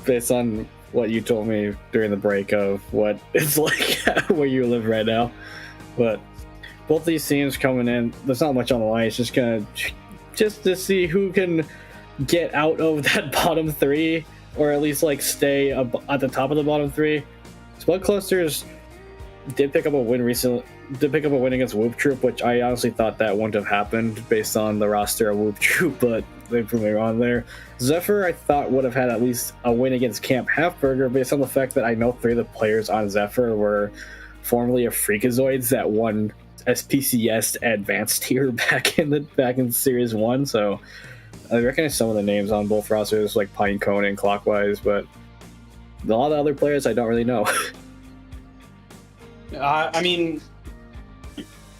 based on what you told me during the break of what it's like where you live right now. But both these teams coming in, there's not much on the line. It's just to see who can get out of that bottom three, or at least like stay at the top of the bottom three. Spud Clusters did pick up a win recently. Did pick up a win against Whoop Troop, which I honestly thought that wouldn't have happened based on the roster of Whoop Troop, but they proved me wrong there. Zephyr, I thought, would have had at least a win against Camp Halfburger based on the fact that I know 3 of the players on Zephyr were formerly of Freakazoids that won SPCS Advanced tier back in Series 1, so I recognize some of the names on both rosters, like Pinecone and Clockwise, but a lot of the other players I don't really know. I mean,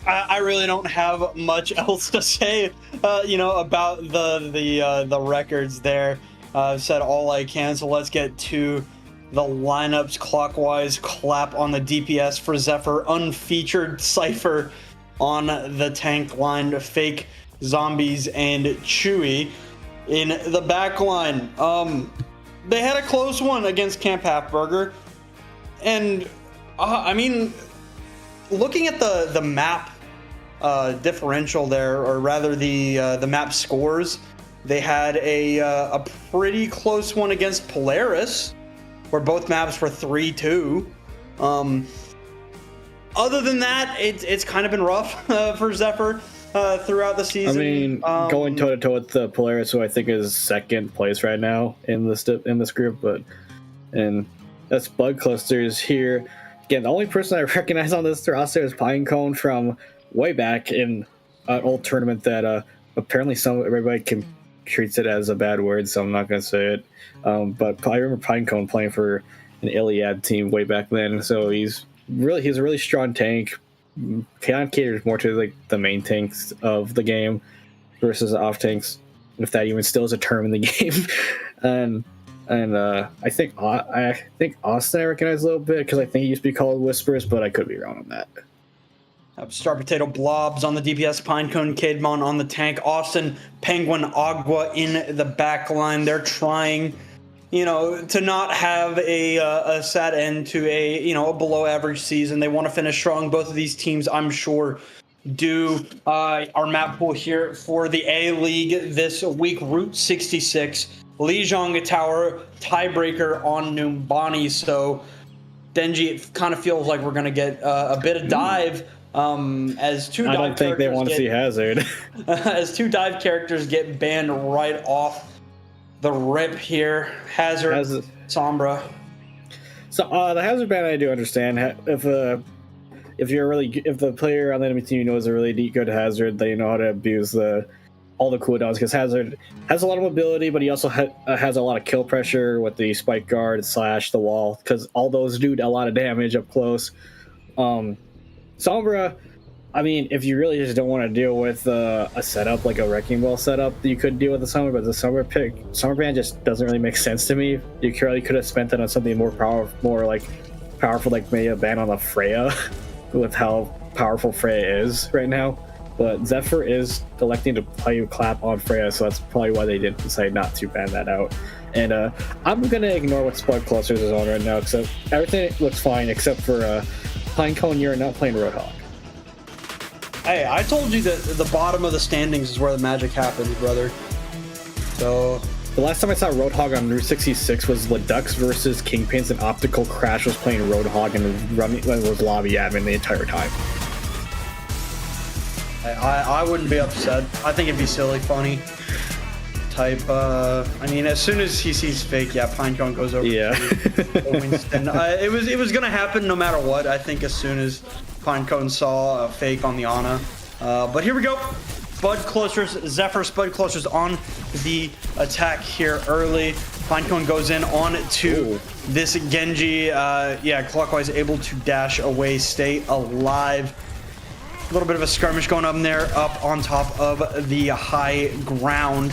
I really don't have much else to say, about the records there. I've said all I can, so let's get to the lineups. Clockwise, Clap on the DPS for Zephyr, unfeatured Cypher on the tank line, Fake, Zombies, and Chewy in the back line. They had a close one against Camp Halfburger, and I mean, looking at the map differential there, or rather the map scores, they had a pretty close one against Polaris, where both maps were 3-2. Other than that, it's kind of been rough for Zephyr throughout the season. I mean, going toe to toe with the Polaris, who I think is second place right now in this group, and that's Spud Clusters here. Again, the only person I recognize on this roster is Pinecone from way back in an old tournament that apparently everybody treats it as a bad word, so I'm not going to say it. But I remember Pinecone playing for an Iliad team way back then, so he's a really strong tank. Kind of caters more to like the main tanks of the game versus the off tanks, if that even still is a term in the game. And I think Austin I recognize a little bit because I think he used to be called Whispers, but I could be wrong on that. Star Potato Blobs on the DPS, Pinecone, Cademon on the tank, Austin, Penguin, Agua in the back line. They're trying, to not have a sad end to a below average season. They want to finish strong. Both of these teams, I'm sure, do. Our map pool here for the A League this week: Route 66, Lijiang Tower, tiebreaker on Numbani. So, Denji, it kind of feels like we're going to get a bit of dive. As two I dive don't think they want to see Hazard. As two dive characters get banned right off the rip here. Hazard. Sombra. So the Hazard ban I do understand. If the player on the enemy team knows a really good Hazard, they know how to abuse all the cooldowns, because Hazard has a lot of mobility, but he also has a lot of kill pressure with the spike guard / the wall, because all those do a lot of damage up close. Sombra, I mean, if you really just don't want to deal with a setup like a Wrecking Ball setup, you could deal with the Sombra, but the Sombra ban just doesn't really make sense to me. You really could have spent it on something more powerful, like maybe a ban on the Freya, with how powerful Freya is right now. But Zephyr is electing to play Clap on Freya, so that's probably why they did decide not to ban that out. And I'm going to ignore what Spud Clusters is on right now, because everything looks fine except for Pinecone, you're not playing Roadhog. Hey, I told you that the bottom of the standings is where the magic happens, brother. So the last time I saw Roadhog on Route 66 was Ledux versus Kingpins, and Optical Crash was playing Roadhog and was lobby admin the entire time. I wouldn't be upset. I think it'd be silly, funny type. I mean, as soon as he sees Fake, Pinecone goes over to Winston. It was gonna happen no matter what. I think as soon as Pinecone saw a Fake on the Ana. But here we go. Spud Clusters, Zephyr, Spud Clusters on the attack here early. Pinecone goes in on to this Genji. Clockwise able to dash away, stay alive. little bit of a skirmish going on there, up on top of the high ground.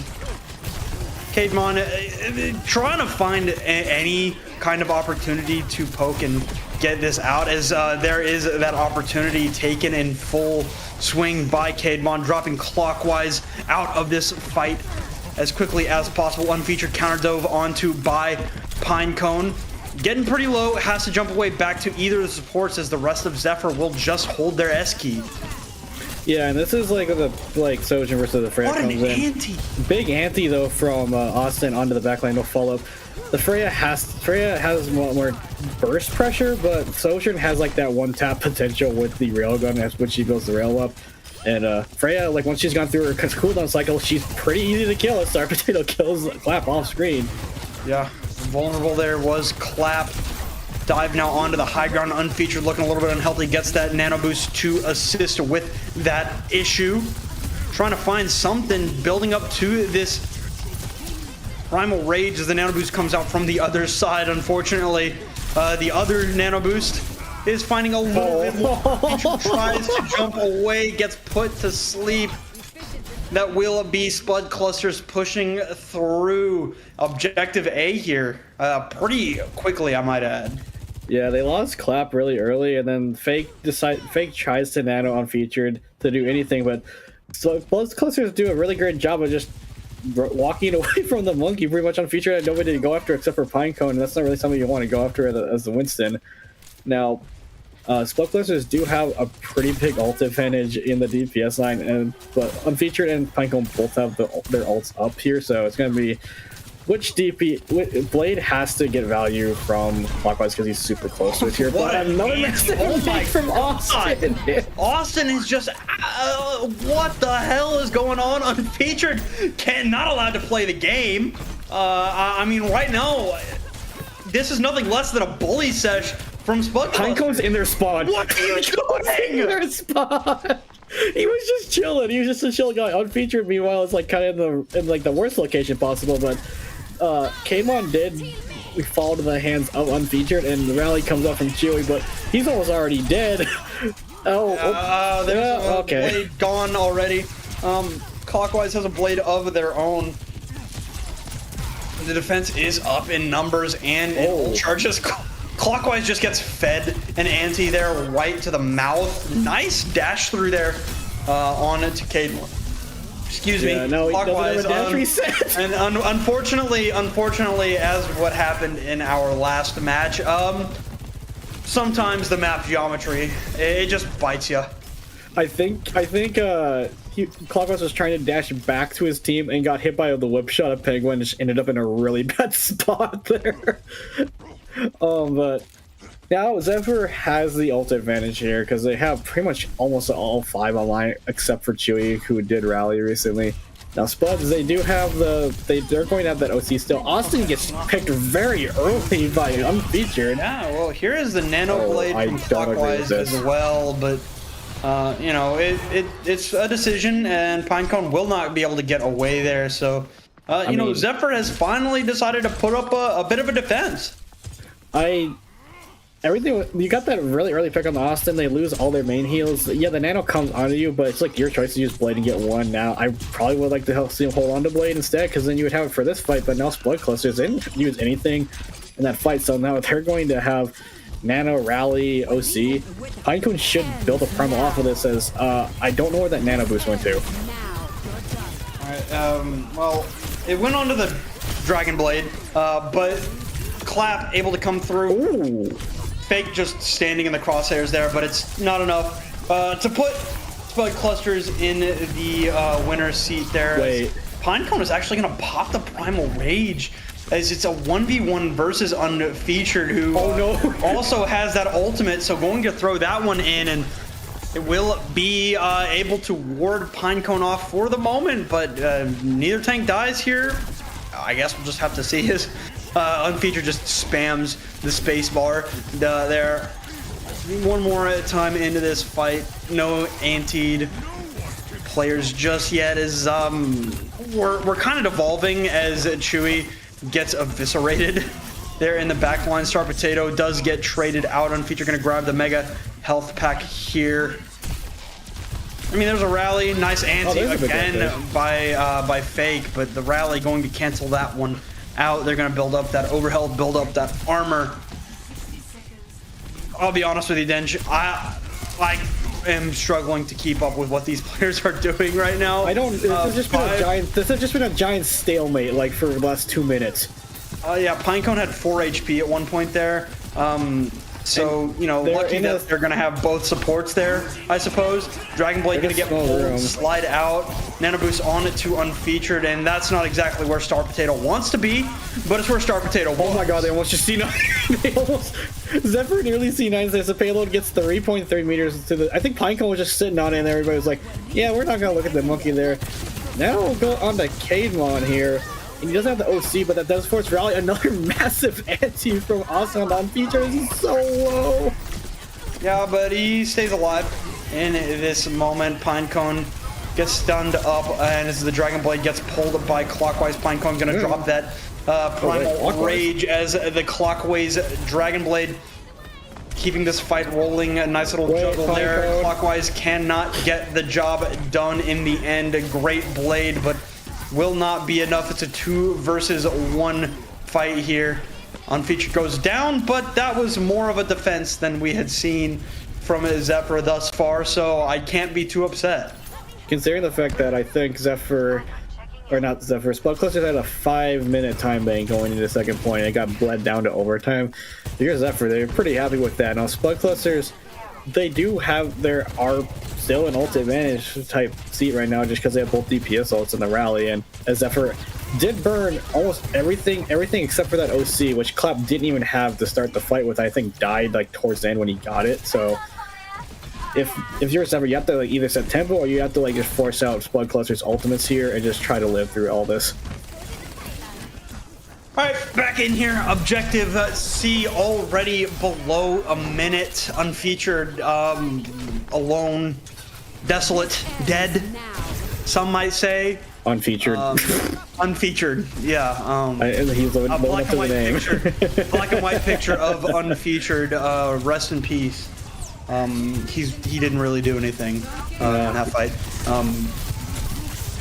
Kademon trying to find any kind of opportunity to poke and get this out, as there is that opportunity taken in full swing by Kademon, dropping clockwise out of this fight as quickly as possible. Unfeatured counter dove onto by Pinecone. Getting pretty low, has to jump away back to either of the supports, as the rest of Zephyr will just hold their S key. Yeah, and this is like the Sojin versus the Freya What an comes in. ante! Big ante though from Austin onto the backline, no follow up. The Freya has more burst pressure, but Sojin has like that one tap potential with the railgun as when she builds the rail up. And Freya, like once she's gone through her cooldown cycle, she's pretty easy to kill. Star Potato kills Clap off screen. Yeah, vulnerable there was Clap. Dive now onto the high ground, Unfeatured looking a little bit unhealthy, gets that nano boost to assist with that issue. Trying to find something, building up to this primal rage as the nano boost comes out from the other side. Unfortunately, the other nano boost is finding a little bit more. Tries to jump away, gets put to sleep. That will be Spud clusters pushing through objective A here pretty quickly, I might add. Yeah, they lost Clap really early, and then Fake tries to nano Unfeatured to do anything, but so both clusters do a really great job of just walking away from the monkey. Pretty much Unfeatured had nobody to go after except for Pinecone, and that's not really something you want to go after as the Winston. Now, Spud clusters do have a pretty big ult advantage in the DPS line, but Unfeatured and Pinecone both have their ults up here, so it's going to be which Blade has to get value from Clockwise because he's super close to it here. What But another massive mistake from Austin. Austin is just what the hell is going on? Unfeatured not allowed to play the game. I mean, right now, this is nothing less than a bully sesh from Spud. Pinecone's in their spawn. What are you In doing? their spawn. He was just chilling. He was just a chill guy. Unfeatured, meanwhile, it's like kind of in like the worst location possible. But Kamon did fall to the hands of Unfeatured, and the rally comes up from Chewy, but he's almost already dead. There's a okay. blade gone already. Clockwise has a blade of their own. The defense is up in numbers and in charges. Clockwise just gets fed an ante there right to the mouth. Nice dash through there on to Kademon. Excuse me. No, he doesn't have a dash reset. And unfortunately, as what happened in our last match, sometimes the map geometry, it just bites you. I think Clockwise was trying to dash back to his team and got hit by the whip shot of Penguin, and just ended up in a really bad spot there. But now Zephyr has the ult advantage here because they have pretty much almost all 5 online except for Chewy, who did rally recently. Now Spuds, they're going to have that OC still. Austin gets picked very early by Unfeatured. Yeah, well, here is the nano blade from Clockwise as well, but you know, it's a decision, and Pinecone will not be able to get away there. So, you know, Zephyr has finally decided to put up a bit of a defense. You got that really early pick on the Austin. They lose all their main heals. Yeah, the nano comes onto you, but it's like your choice to use Blade and get one. Now, I probably would like to help see him hold on to Blade instead, because then you would have it for this fight. But now Spud clusters didn't use anything in that fight, so now they're going to have Nano, Rally, OC. Pinecone should build a primal off of this, as I don't know where that Nano boost went to. Alright, well, it went onto the Dragon Blade, but Clap able to come through. Ooh. Fake just standing in the crosshairs there, but it's not enough to put Spud clusters in the winner's seat there. Wait. Pinecone is actually going to pop the Primal Rage, as it's a 1v1 versus Unfeatured, who also has that ultimate, so going to throw that one in, and it will be able to ward Pinecone off for the moment, but neither tank dies here. I guess we'll just have to see his Unfeatured just spams the space bar there. One more time into this fight. No anteed players just yet, as we're kind of devolving as Chewy gets eviscerated there in the back line. Star Potato does get traded out. Unfeatured gonna grab the mega health pack here. I mean, there's a rally, nice ante there's a big again by Fake, but the rally going to cancel that one out. They're going to build up that overhealth, build up that armor. I'll be honest with you, Denji. I am struggling to keep up with what these players are doing right now. I don't. This has just been a giant stalemate, like for the last 2 minutes. Yeah, Pinecone had 4 HP at one point there. So, you know, lucky that they're going to have both supports there, I suppose. Dragon Blade going to get pulled, slide out. Nano Boost on it to Unfeatured, and that's not exactly where Star Potato wants to be, but it's where Star Potato wants. Oh my god, they almost just C9. They almost... Zephyr nearly C9s as the payload gets 3.3 meters to the... I think Pinecone was just sitting on it, and everybody was like, yeah, we're not going to look at the monkey there. Now we'll go on to Cademon here. And he doesn't have the OC, but that does force Rally. Another massive ante from Awesome on features. He's so low. Yeah, but he stays alive in this moment. Pinecone gets stunned up, and as the Dragon Blade gets pulled by Clockwise, Pinecone going to drop that Primal Rage as the Clockwise Dragon Blade keeping this fight rolling. A nice little juggle there. Clockwise cannot get the job done in the end. A great blade, but will not be enough. It's a 2 versus 1 fight here. Unfeatured goes down, but that was more of a defense than we had seen from Zephyr thus far, so I can't be too upset. Considering the fact that I think Zephyr, or not Zephyr, Spud Clusters had a 5-minute time bank going into the second point. It got bled down to overtime. Here's Zephyr. They're pretty happy with that. Now, Spud Clusters, they do have are still an ult advantage type seat right now just because they have both DPS ults in the rally, and as Zephyr did burn almost everything except for that OC, which Clap didn't even have to start the fight with. I think died like towards the end when he got it. So if you're a Zephyr, you have to like either set tempo or you have to like just force out Spud Cluster's ultimates here and just try to live through all this. All right, back in here. Objective C already below a minute. Unfeatured, alone, desolate, dead. Some might say. Unfeatured. Unfeatured, yeah. He's a black and white picture. Black and white picture of Unfeatured. Rest in peace. He didn't really do anything in that fight.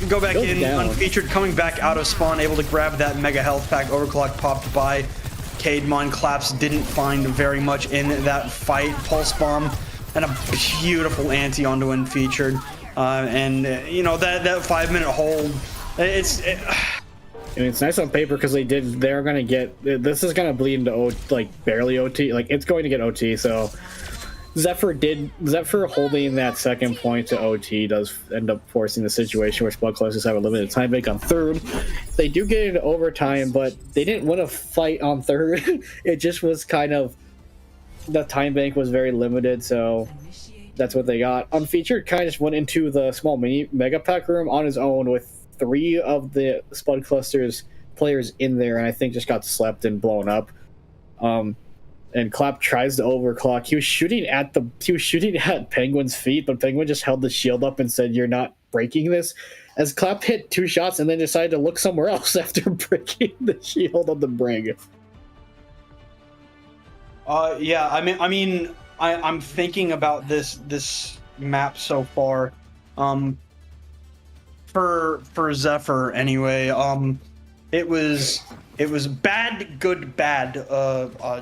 Go back in, down. Unfeatured, coming back out of spawn, able to grab that mega health pack. Overclock popped by. Cademon. Claps didn't find very much in that fight. Pulse bomb and a beautiful ante onto Unfeatured. You know, that 5-minute hold, and it's nice on paper because they're gonna get, this is gonna bleed into barely OT, like it's going to get OT. So Zephyr holding that second point to OT does end up forcing the situation where Spud Clusters have a limited time bank on third. They do get into overtime, but they didn't win a fight on third. It just was kind of, the time bank was very limited, so that's what they got. Unfeatured kind of just went into the small mega pack room on his own with 3 of the Spud Clusters players in there, and I think just got slept and blown up. And Clap tries to overclock. He was shooting at Penguin's feet, but Penguin just held the shield up and said, "You're not breaking this." As Clap hit 2 shots and then decided to look somewhere else after breaking the shield on the brig. Yeah, I'm thinking about this map so far. For Zephyr anyway, it was bad, good, bad.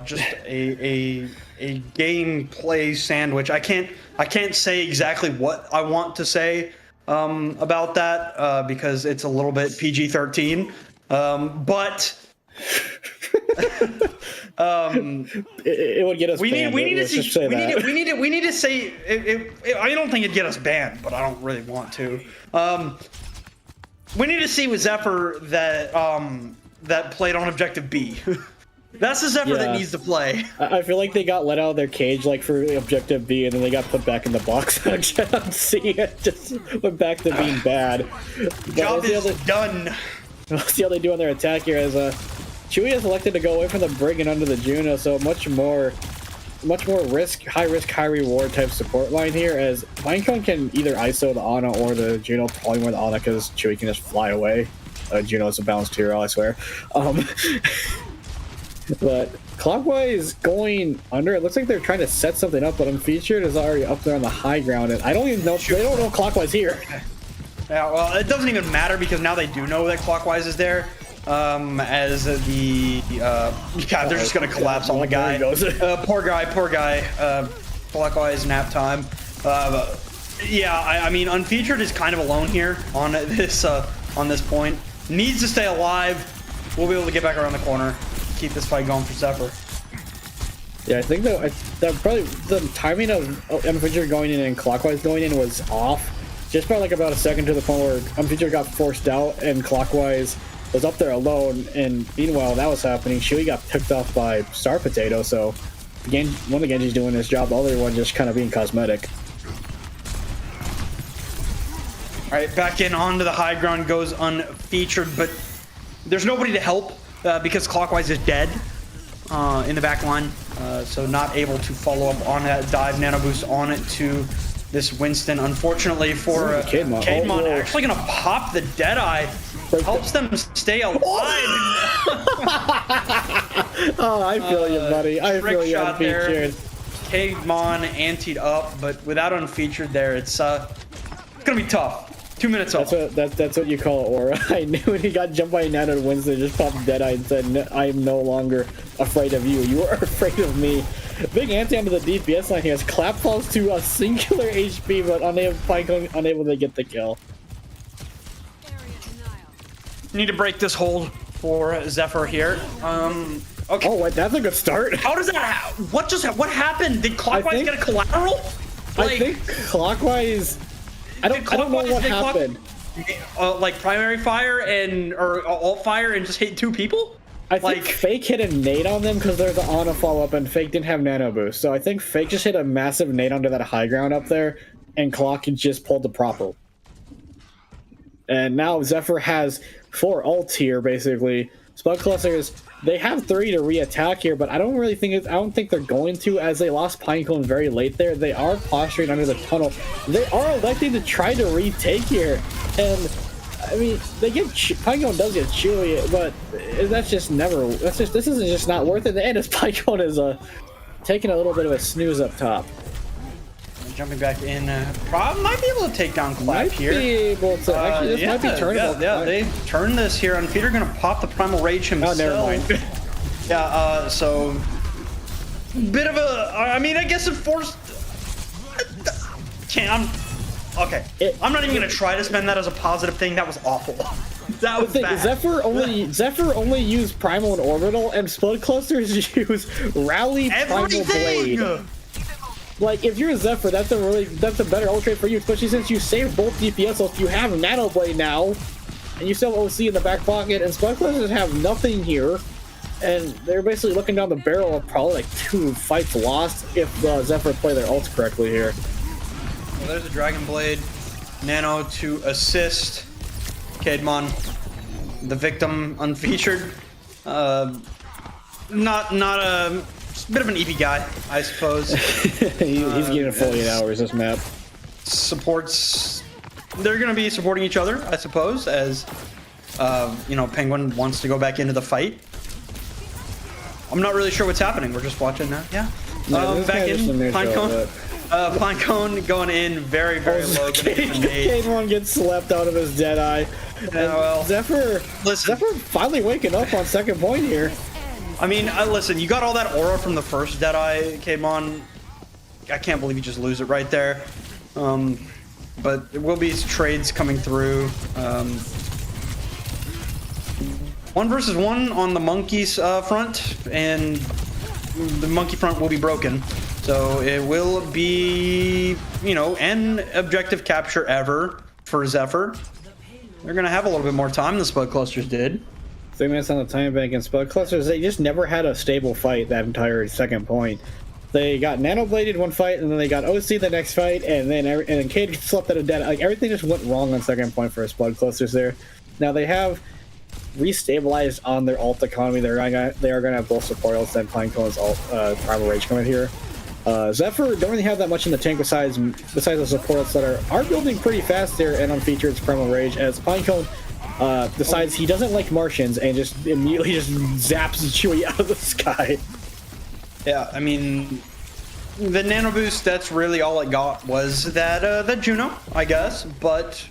Just a gameplay sandwich. I can't say exactly what I want to say about that because it's a little bit PG-13. But it would get us banned. We need to say I don't think it'd get us banned, but I don't really want to. We need to see with Zephyr that played on objective B. That's the Zephyr that needs to play. I feel like they got let out of their cage like for objective B, and then they got put back in the box on C. It just went back to being bad. Job is done. We'll see how they do on their attack here, as Chewy has elected to go away from the brig and under the Juno, so much more high risk, high reward type support line here, as Pinecone can either ISO the Ana or the Juno, probably more the Ana because Chewy can just fly away. Juno's a balanced hero, I swear. But Clockwise going under. It looks like they're trying to set something up, but Unfeatured is already up there on the high ground, and I don't even know. They don't know Clockwise here. Yeah, well, it doesn't even matter because now they do know that Clockwise is there. As the God, they're just gonna collapse on the guy. Poor guy. Clockwise nap time. Yeah, I mean, Unfeatured is kind of alone here on this point. Needs to stay alive. We'll be able to get back around the corner, keep this fight going for Zephyr. Yeah, I think that probably the timing of Unfeatured going in and Clockwise going in was off. Just by like about a second to the point where Unfeatured got forced out and Clockwise was up there alone. And meanwhile, that was happening. Shui got picked off by Star Potato. So one of the Genji's doing his job, the other one just kind of being cosmetic. All right, back in onto the high ground goes Unfeatured, but there's nobody to help because Clockwise is dead in the back line. So not able to follow up on that dive nano boost on it to this Winston. Unfortunately for Kademon, actually gonna pop the Deadeye. Helps them stay alive. Oh, I feel you, buddy. I feel you, Unfeatured. Kademon anteed up, but without Unfeatured there, it's gonna be tough. 2 minutes off. That's what you call it, Aura. I knew when he got jumped by Nano to Winston, just popped Deadeye and said, I am no longer afraid of you. You are afraid of me. Big ante onto the DPS line here as Clap falls to a singular HP, but unable to get the kill. Need to break this hold for Zephyr here. Okay. Oh, wait, that's a good start. How does that what happened? Did Clockwise get a collateral? I think Clockwise... I don't know what happened. Like primary fire or alt fire and just hit 2 people? I think Fake hit a nade on them because there's an on a follow-up and Fake didn't have nano boost. So I think Fake just hit a massive nade onto that high ground up there and Clock just pulled the proper. And now Zephyr has 4 ults here, basically. Spud clusters, they have 3 to re-attack here, but I don't think they're going to, as they lost Pinecone very late there. They are posturing under the tunnel. They are electing to try to retake here. And I mean, Pinecone does get chewy, but this isn't just not worth it. And as Pinecone is taking a little bit of a snooze up top. Jumping back in, might be able to take down Clap here. Might be able to. Actually, this might be turnable. Yeah, they turn this here. Unfeatured gonna pop the Primal Rage himself. Oh, never mind. Yeah, so bit of a. I mean, I guess it forced. Okay. I'm not even gonna try to spend that as a positive thing. That was awful. That was bad. Zephyr only used Primal and Orbital, and Spud clusters use Rally Primal Blade. Like, if you're a Zephyr, that's a better ult trade for you, especially since you saved both DPS ults. You have Nano Blade now, and you still have OC in the back pocket, and Spud clusters have nothing here, and they're basically looking down the barrel of probably like 2 fights lost if Zephyr play their ults correctly here. Well, there's a Dragon Blade, Nano to assist Kademon, the victim, Unfeatured. Not a bit of an EP guy, I suppose. He's getting full 8 hours this map. Supports. They're going to be supporting each other, I suppose, as Penguin wants to go back into the fight. I'm not really sure what's happening. We're just watching now. Yeah. Back in Pinecone. Pinecone going in very low. Kademon gets slapped out of his Deadeye. Well, Zephyr finally waking up on second point here. I mean, listen, you got all that aura from the first Deadeye, Kademon. I can't believe you just lose it right there. But there will be trades coming through. 1 versus 1 on the Monkeys front, and the Monkey front will be broken. So it will be, an objective capture ever for Zephyr. They're going to have a little bit more time than Spud Clusters did. 3 minutes on the time bank, and Spud Clusters, they just never had a stable fight that entire second point. They got Nano Bladed one fight, and then they got OC the next fight, and then Cade slept at a dead. Like, everything just went wrong on second point for Spud Clusters there. Now they have restabilized on their ult economy. They are going to have both support ults and Pinecone's Primal Rage coming here. Zephyr don't really have that much in the tank besides the support ults that are building pretty fast there and Unfeatured's Primal Rage, as Pinecone decides he doesn't like Martians and just immediately just zaps Chewie out of the sky. Yeah, I mean, the nano boost, that's really all it got was that Juno, I guess, but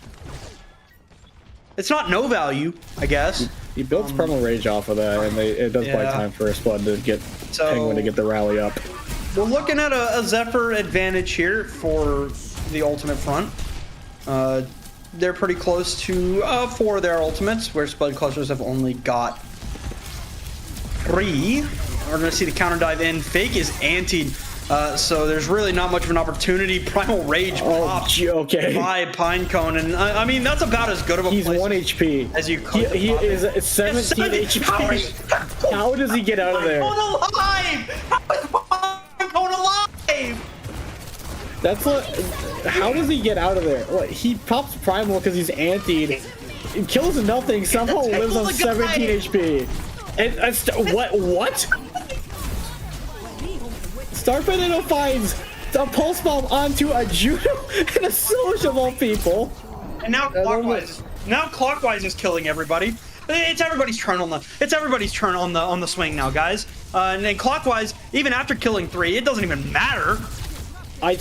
it's not no value, I guess. He builds Primal Rage off of that, and it does buy time for Spud to get Penguin to get the rally up. We're looking at a Zephyr advantage here for the ultimate front. They're pretty close to 4 of their ultimates, where Spud clusters have only got 3. We're going to see the counter dive in. Fake is antied, so there's really not much of an opportunity. Primal Rage popped by Pinecone, and I mean, that's about as good of a He's place 1 HP. as you could. He is 17 HP. How does he get out of there? Pinecone alive! How is Pinecone alive? That's what. How does he get out of there? What, he pops Primal because he's antied. He kills nothing. Somehow lives on 17 HP. And what? Star Potato finds a pulse bomb onto a Juno and a Soch of all people. And now Clockwise is killing everybody. It's everybody's turn on the swing now, guys. And then Clockwise, even after killing 3, it doesn't even matter. I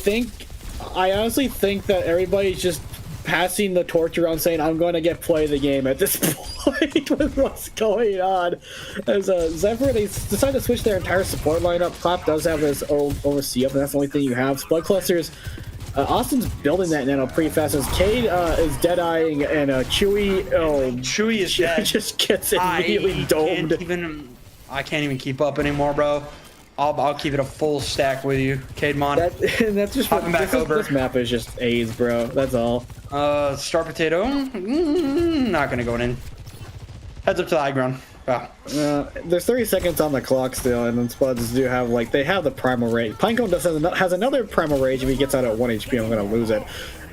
honestly think that everybody's just passing the torch around saying, I'm going to get play of the game at this point with what's going on. As Zephyr, they decide to switch their entire support lineup. Clap does have his oversee up, and that's the only thing you have. Spud clusters. Austin's building that nano pretty fast as Cade is dead-eyeing, and Chewy is dead. Just gets immediately domed. I can't even keep up anymore, bro. I'll keep it a full stack with you, Cademon. That's just this map is just A's, bro. That's all. Star Potato, not gonna go in. Heads up to the high ground. Wow. There's 30 seconds on the clock still, and then Spuds do have they have the Primal Rage. Pinecone has another Primal Rage. If he gets out at 1 HP, I'm gonna lose it.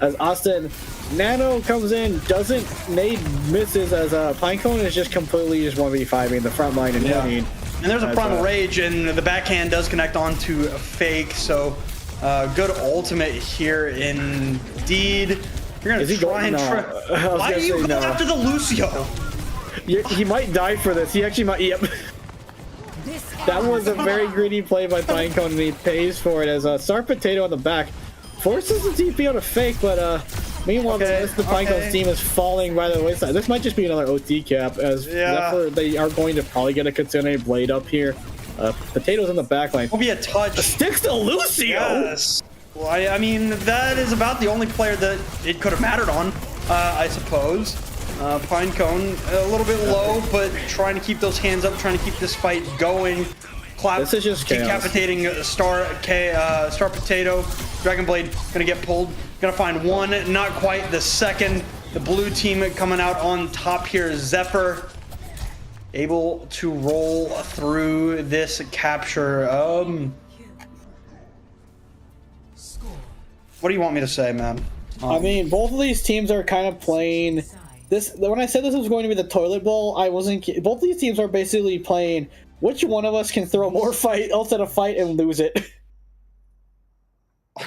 As Austin Nano comes in, nade misses as Pinecone is just completely 1v5ing the front line and winning. And there's a Primal Rage, and the backhand does connect onto a Fake, so good ultimate here indeed. You're gonna try and why are you going after the Lucio? He might die for this. He actually might. Yep. That was a very greedy play by Pinecone, and he pays for it as Star Potato on the back forces the TP on a Fake, but meanwhile the rest of the Pinecone's team is falling by the wayside. This might just be another OT cap as Zephyr, they are going to probably get a Kitsune Blade up here. Potatoes in the back line. Will be a touch. Sticks to Lucio. Yes. Well, I mean, that is about the only player that it could have mattered on, I suppose. Pinecone a little bit low, but trying to keep those hands up, trying to keep this fight going. Clap, this is just decapitating Star Potato. Dragon Blade gonna get pulled. Gonna find one, not quite the second. The blue team coming out on top here. Zephyr able to roll through this capture. What do you want me to say, man? I mean, both of these teams are kind of playing this. When I said this was going to be the toilet bowl, I wasn't. Both these teams are basically playing which one of us can throw more outside a fight and lose it.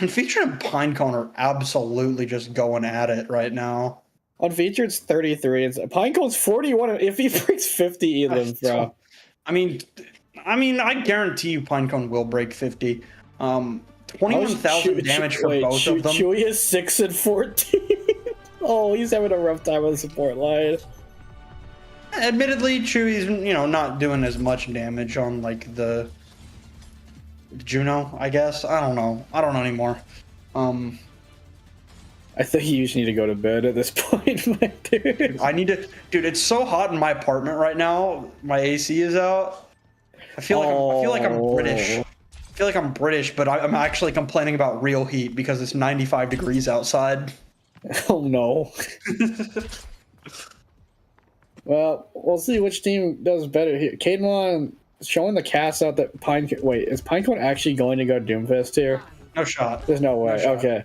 Unfeatured and Pinecone are absolutely just going at it right now. Unfeatured's 33, and Pinecone's 41. If he breaks 50, he lives, bro. I mean, I guarantee you Pinecone will break 50. 21,000 damage for both of them. Chewy is 6 and 14. Oh, he's having a rough time on the support line. Admittedly, Chewy's not doing as much damage on like the Juno, I guess. I don't know anymore. I think you just need to go to bed at this point, my dude. I need to, dude. It's so hot in my apartment right now. My AC is out. I feel like I'm British. I feel like I'm British, but I'm actually complaining about real heat because it's 95 degrees outside. Oh no. Well, we'll see which team does better here. Cademon showing the cast out that Wait, is Pinecone actually going to go Doomfist here? No shot. There's no way. Okay.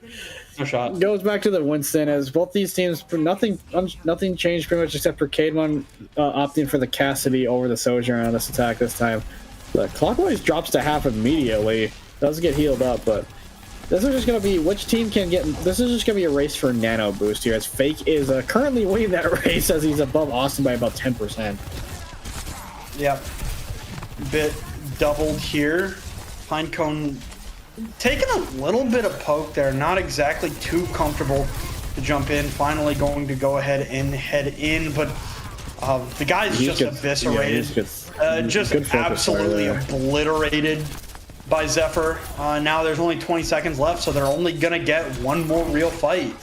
No shot. Goes back to the Winston as both these teams, nothing changed pretty much except for Cademon opting for the Cassidy over the Sojourn on this attack this time. The Clockwise drops to half immediately. Does get healed up, but this is just going to be which team can get. This is just going to be a race for Nano Boost here as Fake is currently winning that race as he's above Austin by about 10%. Yep. Bit doubled here. Pinecone taking a little bit of poke there, not exactly too comfortable to jump in. Finally going to go ahead and head in, but the guy's just eviscerated. Just absolutely obliterated by Zephyr. Now there's only 20 seconds left, so they're only gonna get one more real fight.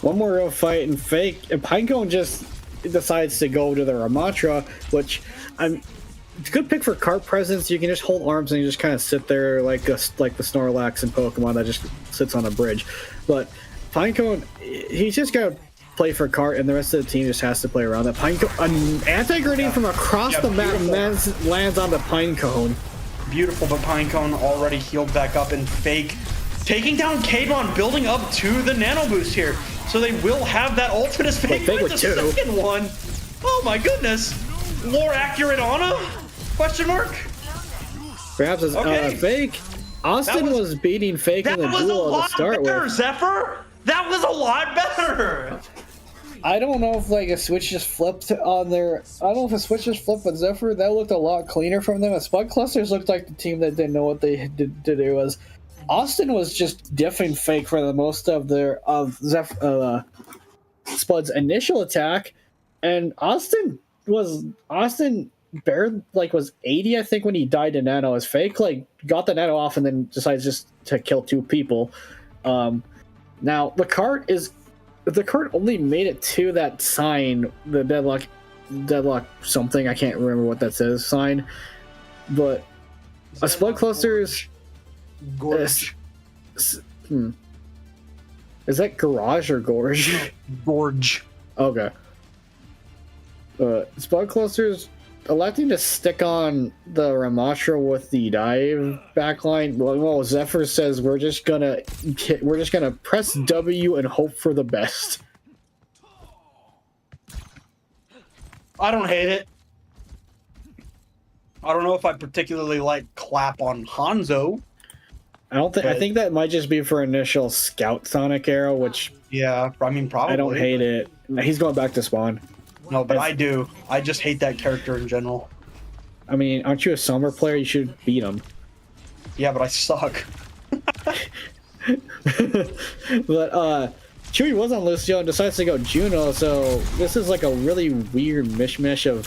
One more real fight, and Pinecone just decides to go to the Ramatra, which it's a good pick for cart presence. You can just hold arms and you just kind of sit there like the Snorlax in Pokemon that just sits on a bridge. But Pinecone, he's just gonna play for cart, and the rest of the team just has to play around that. Pinecone, an anti-grenade from across the map lands on the Pinecone. Beautiful, but Pinecone already healed back up, and Fake taking down Kademon, building up to the nano boost here. So they will have that ultimate as Fake with the second one. Oh my goodness. More accurate Ana? Question mark? Perhaps it's Fake. Austin was beating Fake in the duel to start with. Zephyr? That was a lot better. I don't know if like a switch just flipped on their. I don't know if a switch just flipped with Zephyr. That looked a lot cleaner from them. Spud Clusters looked like the team that didn't know what they did to do. Was Austin was just diffing Fake for the most of their Spud's initial attack, and Austin was 80, I think, when he died to Nano. As Fake got the Nano off and then decides just to kill 2 people. Now the cart only made it to that sign, the deadlock something, I can't remember what that says, sign, but a Spud Clusters Gorge. Is that garage or gorge? Gorge. Okay. Spud Clusters electing to stick on the Ramatra with the dive backline. Well, Zephyr says we're just gonna press W and hope for the best. I don't hate it. I don't know if I particularly like clap on Hanzo. I think that might just be for initial scout Sonic arrow, which yeah, I mean probably. I don't hate it. He's going back to spawn. No, but I do. I just hate that character in general. I mean, aren't you a summer player? You should beat him. Yeah, but I suck. But Chewy was on Lucio and decides to go Juno, so this is like a really weird mishmash of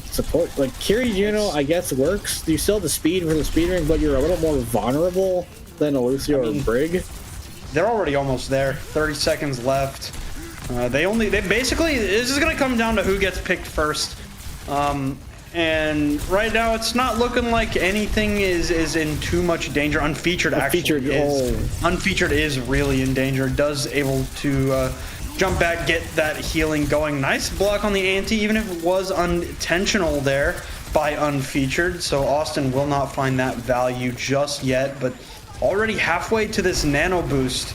support. Like Kiri Juno, I guess works. You still have the speed for the speed ring, but you're a little more vulnerable than a Lucio or Brig. They're already almost there. 30 seconds left. They basically, this is gonna come down to who gets picked first. And right now it's not looking like anything is in too much danger. Unfeatured is really in danger. Does able to jump back, get that healing going. Nice block on the anti, even if it was unintentional there by Unfeatured. So Austin will not find that value just yet, but already halfway to this nano boost.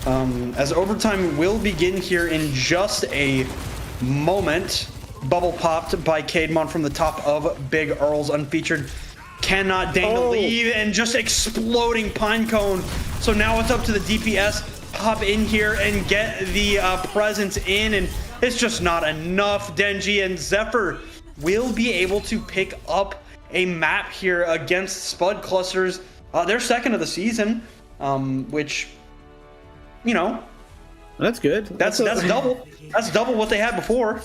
As overtime will begin here in just a moment. Bubble popped by Kademon from the top of Big Earl's. Unfeatured cannot deign to leave, and just exploding Pinecone. So now it's up to the DPS. Pop in here and get the presence in, and it's just not enough. Denji and Zephyr will be able to pick up a map here against Spud Clusters. They're second of the season, which, you know, that's good. That's double. That's double what they had before.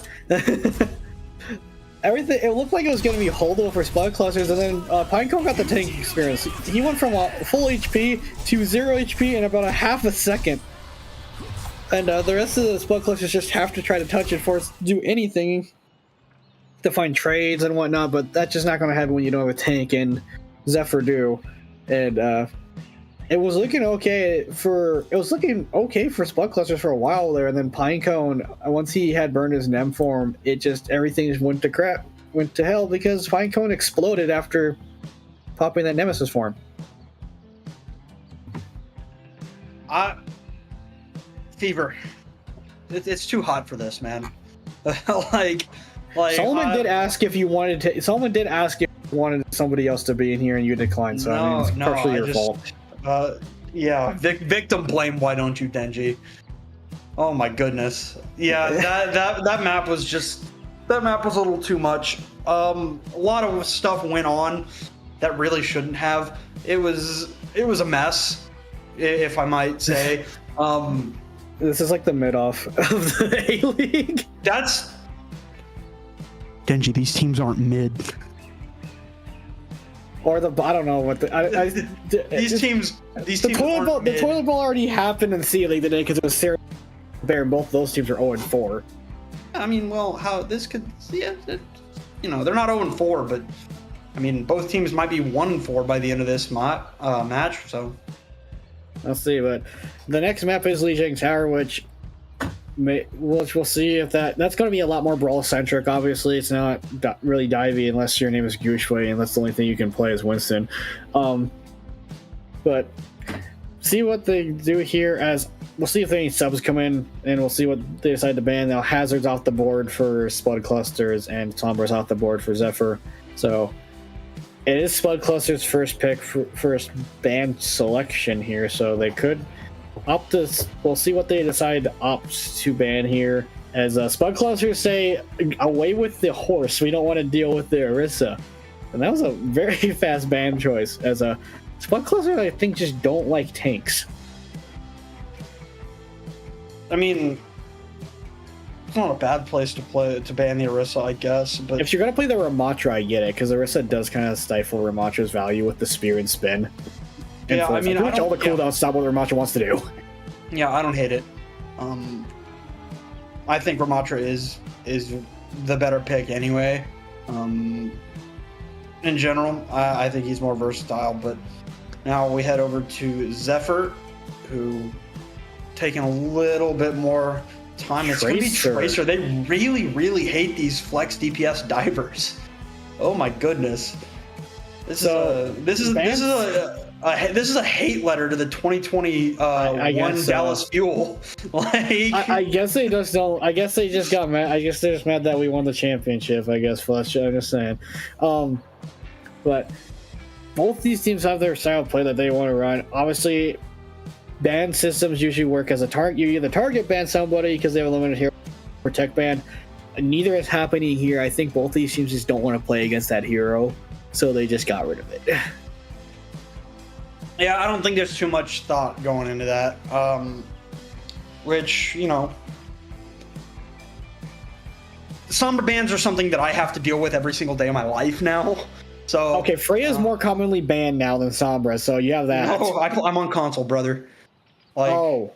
Everything, it looked like it was going to be holdover for Spud Clusters, and then Pinecone got the tank experience. He went from full HP to 0 HP in about a half a second. And the rest of the Spud Clusters just have to try to touch it for us to do anything to find trades and whatnot, but that's just not going to happen when you don't have a tank, and Zephyr do. And it was looking okay for Spud Clusters for a while there, and then Pinecone, once he had burned his Nem form, everything just went to hell because Pinecone exploded after popping that Nemesis form. Fever. It's too hot for this, man. Solomon did ask if you wanted somebody else to be in here, and you declined. So I mean, it's partially your fault. Yeah, victim blame. Why don't you, Denji? Oh my goodness. Yeah, that map was a little too much. A lot of stuff went on that really shouldn't have. It was a mess, if I might say. This is like the mid-off of the A-League. That's Denji. These teams aren't mid. Or I don't know what These teams. The toilet bowl already happened in C League today because it was Sarah Bear, and both those teams are 0-4. I mean, well, how this could, yeah, they're not 0-4, but I mean, both teams might be 1-4 by the end of this match. So I'll see. But the next map is Lijiang Tower, which we'll see if that's going to be a lot more brawl centric. Obviously, it's not really divey unless your name is Gushwei, and that's the only thing you can play as Winston. But see what they do here. As we'll see if any subs come in, and we'll see what they decide to ban. Now Hazard's off the board for Spud Clusters, and Sombra's off the board for Zephyr. So it is Spud Clusters' first pick, first ban selection here. So they could opt to. We'll see what they decide to opt to ban here. As Spud Clusters say, away with the horse. We don't want to deal with the Orisa. And that was a very fast ban choice. As Spud Clusters, I think, just don't like tanks. I mean, it's not a bad place to ban the Orisa, I guess. But if you're gonna play the Ramatra, I get it, because Orisa does kind of stifle Ramatra's value with the spear and spin. And yeah, I mean, pretty much all the cooldowns stop what Ramatra wants to do. Yeah, I don't hate it. I think Ramatra is the better pick anyway. In general, I think he's more versatile. But now we head over to Zephyr, who taking a little bit more time. It's going to be Tracer. They really, really hate these flex DPS divers. Oh my goodness. This is a hate letter to the 2021 Dallas Fuel. I guess they just don't. I guess they just got mad. I guess they're just mad that we won the championship. I guess Fletch. I'm just saying. But both these teams have their style of play that they want to run. Obviously, ban systems usually work as a target. You either target ban somebody because they have a limited hero, or tech ban. Neither is happening here. I think both these teams just don't want to play against that hero, so they just got rid of it. Yeah, I don't think there's too much thought going into that. Which, Sombra bans are something that I have to deal with every single day of my life now. So okay, Freya's more commonly banned now than Sombra, so you have that. No, I'm on console, brother. So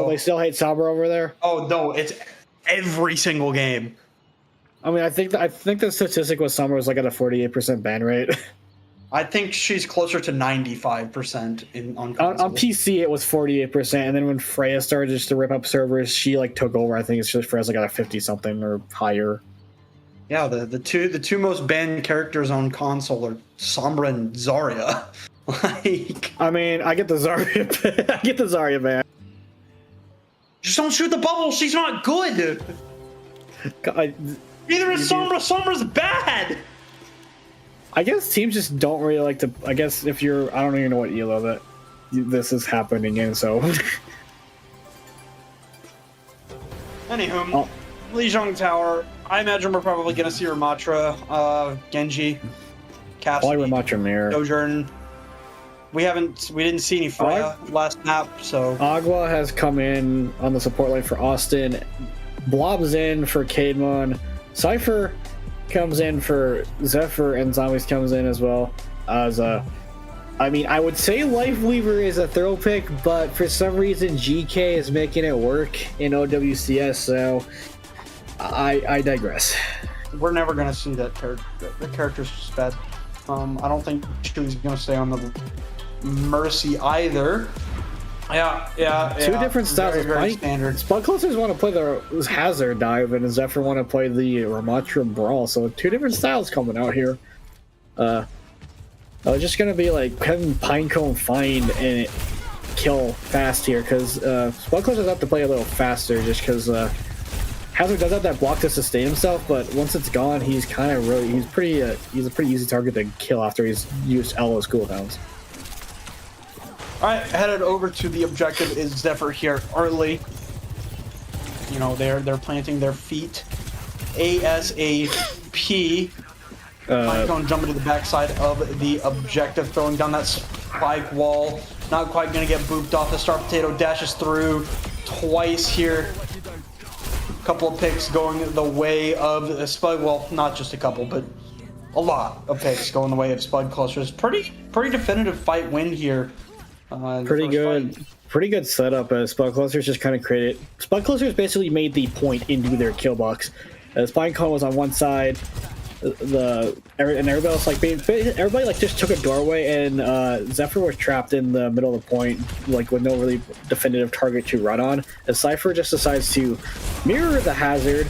they still hate Sombra over there? Oh no, it's every single game. I mean, I think the statistic with Sombra was like at a 48% ban rate. I think she's closer to 95% on console. On PC, it was 48%, and then when Freya started just to rip up servers, she took over. I think it's just Freya's at a 50-something or higher. Yeah, the two most banned characters on console are Sombra and Zarya. I mean, I get the Zarya ban. Just don't shoot the bubble. She's not good. Neither is Sombra. Sombra's bad. I guess teams just don't really like to. I guess if you're, I don't even know what elo that this is happening in. So, anywho, Lijiang Tower. I imagine we're probably gonna see Ramatra, Genji, Cassidy, probably Ramatra Mirror, Sojourn. We didn't see any Freya last map, so Agua has come in on the support line for Austin. Blob's in for Kademon. Cypher comes in for Zephyr, and Zombies comes in as well. I mean, I would say Life Weaver is a throw pick, but for some reason GK is making it work in OWCS, so I digress. We're never gonna see that character. The character's just bad. I don't think she's gonna stay on the Mercy either. Yeah. Two different styles. Very standard. Spud Clusters want to play the Hazard dive, and Zephyr want to play the Ramatra brawl. So two different styles coming out here. It's just gonna be can Pinecone find and kill fast here, because Spud Clusters have to play a little faster, just because Hazard does have that block to sustain himself, but once it's gone, he's a pretty easy target to kill after he's used Elo's cooldowns. Alright, headed over to the objective is Zephyr here early. They're planting their feet ASAP. Pinecone jumping to the backside of the objective, throwing down that spike wall. Not quite going to get booped off. The Star Potato dashes through twice here. Couple of picks going the way of Spud. Well, not just a couple, but a lot of picks going the way of Spud Clusters. Pretty definitive fight win here. Pretty good setup as Spud Clusters just kind of created. Spud Clusters basically made the point into their kill box. As Pinecone was on one side, and everybody else everybody like just took a doorway, and Zephyr was trapped in the middle of the point, like with no really definitive target to run on. As Cypher just decides to mirror the hazard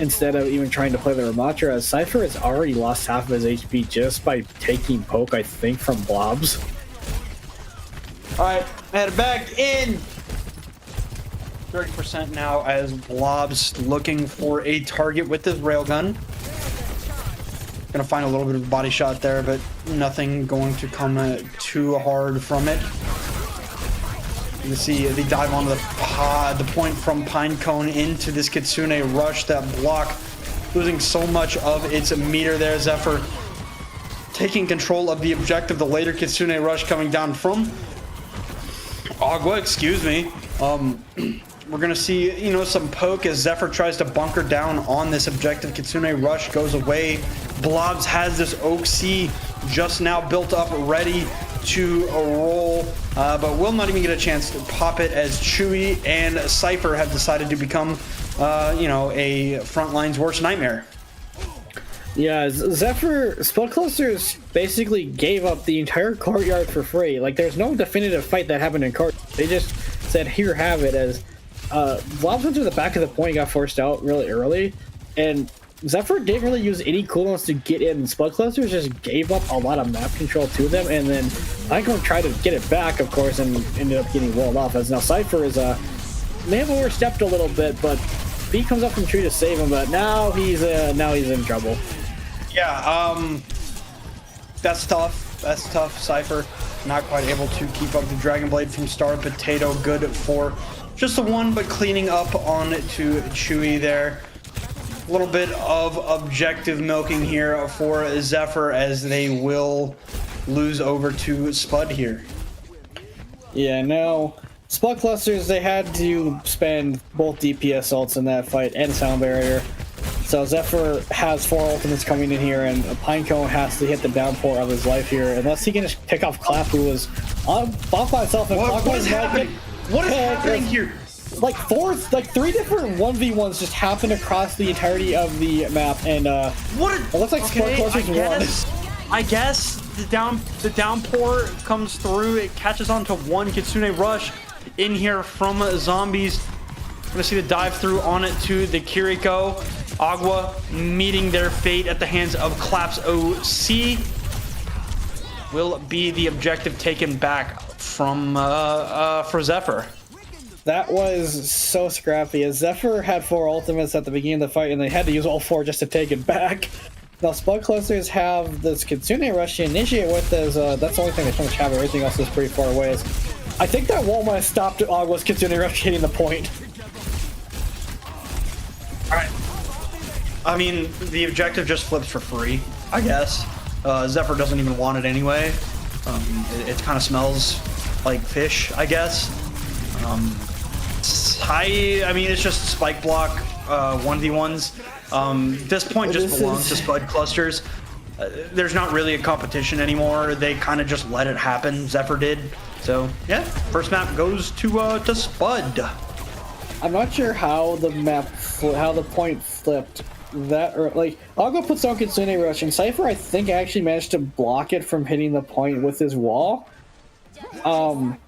instead of even trying to play the Ramatra, as Cypher has already lost half of his HP just by taking poke, I think, from Blobs. All right, head back in. 30% now as Blobs looking for a target with his railgun. Gonna find a little bit of a body shot there, but nothing going to come too hard from it. You can see the dive onto the point from Pinecone into this Kitsune rush. That block losing so much of its meter there. Zephyr taking control of the objective. The later Kitsune rush coming down from Agua, excuse me. We're gonna see, some poke as Zephyr tries to bunker down on this objective. Kitsune rush goes away. Blobs has this Oak C just now built up, ready to roll, but will not even get a chance to pop it as Chewy and Cypher have decided to become, a frontline's worst nightmare. Yeah, Zephyr Spud Clusters basically gave up the entire courtyard for free. Like, there's no definitive fight that happened in court. They just said, "Here, have it." As Blobs went to the back of the point, got forced out really early, and Zephyr didn't really use any cooldowns to get in. Spud Clusters just gave up a lot of map control to them, and then Pinecone tried to get it back, of course, and ended up getting walled off. As now Cypher is may have overstepped a little bit, but B comes up from tree to save him. But now he's in trouble. Yeah, that's tough. That's tough. Cypher not quite able to keep up the Dragon Blade from Star Potato. Good for just the one, but cleaning up on to Chewy there. A little bit of objective milking here for Zephyr as they will lose over to Spud here. Yeah, no. Spud Clusters, they had to spend both DPS ults in that fight and Sound Barrier. So Zephyr has 4 ultimates coming in here, and Pinecone has to hit the downpour of his life here, unless he can just pick off Clap, who was on buff by himself. And What is happening? What is happening here? Like 3 different 1v1s just happened across the entirety of the map, and it looks like Spud Clusters won. I guess the downpour comes through. It catches onto one Kitsune rush in here from zombies. Gonna see the dive through on it to the Kiriko. Agua meeting their fate at the hands of Clap's OC. Will be the objective taken back from for Zephyr. That was so scrappy, as Zephyr had 4 ultimates at the beginning of the fight, and they had to use all 4 just to take it back. Now, Spud Clusters have this Kitsune rush to initiate with, as that's the only thing they pretty much have. Everything else is pretty far away. I think that wall might have stopped Agua's Kitsune rush hitting the point. Alright. I mean, the objective just flips for free, I guess. Zephyr doesn't even want it anyway. It kind of smells like fish, I guess. I mean, it's just spike block 1v1s. This point just belongs to Spud Clusters. There's not really a competition anymore. They kind of just let it happen. Zephyr did. So yeah, first map goes to Spud. I'm not sure how the point flipped. Agua puts on Kitsune rush, and Cypher I think actually managed to block it from hitting the point with his wall. And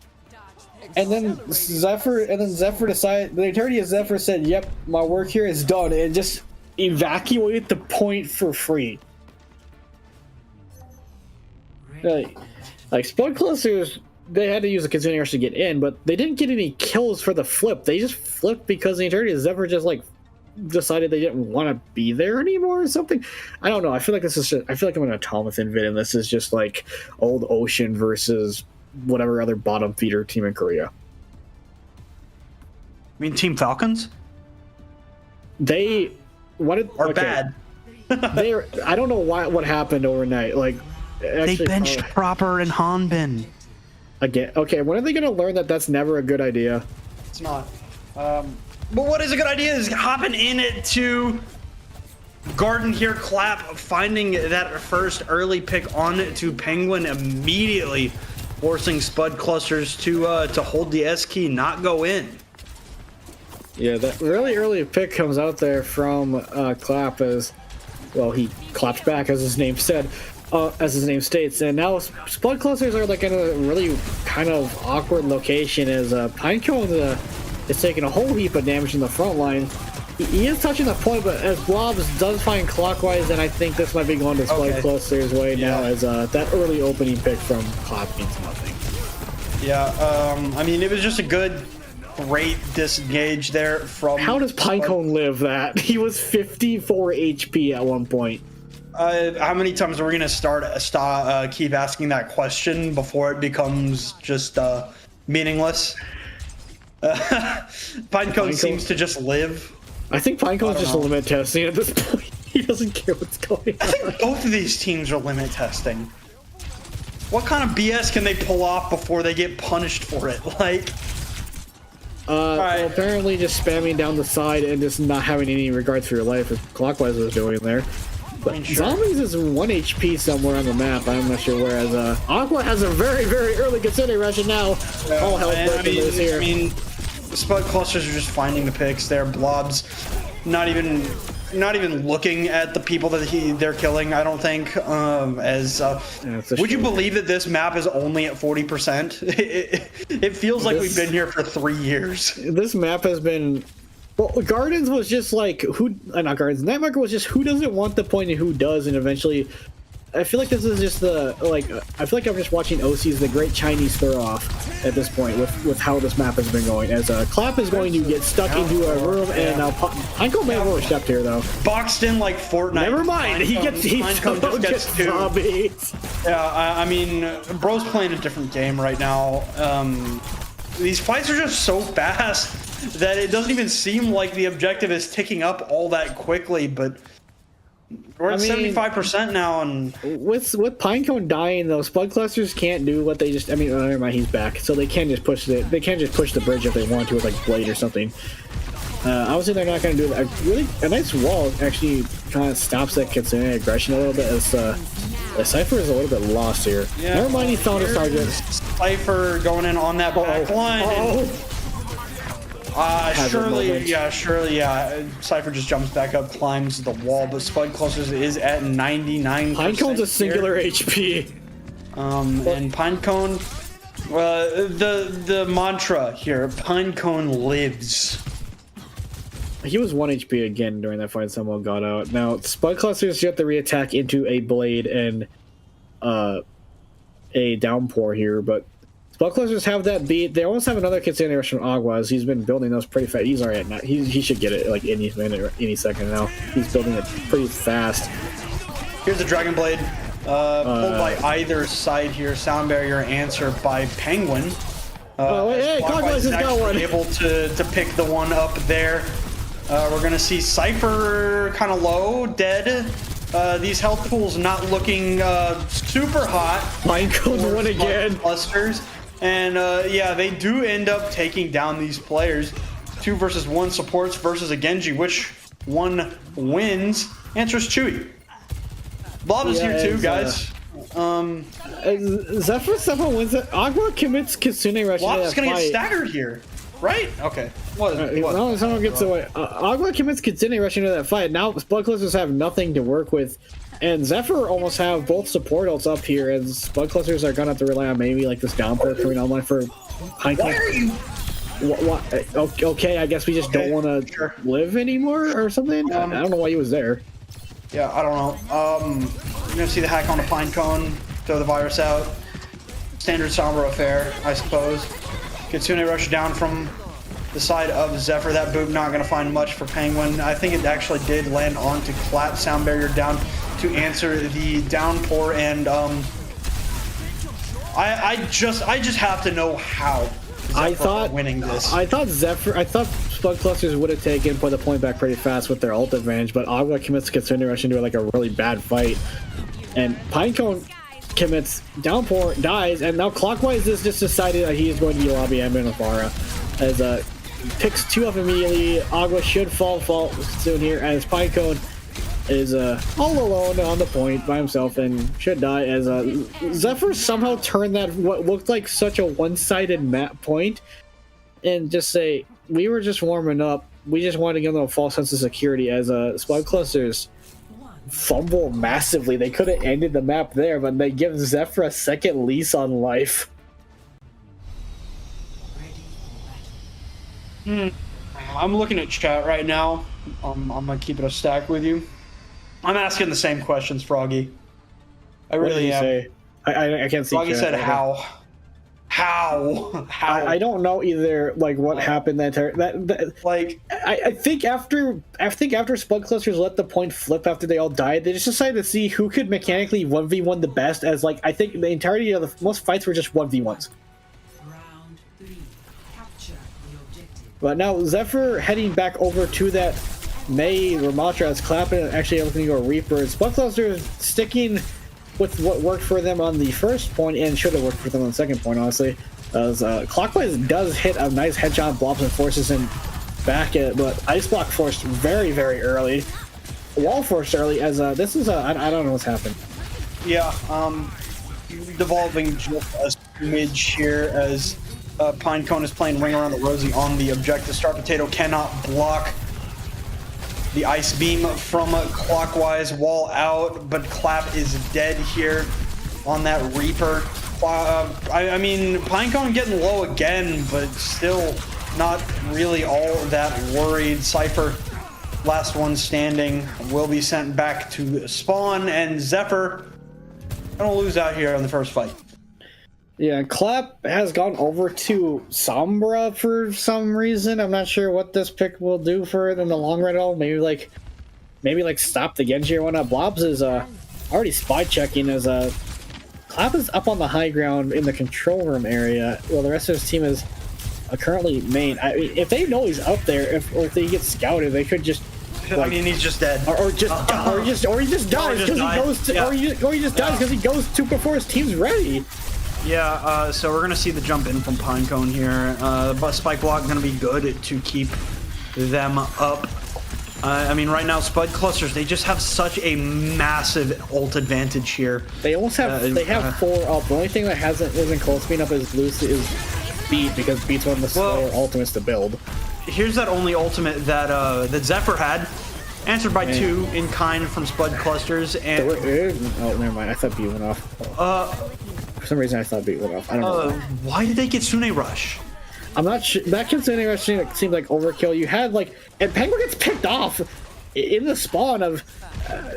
then Zephyr decided, the entirety of Zephyr said, "Yep, my work here is done," and just evacuated the point for free. Like Spud Clusters, they had to use the Kitsune rush to get in, but they didn't get any kills for the flip. They just flipped because the entirety of Zephyr just decided they didn't want to be there anymore or something. I don't know. I feel like I'm an automaton vid, and this is just like old Ocean versus whatever other bottom feeder team in Korea. I mean, Team Falcons? They wanted are bad. I don't know what happened overnight. Like, They actually, benched Proper and Hanbin. again. Okay, when are they gonna learn that that's never a good idea? It's not. But what is a good idea is hopping in it to Garden here. Clap finding that first early pick on to Penguin immediately, forcing Spud clusters to hold the S key, not go in. Yeah, that really early pick comes out there from Clap as well. He claps back as his name said, as his name states, and now Spud clusters are like in a really kind of awkward location as Pinecone is taking a whole heap of damage in the front line. He is touching the point, but as Blobs does find clockwise, and I think this might be going to Spud clusters way now as that early opening pick from Clap means nothing. Yeah, I mean, it was just a great disengage there from. How does Pinecone live that? He was 54 HP at one point. How many times are we gonna keep asking that question before it becomes just meaningless? Pinecone seems to just live. I think Pinecone's just limit testing at this point. He doesn't care what's going on. I think both of these teams are limit testing. What kind of BS can they pull off before they get punished for it? Like, well, apparently just spamming down the side and just not having any regard for your life, as Clockwise was doing there. But Zombies is 1 HP somewhere on the map. I'm not sure where. As Aqua has a very, very early consideration now. All hell breaking loose here. I mean, Spud clusters are just finding the picks there. Blobs not even looking at the people that they're killing, I don't think. Would you believe that this map is only at 40%? It feels like we've been here for 3 years. This map has been. Well, Gardens was just like not Gardens. Night Market was just who doesn't want the point and who does, and eventually, I feel like this is just I feel like I'm just watching OC's The Great Chinese Throw Off at this point with how this map has been going. As Clap is going to get stuck into a room, and now Pinecone may have overstepped here though. Boxed in like Fortnite. Never mind, he gets two. Zombies. Yeah, I mean, bro's playing a different game right now. These fights are just so fast that it doesn't even seem like the objective is ticking up all that quickly, but we're at 75% now, and with Pinecone dying, though, Spud clusters can't do what they just. I mean, never mind, he's back, so they can just push the. They can't just push the bridge if they want to with like Blade or something. Obviously, they're not going to do that. A nice wall actually kind of stops that Kitsune aggression a little bit. As Zephyr is a little bit lost here. Yeah, never mind, he found his target. Zephyr going in on that back line. Surely, Cypher just jumps back up, climbs the wall, but Spud clusters is at 99%. Pinecone's a singular HP. And Pinecone, the mantra here, Pinecone lives. He was 1 HP again during that fight. Someone got out. Now Spud clusters get the reattack into a Blade and a Downpour here, but Spud clusters have that beat. They almost have another Kitsune Rush from Aguas. He's been building those pretty fast. He's already at he should get it like any minute or any second now. He's building it pretty fast. Here's the Dragon Blade. Pulled by either side here. Sound barrier answer by Penguin. Hey, Clockwise has got one. Able to pick the one up there. We're gonna see Cypher kind of low, dead. These health pools not looking super hot. Pinecone won again. Clusters. And yeah, they do end up taking down these players. 2 versus 1 supports versus a Genji. Which one wins? Answer's Chewy. Blob is here too, guys. Zephyr somehow wins it. Agua commits Kitsune Rush. Blob's gonna get staggered here. Right? Okay. Well, someone gets away. Agua commits Kitsune Rush into that fight. Now Spud clusters have nothing to work with. And Zephyr almost have both support ults up here, and Spud clusters are gonna have to rely on maybe like this downpour coming online for Pinecone. Why are you? What? Okay, I guess we just don't want to live anymore or something. I don't know why he was there. Yeah, I don't know. You're gonna see the hack on the Pinecone, throw the virus out. Standard Sombra affair, I suppose. Kitsune rush down from the side of Zephyr. That boot not gonna find much for Penguin. I think it actually did land onto Clap. Sound barrier down to answer the downpour, and I just have to know how Zephyr winning this. I thought Spud Clusters would have taken, put the point back pretty fast with their ult advantage, but Agua commits to Kitsune Rush into like a really bad fight. And Pinecone commits Downpour, dies, and now Clockwise has just decided that he is going to be lobby Ember and Afara. As picks 2 up immediately, Agua should fall soon here, as Pinecone is all alone on the point by himself and should die, as Zephyr somehow turned that what looked like such a one-sided map point and just say, we were just warming up, we just wanted to give them a false sense of security, as Spud Clusters fumble massively. They could have ended the map there, but they give Zephyr a second lease on life. I'm looking at chat right now. I'm gonna keep it a stack with you. I'm asking the same questions, Froggy. I What did really you am. say? I can't see. Froggy chat. said how. How? I don't know either. Like what happened that Like, I think after Spud Clusters let the point flip after they all died, they just decided to see who could mechanically 1v1 the best. As like I think the entirety of the most fights were just 1v1s. Round 3. Capture the objective. But now Zephyr heading back over to that Mei Ramatra as clapping and actually looking to go Reaper. Spud Clusters sticking with what worked for them on the first point and should have worked for them on the second point, honestly. As Clockwise does hit a nice headshot, blobs and forces him back at, but Ice Block forced very, very early. Wall forced early, as this is I don't know what's happened. yeah, devolving just a smidge here as Pinecone is playing Ring Around the Rosie on the objective. Star Potato cannot block the ice beam from Clockwise. Wall out, but Clap is dead here on that Reaper. I mean, Pinecone getting low again, but still not really all that worried. Cypher, last one standing, will be sent back to spawn, and Zephyr gonna lose out here on the first fight. Yeah, Clap has gone over to Sombra for some reason. I'm not sure what this pick will do for it in the long run at all. Maybe like stop the Genji or whatnot. Blobs is already spy checking as Clap is up on the high ground in the control room area, while the rest of his team is currently main. I mean, if they know he's up there, if he gets scouted, they could just. I mean, he's just dead. Or he just dies because he goes to, or he just dies because he goes to before his team's ready. Yeah, so we're gonna see the jump in from Pinecone here. But Spike Block gonna be good to keep them up. I mean, right now Spud Clusters, they just have such a massive ult advantage here. They almost have 4 up. The only thing that isn't close enough is Beat, because Beat's one of the slower ultimates to build. Here's that only ultimate that that Zephyr had, answered by 2 in kind from Spud Clusters, and oh, never mind. I thought Beat went off. For some reason, I thought Beat went off. I don't know. Why did they get Sune Rush? I'm not sure. That Kitsune Rush seemed like overkill. You had like, and Penguin gets picked off in the spawn of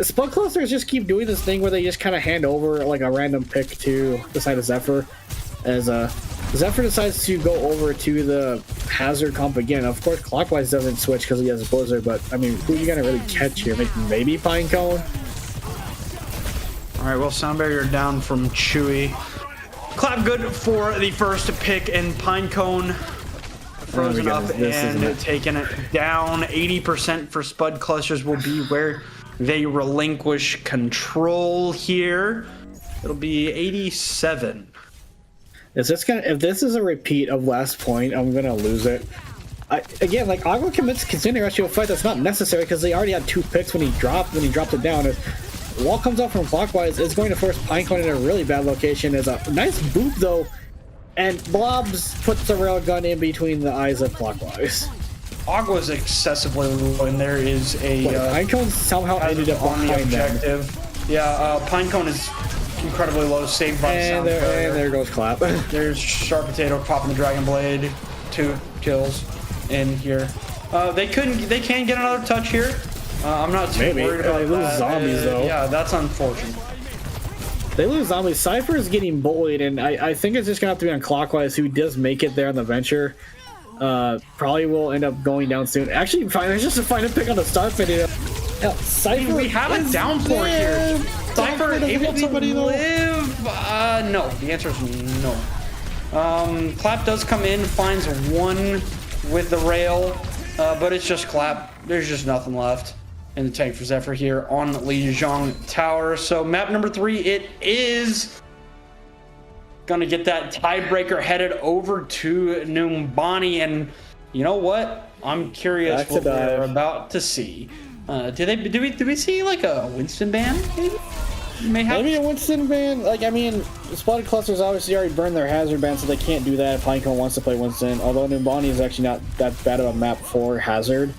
Spud Clusters. Just keep doing this thing where they just kind of hand over like a random pick to the side of Zephyr, as Zephyr decides to go over to the Hazard comp again. Of course, Clockwise doesn't switch because he has a Blizzard, but I mean, who are you gonna really catch here? Maybe Pinecone. All right, well, sound barrier down from Chewy. Clap good for the first pick, and Pinecone frozen up and taking it down. 80% for Spud Clusters will be where they relinquish control here. It'll be 87. If this is a repeat of last point, I'm gonna lose it. Again, like Agua commits Kitsune Rush to a fight that's not necessary because they already had 2 picks when he dropped it down. Wall comes up from Clockwise, is going to force Pinecone in a really bad location. As a nice boop though, and Blobs puts the railgun in between the eyes of Clockwise. Agua's excessively low, and there is a Pinecone somehow ended up on the behind them. objective. Yeah, Pinecone is incredibly low, saved by the sound barrier. And there goes Clap. There's Sharp Potato popping the Dragon Blade. 2 kills in here. They can get another touch here. I'm not too worried about they lose that. zombies though. Yeah, that's unfortunate. They lose zombies. Cypher is getting bullied, and I think it's just gonna have to be on Clockwise, who does make it there on the venture. Probably will end up going down soon. Actually, there's just a final pick on the start video. Cypher, we have a downpour here. Cypher able to live? No. The answer is no. Clap does come in, finds 1 with the rail. but it's just clap. There's just nothing left in the tank for Zephyr here on Lijiang Tower. So map number 3, it is gonna get that tiebreaker headed over to Numbani, and you know what? I'm curious Back to what we're dive. about to see. Do we see like a Winston ban? Maybe a Winston ban. Like, I mean, Spotted Clusters obviously already burned their hazard ban, so they can't do that if Pinecone wants to play Winston. Although Numbani is actually not that bad of a map for hazard.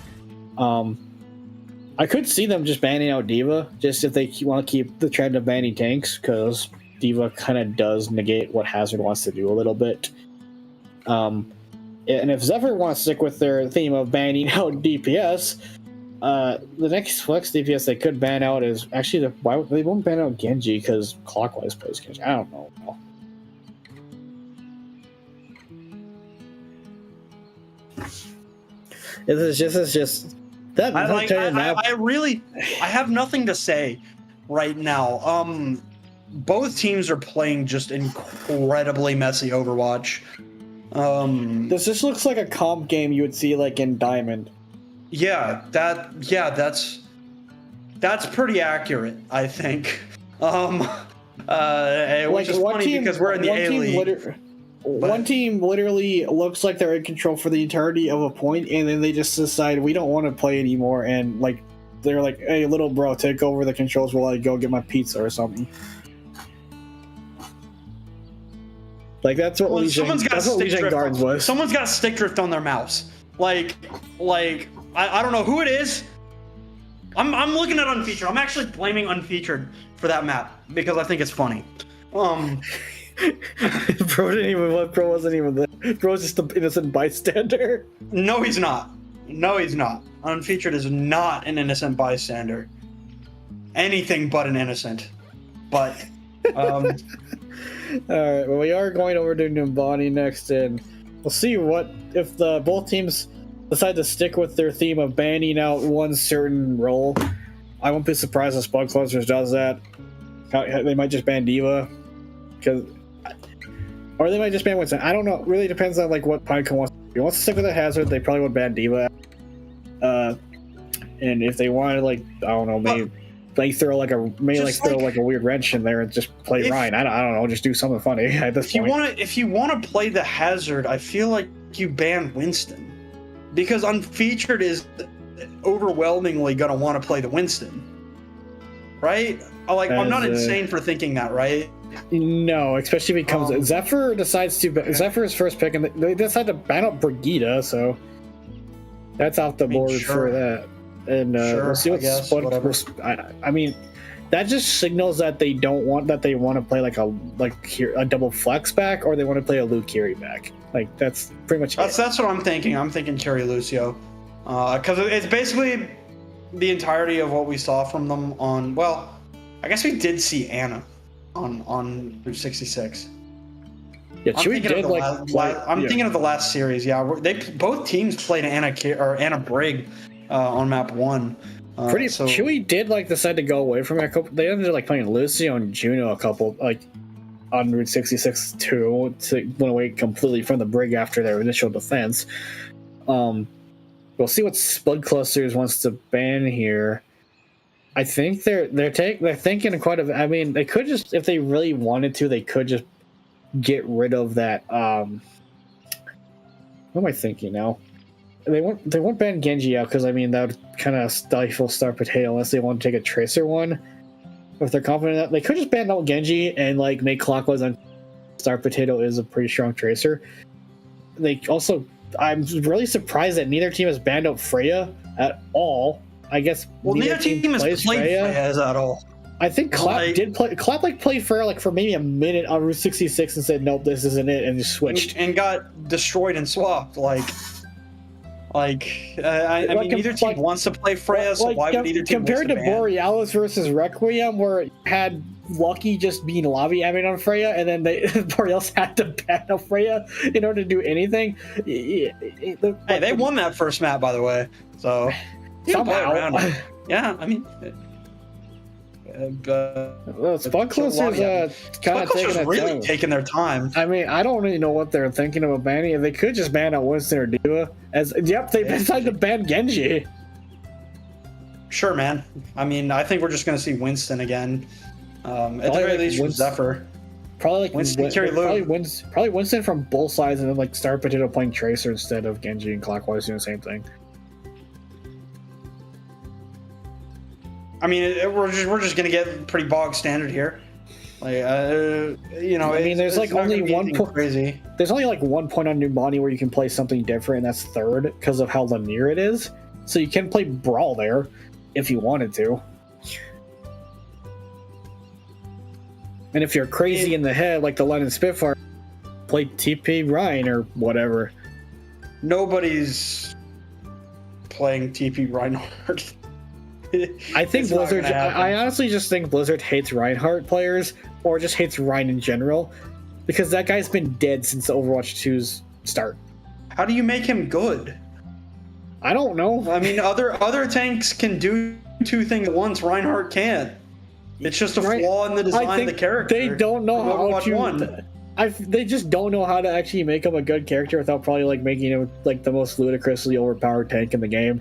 I could see them just banning out Diva, just if they want to keep the trend of banning tanks, because Diva kind of does negate what hazard wants to do a little bit. And if Zephyr wants to stick with their theme of banning out DPS, the next flex DPS they could ban out is actually they won't ban out Genji because Clockwise plays Genji. I don't know. This is just that. I have nothing to say right now. Both teams are playing just incredibly messy Overwatch. This just looks like a comp game you would see like in Diamond. That's pretty accurate, I think. Which is funny because we're in the A League. One team literally looks like they're in control for the entirety of a point, and then they just decide we don't want to play anymore, and like they're like, "Hey, little bro, take over the controls while I go get my pizza or something." Like that's what Legion Guards was. Someone's got a stick drift on their mouse. Like I don't know who it is. I'm looking at Unfeatured. I'm actually blaming Unfeatured for that map because I think it's funny. Bro wasn't even there. Bro's just an innocent bystander. No, he's not. Unfeatured is not an innocent bystander. Anything but an innocent. But Alright, well, we are going over to Numbani next, and we'll see what if both teams decide to stick with their theme of banning out one certain role. I won't be surprised if Spud Clusters does that. They might just ban Diva, or they might just ban Winston. I don't know. It really depends on like what Pinecone wants. If he wants to stick with a hazard, they probably would ban Diva. And if they wanted, like, I don't know, maybe throw like a weird wrench in there and just play Ryan. I don't know, just do something funny at this point. If you want to play the hazard, I feel like you ban Winston because Unfeatured is overwhelmingly gonna want to play the Winston, right? I'm not insane for thinking that, right? No, especially because Zephyr decides to Zephyr's first pick, and they decide to ban out Brigida, so that's off the board for that. And we'll see what Spud. I mean, that just signals that they want to play like a double flex back, or they want to play a Luke Kiri back. Like that's pretty much. That's what I'm thinking. I'm thinking Kiri Lucio, because it's basically the entirety of what we saw from them on. Well, I guess we did see Anna on Route 66. Yeah, Chewy did thinking of the last series. Yeah, both teams played Anna Brigg on map 1. Chewy did decide to go away from it. They ended up playing Lucio and Juno a couple on Route 66 too. Went away completely from the Brig after their initial defense. We'll see what Spud Clusters wants to ban here. I think they're thinking quite a. I mean, they could just, if they really wanted to, they could just get rid of that. What am I thinking now? They won't ban Genji out because I mean that would kind of stifle Star Potato unless they want to take a Tracer one. If they're confident that they could just ban out Genji and make Clockwise on Star Potato is a pretty strong Tracer. They also, I'm really surprised that neither team has banned out Freya at all. I guess neither team has played Freya at all. I think Clap did play. Clap played Freya for maybe a minute on Route 66 and said, "Nope, this isn't it," and just switched and got destroyed and swapped. I mean, neither team wants to play Freya, so why would either team compared to Borealis versus Requiem, where it had Lucky just being lobby aiming on Freya, and then Borealis had to ban out Freya in order to do anything. They won that first map, by the way. So somehow, yeah. I mean, Well, Spud Cluster's kind of taking their really time. taking their time. I mean, I don't really know what they're thinking about banning. They could just ban out Winston or Dua. They decided to ban Genji. Sure, man. I mean, I think we're just going to see Winston again. At the very least from Zephyr. Probably like Winston, carry Lou. probably Winston from both sides, and then like Star Potato playing Tracer instead of Genji and Clockwise doing the same thing. I mean, we're just gonna get pretty bog standard here. Like, you know, I mean, there's like only one crazy. There's only like 1 point on Numbani where you can play something different, and that's third because of how linear it is. So you can play Brawl there if you wanted to. And if you're crazy in the head, like the London Spitfire, play TP Ryan or whatever. Nobody's playing TP Reinhardt. I think Blizzard. I honestly just think Blizzard hates Reinhardt players, or just hates Ryan in general, because that guy's been dead since Overwatch 2's start. How do you make him good? I don't know. I mean, other tanks can do two things at once. Reinhardt can't. It's just a flaw in the design of the character. They don't know how to. They just don't know how to actually make him a good character without probably like making him like the most ludicrously overpowered tank in the game.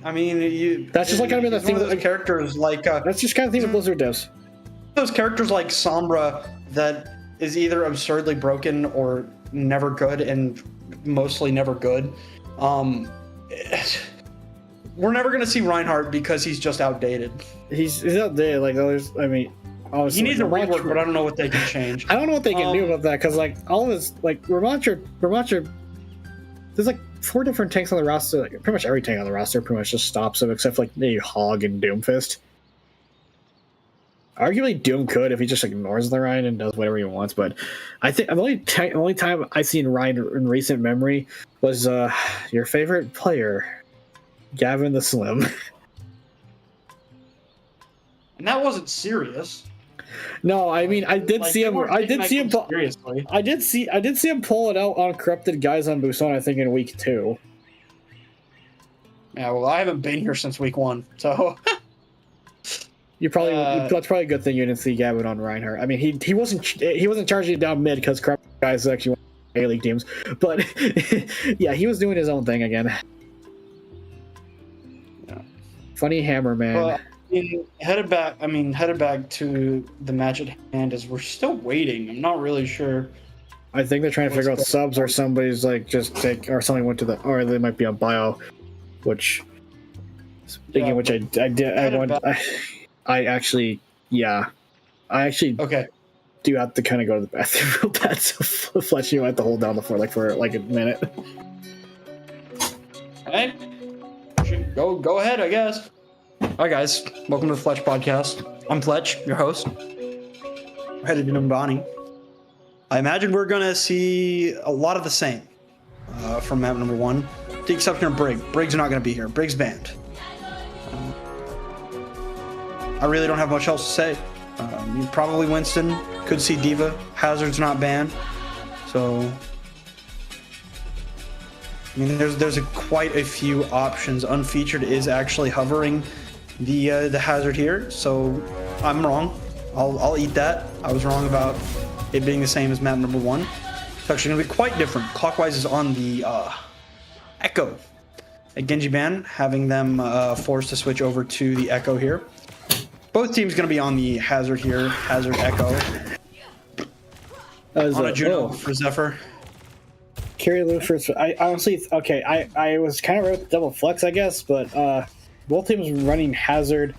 I mean, that's just like kind of the thing with those characters like. That's just kind of things that Blizzard does. Those characters like Sombra that is either absurdly broken or never good, and mostly never good. We're never gonna see Reinhardt because he's just outdated. He's outdated. Like there's, I mean, he needs a rework, but I don't know what they can change. I don't know what they can do about that because like all this, like Ramattra, there's like 4 different tanks on the roster. Like pretty much every tank on the roster pretty much just stops him except for, like maybe Hog and Doomfist. Arguably, Doom could if he just ignores the Ryan and does whatever he wants. But I think the only time I've seen Ryan in recent memory was your favorite player, Gavin the Slim. And that wasn't serious. No, I mean I did see him. I did see him. Seriously. I did see him pull it out on corrupted guys on Busan. I think in week 2. Yeah, well, I haven't been here since week 1, so. You probably that's probably a good thing you didn't see Gavin on Reinhardt. I mean, he wasn't charging it down mid because corrupt guys actually won A-League teams, but yeah, he was doing his own thing again. Yeah. Funny hammer man. Well, headed back to the match at hand as we're still waiting. I'm not really sure. I think they're trying to figure out subs or somebody's like just take or somebody went to the or they might be on bio, which speaking of which I actually okay. Do have to kind of go to the bathroom real bad, so Fletch, you have to hold down the fort for like a minute. Alright. Go ahead, I guess. Alright guys, welcome to the Fletch Podcast. I'm Fletch, your host. We're headed to Numbani. I imagine we're gonna see a lot of the same from map number 1. The exception of Brig. Brig's not gonna be here. Brig's banned. I really don't have much else to say. Probably Winston. Could see Diva. Hazard's not banned. So, I mean, there's quite a few options. Unfeatured is actually hovering the Hazard here. So, I'm wrong. I'll eat that. I was wrong about it being the same as map number 1. It's actually going to be quite different. Clockwise is on the Echo. A Genji ban, having them forced to switch over to the Echo here. Both teams going to be on the Hazard here. Hazard Echo. On a Juno for Zephyr. Carry Lou first. I honestly, okay, I was kind of with double flex, I guess, but both teams running Hazard.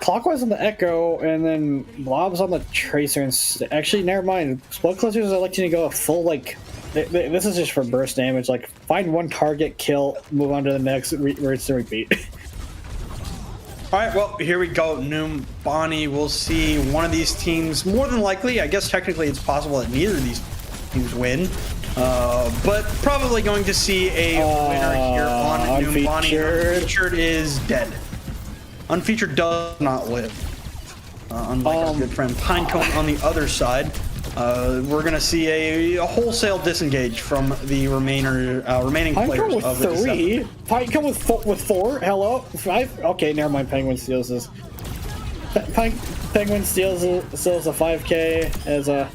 Clockwise on the Echo, and then Blob's on the Tracer. And actually, never mind. Spud Clusters are electing to go a full, like, this is just for burst damage. Like, find one target, kill, move on to the next, rinse and repeat. Alright, well, here we go. Numbani, we'll see one of these teams, more than likely, I guess technically it's possible that neither of these teams win, but probably going to see a winner here on Numbani. Unfeatured is dead. Unfeatured does not live. Unlike our good friend Pinecone on the other side. We're going to see a wholesale disengage from the remaining Pinecone players with of the 3. Pinecone with 4. Hello. 5. Okay, never mind. Penguin steals this. Penguin steals a 5K as a.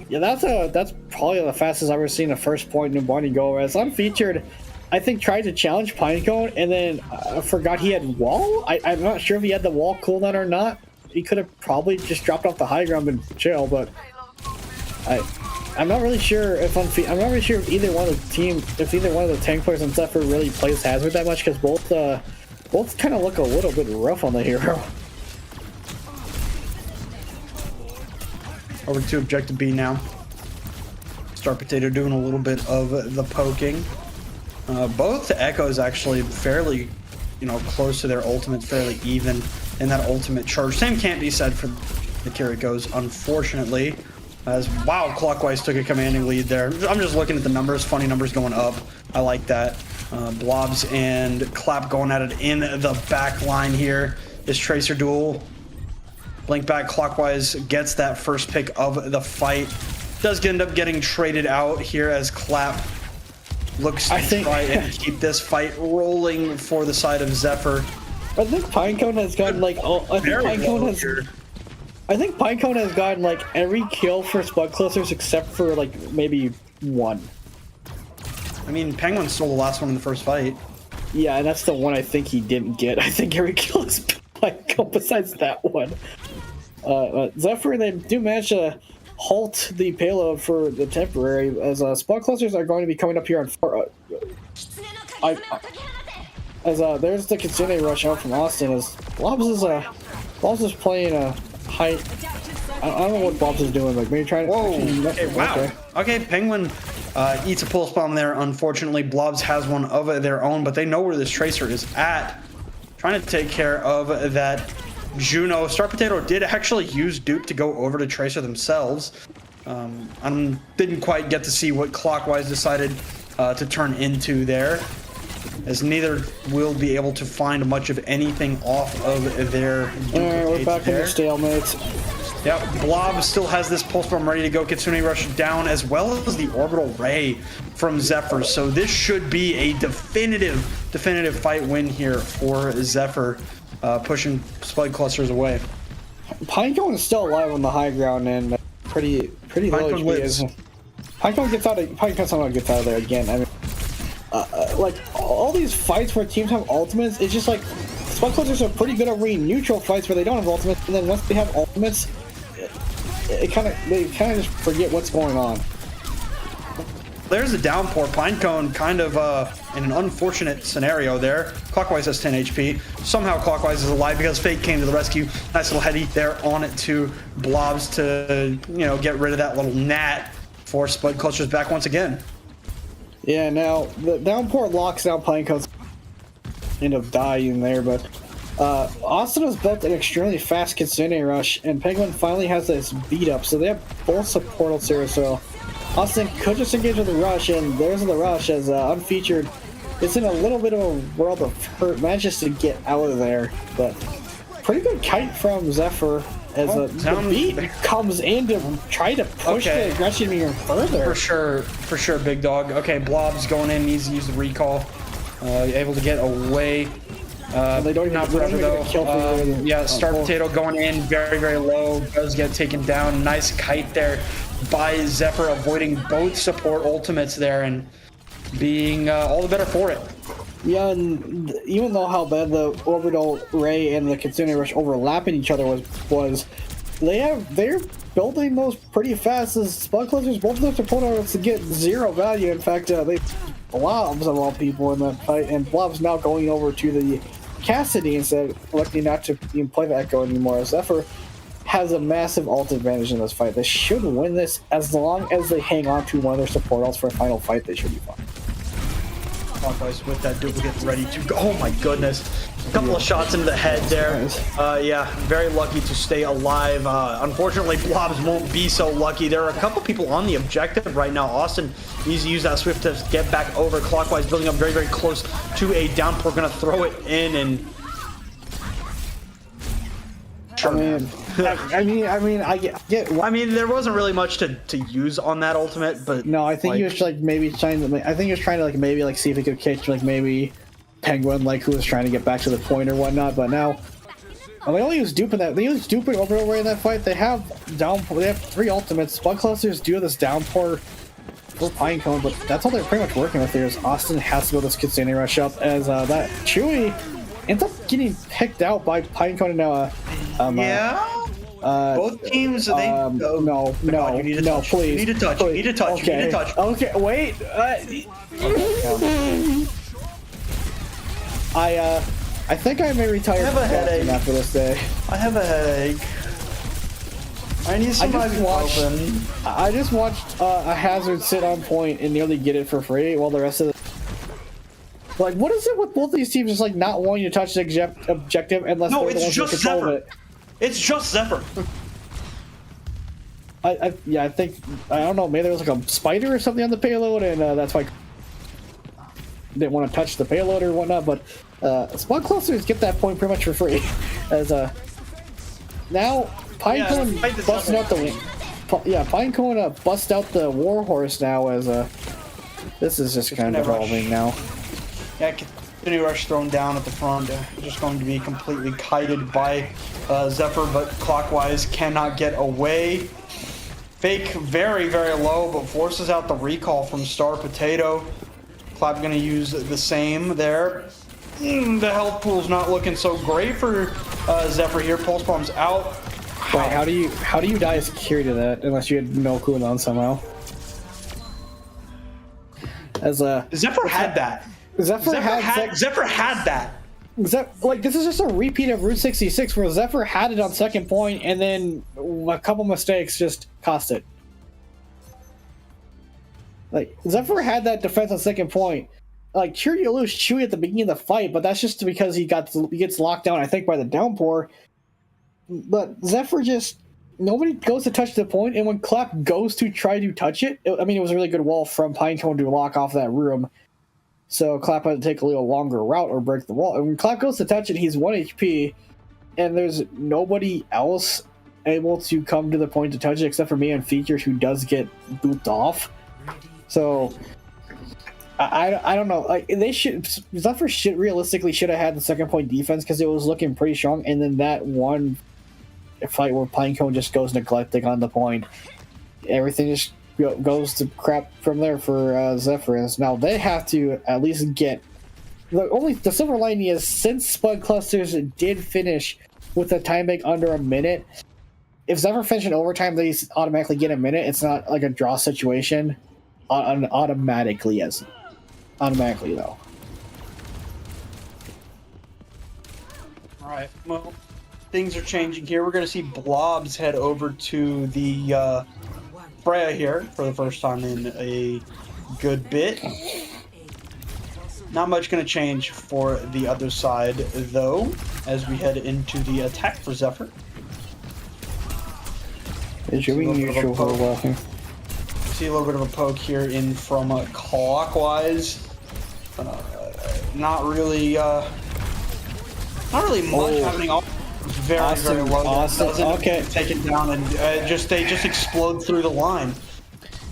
Yeah, that's probably the fastest I've ever seen a first point in Bunny go. As Unfeatured, I think tried to challenge Pinecone and then forgot he had wall. I'm not sure if he had the wall cooldown or not. He could have probably just dropped off the high ground and chill, but I'm not really sure if I'm not really sure if either one of the tank players on Zephyr really plays Hazard that much, because both kind of look a little bit rough on the hero. Over to objective B now. Star Potato doing a little bit of the poking. Both Echoes actually fairly, close to their ultimate, fairly even in that ultimate charge. Same can't be said for the Kirikos, unfortunately. As wow, Clockwise took a commanding lead there. I'm just looking at the numbers, funny numbers going up. I like that. Blobs and Clap going at it in the back line here. This Tracer duel. Blink back, Clockwise gets that first pick of the fight. Does end up getting traded out here as Clap looks to try and keep this fight rolling for the side of Zephyr. I think Pinecone has gotten like I think Pinecone has gotten like every kill for Spud clusters except for like maybe 1. I mean, Penguin stole the last one in the first fight. Yeah, and that's the one I think he didn't get. I think every kill is Pinecone besides that one. Zephyr, they do manage to halt the payload for the temporary, as Spud clusters are going to be coming up here on 4. There's the Kitsune rush out from Austin, as Blobs is playing a high. I don't know what Blobs is doing, like maybe trying to. Whoa! Okay, wow. Okay, Penguin eats a pulse bomb there. Unfortunately, Blobs has one of their own, but they know where this Tracer is at. Trying to take care of that Juno. Star Potato did actually use dupe to go over to Tracer themselves. I didn't quite get to see what Clockwise decided to turn into there, as neither will be able to find much of anything off of their we're back in the stalemate. Yep, Blob still has this pulse bomb ready to go. Kitsune rush down, as well as the orbital ray from Zephyr. So this should be a definitive fight win here for Zephyr, pushing Spud clusters away. Pinecone is still alive on the high ground and pretty low HP. Pinecone somehow gets out of there again. I mean, like all these fights where teams have ultimates, it's just like Spud clusters are pretty good at reading neutral fights where they don't have ultimates, and then once they have ultimates, they kind of just forget what's going on. There's a downpour. Pinecone kind of in an unfortunate scenario there. Clockwise has 10 HP. Somehow Clockwise is alive because Fate came to the rescue. Nice little heady there on it to Blobs to, get rid of that little gnat for Spud clusters back once again. Yeah, now the downpour locks down Pinecone's end up dying there, but Austin has built an extremely fast Kitsune rush, and Penguin finally has this beat up, so they have both support ult here, so Austin could just engage with the rush, and there's the rush as Unfeatured is in a little bit of a world of hurt, manages to get out of there, but pretty good kite from Zephyr as the beat comes in to try to push the aggression even further. For sure, big dog. Okay, Blob's going in, needs to use the recall, able to get away. They don't even get a kill for Star Potato going in very, very low, does get taken down. Nice kite there by Zephyr, avoiding both support ultimates there and being all the better for it. Yeah, and even though how bad the orbital ray and the Kitsune rush overlapping each other was they're building those pretty fast as Spud clusters. Both of their support ults to get 0 value. In fact, they Blobs of all people in that fight, and Blobs now going over to the Cassidy instead of electing not to even play the Echo anymore. Zephyr has a massive ult advantage in this fight. They should win this as long as they hang on to one of their support ults for a final fight. They should be fine. Clockwise with that duplicate ready to go. Oh my goodness. A couple of shots into the head there. Yeah, very lucky to stay alive. Unfortunately, Blobs won't be so lucky. There are a couple people on the objective right now. Austin needs to use that Swift to get back over. Clockwise building up very, very close to a downpour. Gonna throw it in and sure. man. I get. I mean, there wasn't really much to use on that ultimate, but No, I think he was like maybe trying to. I think he was trying to like maybe like see if he could catch like maybe Penguin, like who was trying to get back to the point or whatnot. But now, they only use dupe in that. They use dupe over and over in that fight. They have downpour. They have 3 ultimates. Spud clusters do this downpour for Pinecone, but that's all they're pretty much working with here. Is Austin has to go this Kitsune rush up as that Chewy ends up getting picked out by Pinecone and now. Both teams, they no, you need to touch. please. You need to touch. Please. You need to touch. Okay. You need to touch. Okay, wait. I think I may retire. I have a headache. After this day. I have a headache. I need some ibuprofen. I just watched a Hazard sit on point and nearly get it for free, while the rest of the. Like, what is it with both these teams just like not wanting to touch the objective unless No, they're the it's ones who just control Zephyr. it? It's just Zephyr. I think I don't know. Maybe there was like a spider or something on the payload, and that's why didn't want to touch the payload or whatnot. But Spud clusters get that point pretty much for free. As now Pinecone busting out the Pinecone bust out the Warhorse now as this is just kind of evolving now. Yeah, Kitsune rush thrown down at the front. Just going to be completely kited by Zephyr, but clockwise cannot get away. Fake very, very low, but forces out the recall from Star Potato. Clap going to use the same there. The health pool's not looking so great for Zephyr here. Pulse bomb's out. Wait, how do you die as security to that unless you had no cooldown somehow? As Zephyr had that. Zephyr had that. Like, this is just a repeat of Route 66 where Zephyr had it on second point and then a couple mistakes just cost it. Like, Zephyr had that defense on second point. Like, sure, you lose Chewy at the beginning of the fight, but that's just because he gets locked down, I think, by the downpour. But Zephyr just... Nobody goes to touch the point, and when Clap goes to try to touch it... I mean, it was a really good wall from Pinecone to lock off that room. So Clap had to take a little longer route or break the wall. And when Clap goes to touch it, he's 1 HP, and there's nobody else able to come to the point to touch it except for me and Features, who does get booped off. So I don't know. Like, they should Zephyr realistically should have had the second point defense because it was looking pretty strong. And then that one fight where Pinecone just goes neglecting on the point, everything just goes to crap from there for Zephyr. Now they have to at least get the silver lining is since Spud clusters did finish with a time bank under a minute. If Zephyr finish in overtime, they automatically get a minute. It's not like a draw situation. Automatically though. All right. Well, things are changing here. We're going to see Blobs head over to the Freya here for the first time in a good bit. Not much going to change for the other side, though, as we head into the attack for Zephyr. Is your usual walking? See a little bit of a poke here in from clockwise. Not really much happening. Very, Austin, very low. Austin, okay. Take it down and they just explode through the line.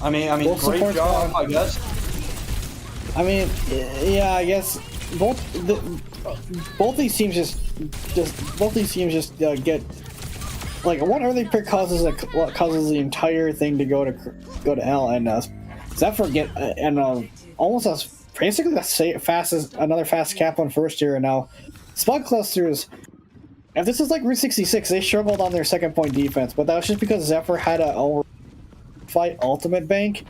I mean, great job, I guess. I mean, yeah, I guess both these teams just get like one early pick causes the entire thing to go to L, and Zephyr get almost as basically the fastest another fast cap on first year, and now Spud clusters. If this is like Route 66, they struggled on their second point defense, but that was just because Zephyr had a fight ultimate bank.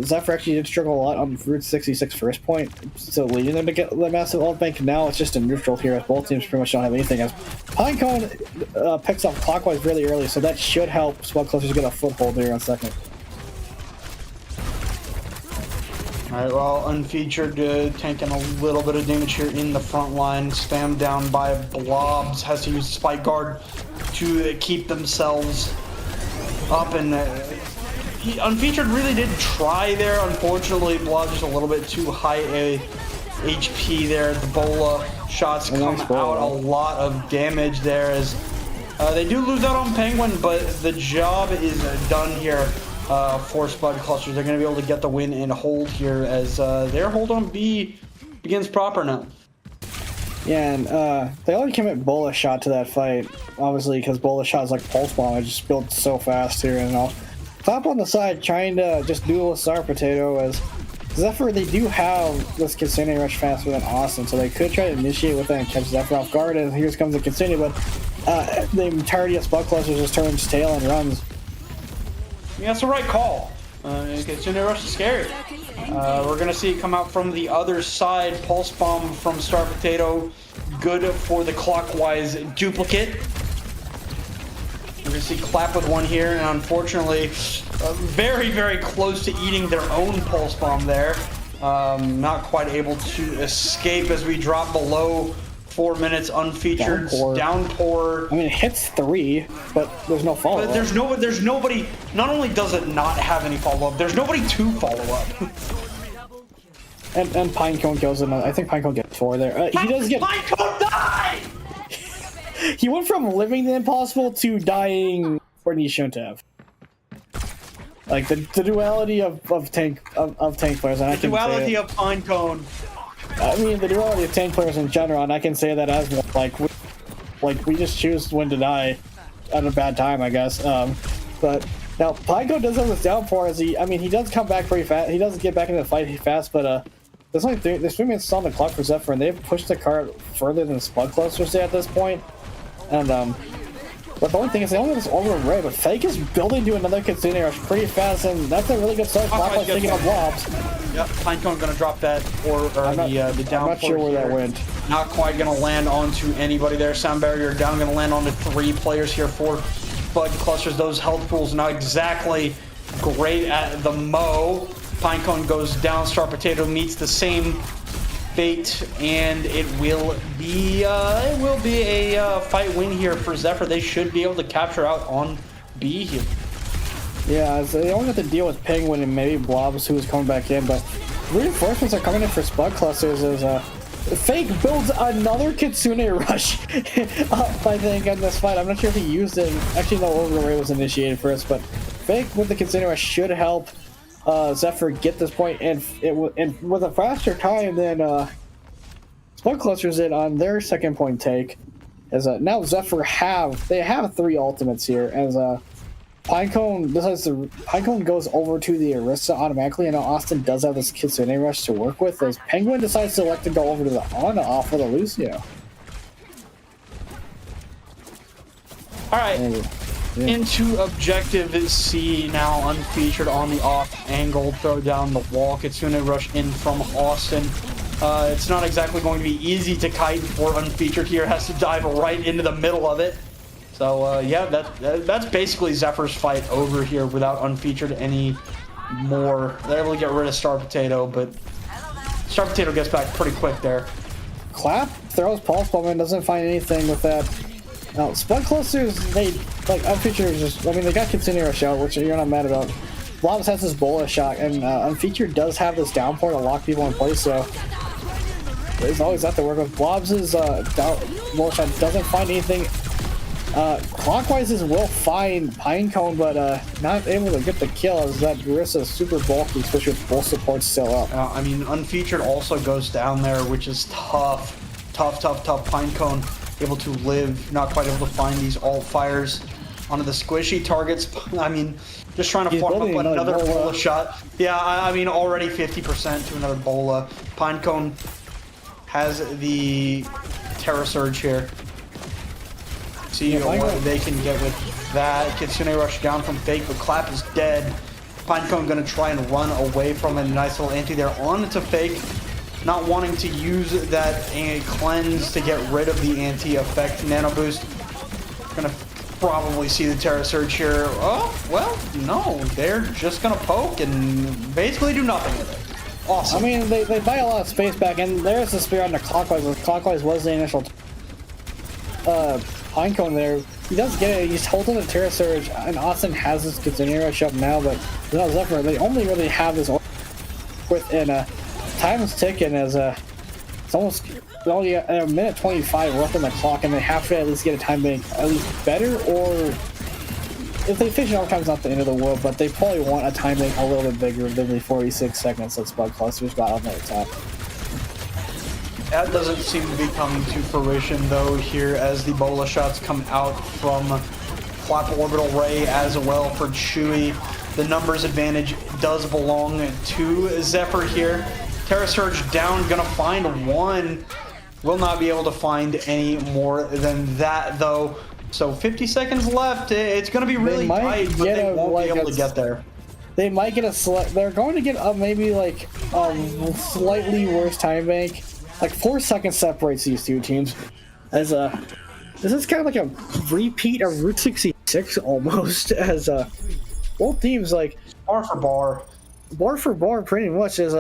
Zephyr actually did struggle a lot on Route 66 first point, so leading them to get the massive ult bank. Now it's just a neutral here, as both teams pretty much don't have anything. As Pinecone picks up clockwise really early, so that should help Spud clusters get a foothold here on second. Alright, well, Unfeatured taking a little bit of damage here in the front line. Spammed down by Blobs. Has to use Spike Guard to keep themselves up. And Unfeatured really did try there. Unfortunately, Blobs just a little bit too high HP there. The Bola shots come out. A lot of damage there as They do lose out on Penguin, but the job is done here for Spud Clusters. They're going to be able to get the win and hold here as their hold on B begins proper now. Yeah, and they only commit Bola Shot to that fight, obviously, because Bola Shot is like Pulse Bomb. I just built so fast here, and I'll top on the side trying to just duel with Star Potato as Zephyr. They do have this Kitsune Rush faster than Austin, so they could try to initiate with that and catch Zephyr off guard, and here comes the Kitsune, but the entirety of Spud Clusters just turns tail and runs. Yeah, that's the right call. Kitsune Rush is scary. We're going to see it come out from the other side. Pulse Bomb from Star Potato. Good for the clockwise duplicate. We're going to see Clap with one here, and unfortunately, very, very close to eating their own Pulse Bomb there. Not quite able to escape as we drop below 4 minutes unfeatured. Downpour. I mean, it hits 3, but there's no follow-up. But there's nobody, not only does it not have any follow-up, there's nobody to follow up. And Pinecone kills him. I think Pinecone gets 4 there. He does get... Pinecone died! He went from living the impossible to dying when he shouldn't have. Like, the duality of tank players. And The duality of Pinecone. I mean, the duality of tank players in general, and I can say that as well. Like we just choose when to die at a bad time, I guess. But now Pinecone does have this downpour as he does come back pretty fast. He does get back into the fight fast, but there's 3 minutes on the clock for Zephyr, and they've pushed the card further than Spud Clusters did at this point. And but the only thing is they only have this over Ray, but Fake is building to another Kitsune Rush pretty fast, and that's a really good start. Clockwise taking on blobs. Yep, Pinecone gonna drop that, or the down. I'm not sure where that went. Not quite gonna land onto anybody there. Sound barrier down, gonna land onto 3 players here for Spud Clusters. Those health pools not exactly great at the mo. Pinecone goes down. Star Potato meets the same fate, and it will be a fight win here for Zephyr. They should be able to capture out on B here. Yeah, so they only have to deal with Penguin and maybe Blobs, who is coming back in, but reinforcements are coming in for Spud Clusters as Fake builds another Kitsune Rush up, I think, in this fight. I'm not sure if he used it. Actually, no, overlay was initiated first, but Fake with the Kitsune Rush should help Zephyr get this point, and with a faster time than Spud Clusters did on their second point take. As now Zephyr have 3 ultimates here, as Pinecone goes over to the Arista automatically, and now Austin does have this Kitsune Rush to work with, as Penguin decides to elect to go over to the Ana off of the Lucio. Alright, into objective C now, unfeatured on the off angle, throw down the wall. Kitsune Rush in from Austin. It's not exactly going to be easy to kite for unfeatured here, has to dive right into the middle of it. So yeah, that's basically Zephyr's fight over here without unfeatured any more. They're able to get rid of Star Potato, but Star Potato gets back pretty quick there. Clap throws Pulse Bomb and doesn't find anything with that. Now, Spud Clusters, they, like, unfeatured just, I mean, they got Kitsune Rush out, which you're not mad about. Blobs has this Bola Shot, and unfeatured does have this downpour to lock people in place, so there's always that to work with. Blobs' Bola Shot doesn't find anything. Clockwise will find Pinecone, but not able to get the kill as that Marissa is super bulky, especially with both supports still up. I mean, unfeatured also goes down there, which is tough. Pinecone able to live, not quite able to find these alt fires onto the squishy targets. I mean, just trying to farm up another Bola Shot. Yeah, I mean, already 50% to another Bola. Pinecone has the Terra Surge here. See what they can get with that. Kitsune Rush down from Fake, but Clap is dead. Pinecone gonna try and run away from it. Nice little anti there onto Fake. Not wanting to use that cleanse to get rid of the anti-effect Nano Boost. Gonna probably see the Terra Surge here. Oh, well, no. They're just gonna poke and basically do nothing with it. Awesome. I mean, they buy a lot of space back, and there's the spear on the Clockwise. Clockwise was the initial Pinecone there. He does get it. He's holding the Terra Surge, and Austin has this Kitsune Rush up now, but without Zephyr, they only really have this within time is ticking as It's almost only a minute 25 left on the clock, and they have to at least get a time bank at least better, or if they finish overtime, it's not the end of the world, but they probably want a time bank a little bit bigger than the 46 seconds that Spud Clusters got on their attack. That doesn't seem to be coming to fruition though here as the bola shots come out from Clap Orbital Ray as well for Chewy. The numbers advantage does belong to Zephyr here. Terra Surge down, gonna find one. Will not be able to find any more than that though. So 50 seconds left. It's gonna be really tight, but they won't be able to get there. They might get they're going to get maybe like slightly worse time bank. Like 4 seconds separates these two teams. As this is kind of like a repeat of Route 66 almost. As both teams like bar for bar, pretty much. As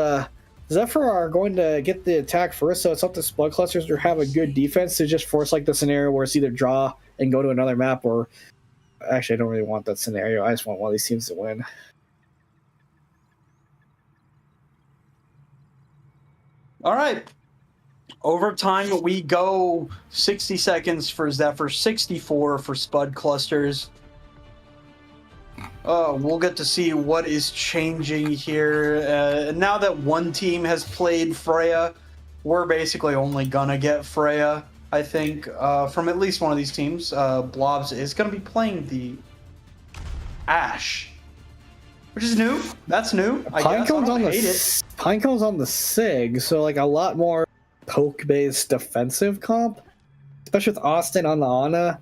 Zephyr are going to get the attack first, so it's up to Spud Clusters to have a good defense to just force like the scenario where it's either draw and go to another map, or actually I don't really want that scenario. I just want one of these teams to win. All right. Overtime we go. 60 seconds for Zephyr, 64 for Spud Clusters. We'll get to see what is changing here. Now that one team has played Freya, we're basically only gonna get Freya, I think, from at least one of these teams. Blobs is gonna be playing the Ashe, which is new. That's new. Pinecone's on the SIG, so like a lot more poke-based defensive comp, especially with Austin on the Ana,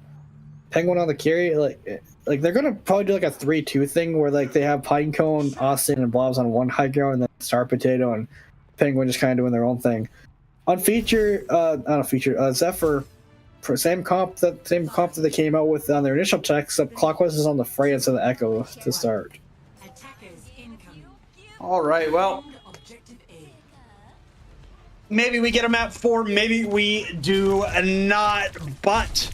Penguin on the carry. Like they're gonna probably do like a 3-2 thing where like they have Pinecone, Austin, and Blobs on one high ground, and then Star Potato and Penguin just kind of doing their own thing. On feature, Zephyr, same comp that they came out with on their initial tech, except Clockwise is on the Freya instead of the Echo to start. All right, well, maybe we get a map 4, maybe we do not, but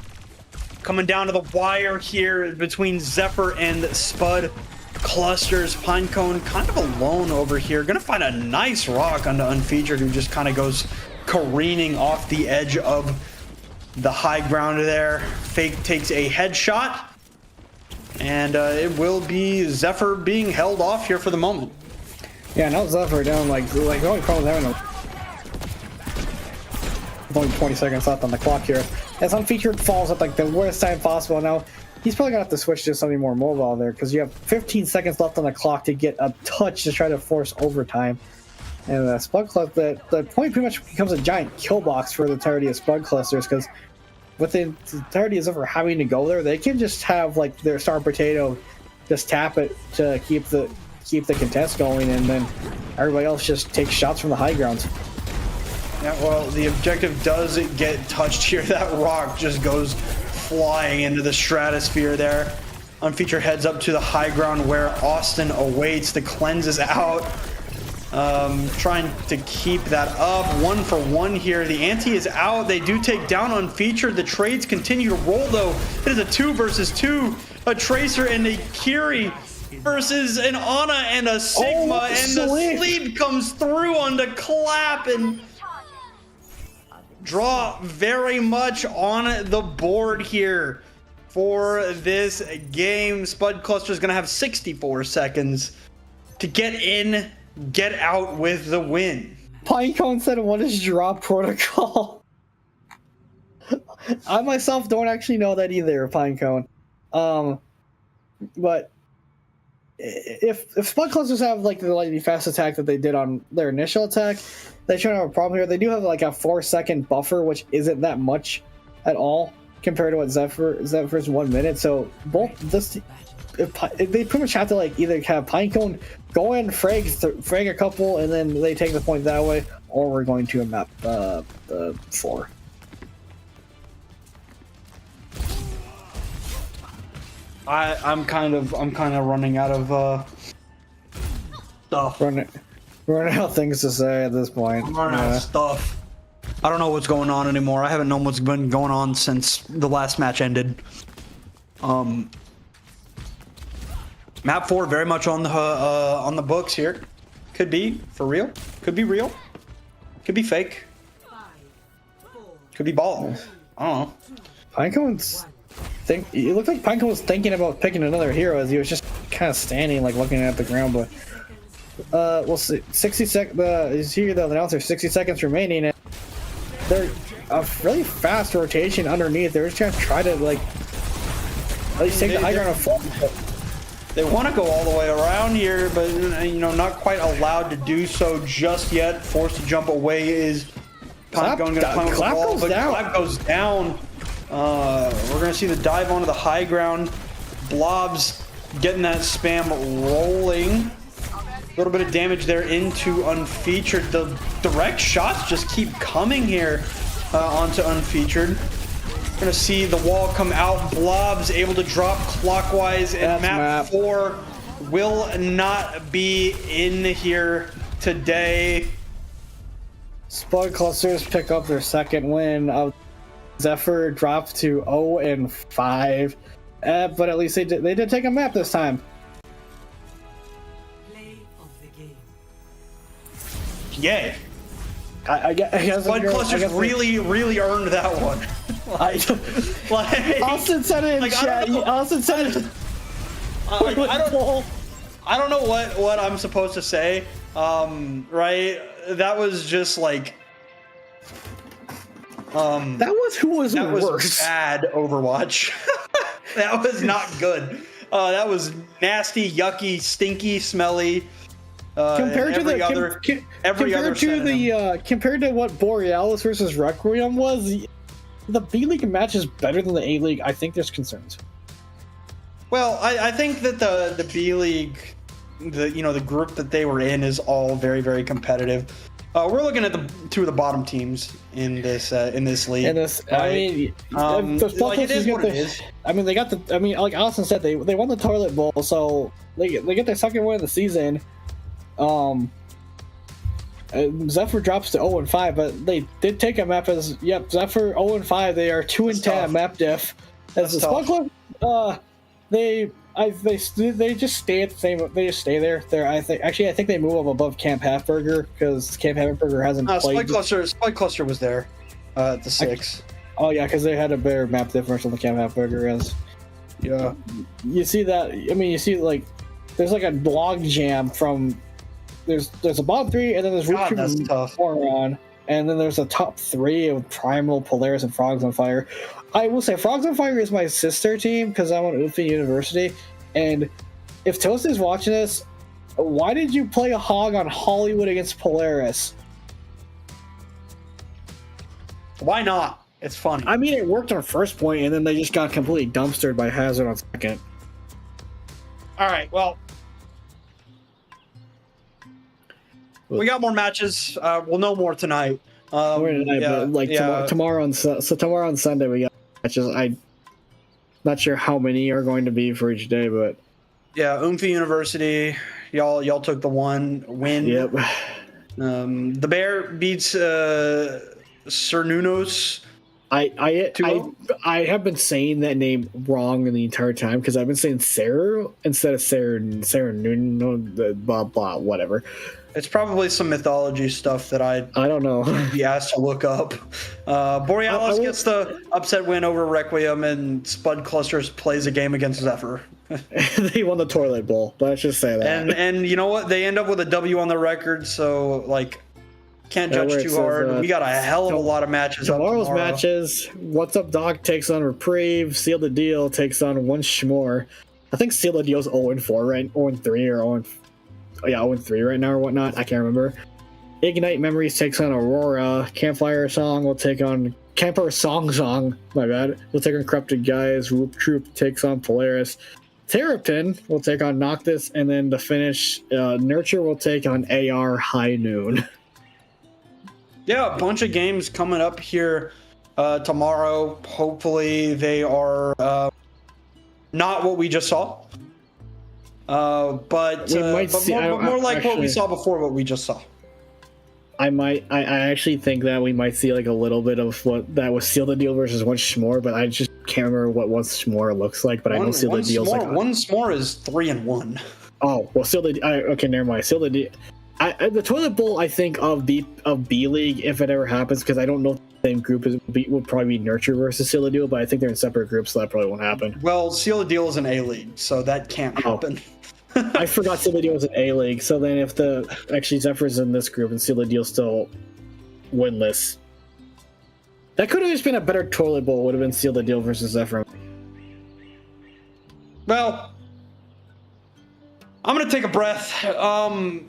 coming down to the wire here between Zephyr and Spud Clusters. Pinecone kind of alone over here. Gonna find a nice rock onto Unfeatured, who just kind of goes careening off the edge of the high ground there. Fake takes a headshot, and it will be Zephyr being held off here for the moment. Yeah, now Zephyr down the only problem with having only 20 seconds left on the clock here. As Unfeatured falls at like the worst time possible. Now he's probably gonna have to switch to something more mobile there, because you have 15 seconds left on the clock to get a touch to try to force overtime. And Spud Cluster, the point pretty much becomes a giant kill box for the entirety of Spud Clusters, because with the entirety of Zephyr having to go there, they can just have like their Star Potato just tap it to keep the contest going, and then everybody else just takes shots from the high grounds. Yeah, well, the objective does get touched here. That rock just goes flying into the stratosphere there. Unfeatured heads up to the high ground where Austin awaits. The cleanse is out. Trying to keep that up. 1 for 1 here. The ante is out. They do take down Unfeatured. The trades continue to roll though. It is a 2 versus 2. A Tracer and a Kiri versus an Ana and a Sigma. And the sleep comes through onto Clap, and draw very much on the board here for this game. Spud Cluster is going to have 64 seconds to get in, get out with the win. Pinecone said, "What is drop protocol?" I myself don't actually know that either, Pinecone. But if Spud Clusters have like the lightning fast attack that they did on their initial attack, they shouldn't have a problem here. They do have like a 4-second buffer, which isn't that much at all compared to what Zephyr's 1 minute. So both they pretty much have to like either have Pinecone go in, frag a couple, and then they take the point that way, or we're going to a map 4. I'm kind of running out of stuff. Running out of things to say at this point. I'm running out of stuff. I don't know what's going on anymore. I haven't known what's been going on since the last match ended. Map 4 very much on the books here. Could be for real. Could be real. Could be fake. Could be balling. I don't know. Pinecone's it looked like Pinecone was thinking about picking another hero as he was just kind of standing, like looking at the ground. But we'll see. 60 seconds. Is here the announcer? 60 seconds remaining, and they're a really fast rotation underneath. They're just gonna try to like at least take the high ground. They want to go all the way around here, but not quite allowed to do so just yet. Forced to jump away is Pinecone going to climb the wall, but Clap goes down. We're going to see the dive onto the high ground. Blobs getting that spam rolling. A little bit of damage there into Unfeatured. The direct shots just keep coming here onto Unfeatured. We're going to see the wall come out. Blobs able to drop clockwise, and map 4 will not be in here today. Spud Clusters pick up their second win. Zephyr dropped to 0-5, but at least they did take a map this time. Play of the game. Yay! I guess Spud Clusters really earned that one. Austin said it in chat. Austin said it. I don't know what I'm supposed to say. Right? That was just like. That was who was that worse. was bad Overwatch. That was not good. That was nasty, yucky, stinky, smelly. Compared to compared to what Borealis versus Requiem was, the B League match is better than the A League. I think there's concerns. Well, I think that the B League, the group that they were in is all very, very competitive. We're looking at the two of the bottom teams in this league. In this, right? It is what it is. I mean, they got the. I mean, like Austin said, they won the toilet bowl, so they get their second win of the season. Zephyr drops to 0-5, but they did take a map as Zephyr 0-5. They are 2-10 at map diff. As the Spud Club, they just stay at the same. They just stay there. I think they move up above Camp Halfburger because Camp Halfburger hasn't played. Spud Cluster was there at the 6. Oh yeah, because they had a better map difference on the Camp Halfburger. As you see that. I mean, you see like there's like a log jam from. There's a bottom 3, and then there's Moron, and then there's a top 3 with Primal, Polaris, and Frogs on Fire. I will say Frogs on Fire is my sister team because I'm on Oomfie University, and if Toast is watching this, why did you play a hog on Hollywood against Polaris? Why not? It's funny. I mean, it worked on first point, and then they just got completely dumpstered by Hazard on second. All right, well. We got more matches. We'll know more tonight. Tomorrow on Sunday we got matches. I'm not sure how many are going to be for each day, but yeah, Oomfie University. Y'all took the one win. Yep. The Bear beats Cernunos. I have been saying that name wrong the entire time because I've been saying Sarah instead of Sarah Nuno, blah blah whatever. It's probably some mythology stuff that I don't know. Be asked to look up. Borealis gets the upset win over Requiem, and Spud Clusters plays a game against Zephyr. They won the toilet bowl. Let's just say that. And you know what? They end up with a W on the record, so can't judge too hard. We got a hell of a lot of matches. Tomorrow's matches. What's Up Doc takes on Reprieve. Seal the Deal takes on One Schmore. I think Seal the Deal's 0-4, right? 0-3 or 0-3 right now or whatnot. I can't remember. Ignite Memories takes on Aurora. Campfire Song will take on Campfire Song. My bad. We'll take on Corrupted Guys. Whoop Troop takes on Polaris. Terrapin will take on Noctis, and then to finish, Nurture will take on AR High Noon. Yeah, a bunch of games coming up here tomorrow. Hopefully they are not what we just saw. But more like what we saw before what we just saw. I actually think that we might see like a little bit of what that was Seal the Deal versus One Schmore, but I just can't remember what One Schmore looks like. But I know Seal the Deal's like One Schmore is 3-1. Oh well, Seal the okay, never mind. Seal the Deal. the toilet bowl, I think of B League if it ever happens, because I don't know if the same group would probably be Nurture versus Seal the Deal, but I think they're in separate groups, so that probably won't happen. Well, Seal the Deal is an A League, so that can't happen. I forgot Seal the Deal was an A League, so then if actually Zephyr's in this group and Seal the Deal still winless, that could have just been a better toilet bowl. Would have been Seal the Deal versus Zephyr. Well, I'm gonna take a breath.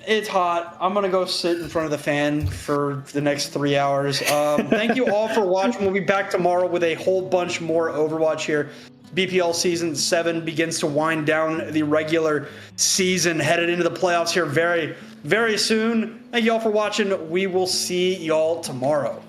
It's hot. I'm gonna go sit in front of the fan for the next 3 hours. Thank you all for watching. We'll be back tomorrow with a whole bunch more Overwatch here. BPL Season 7 begins to wind down the regular season, headed into the playoffs here very, very soon. Thank you all for watching. We will see y'all tomorrow.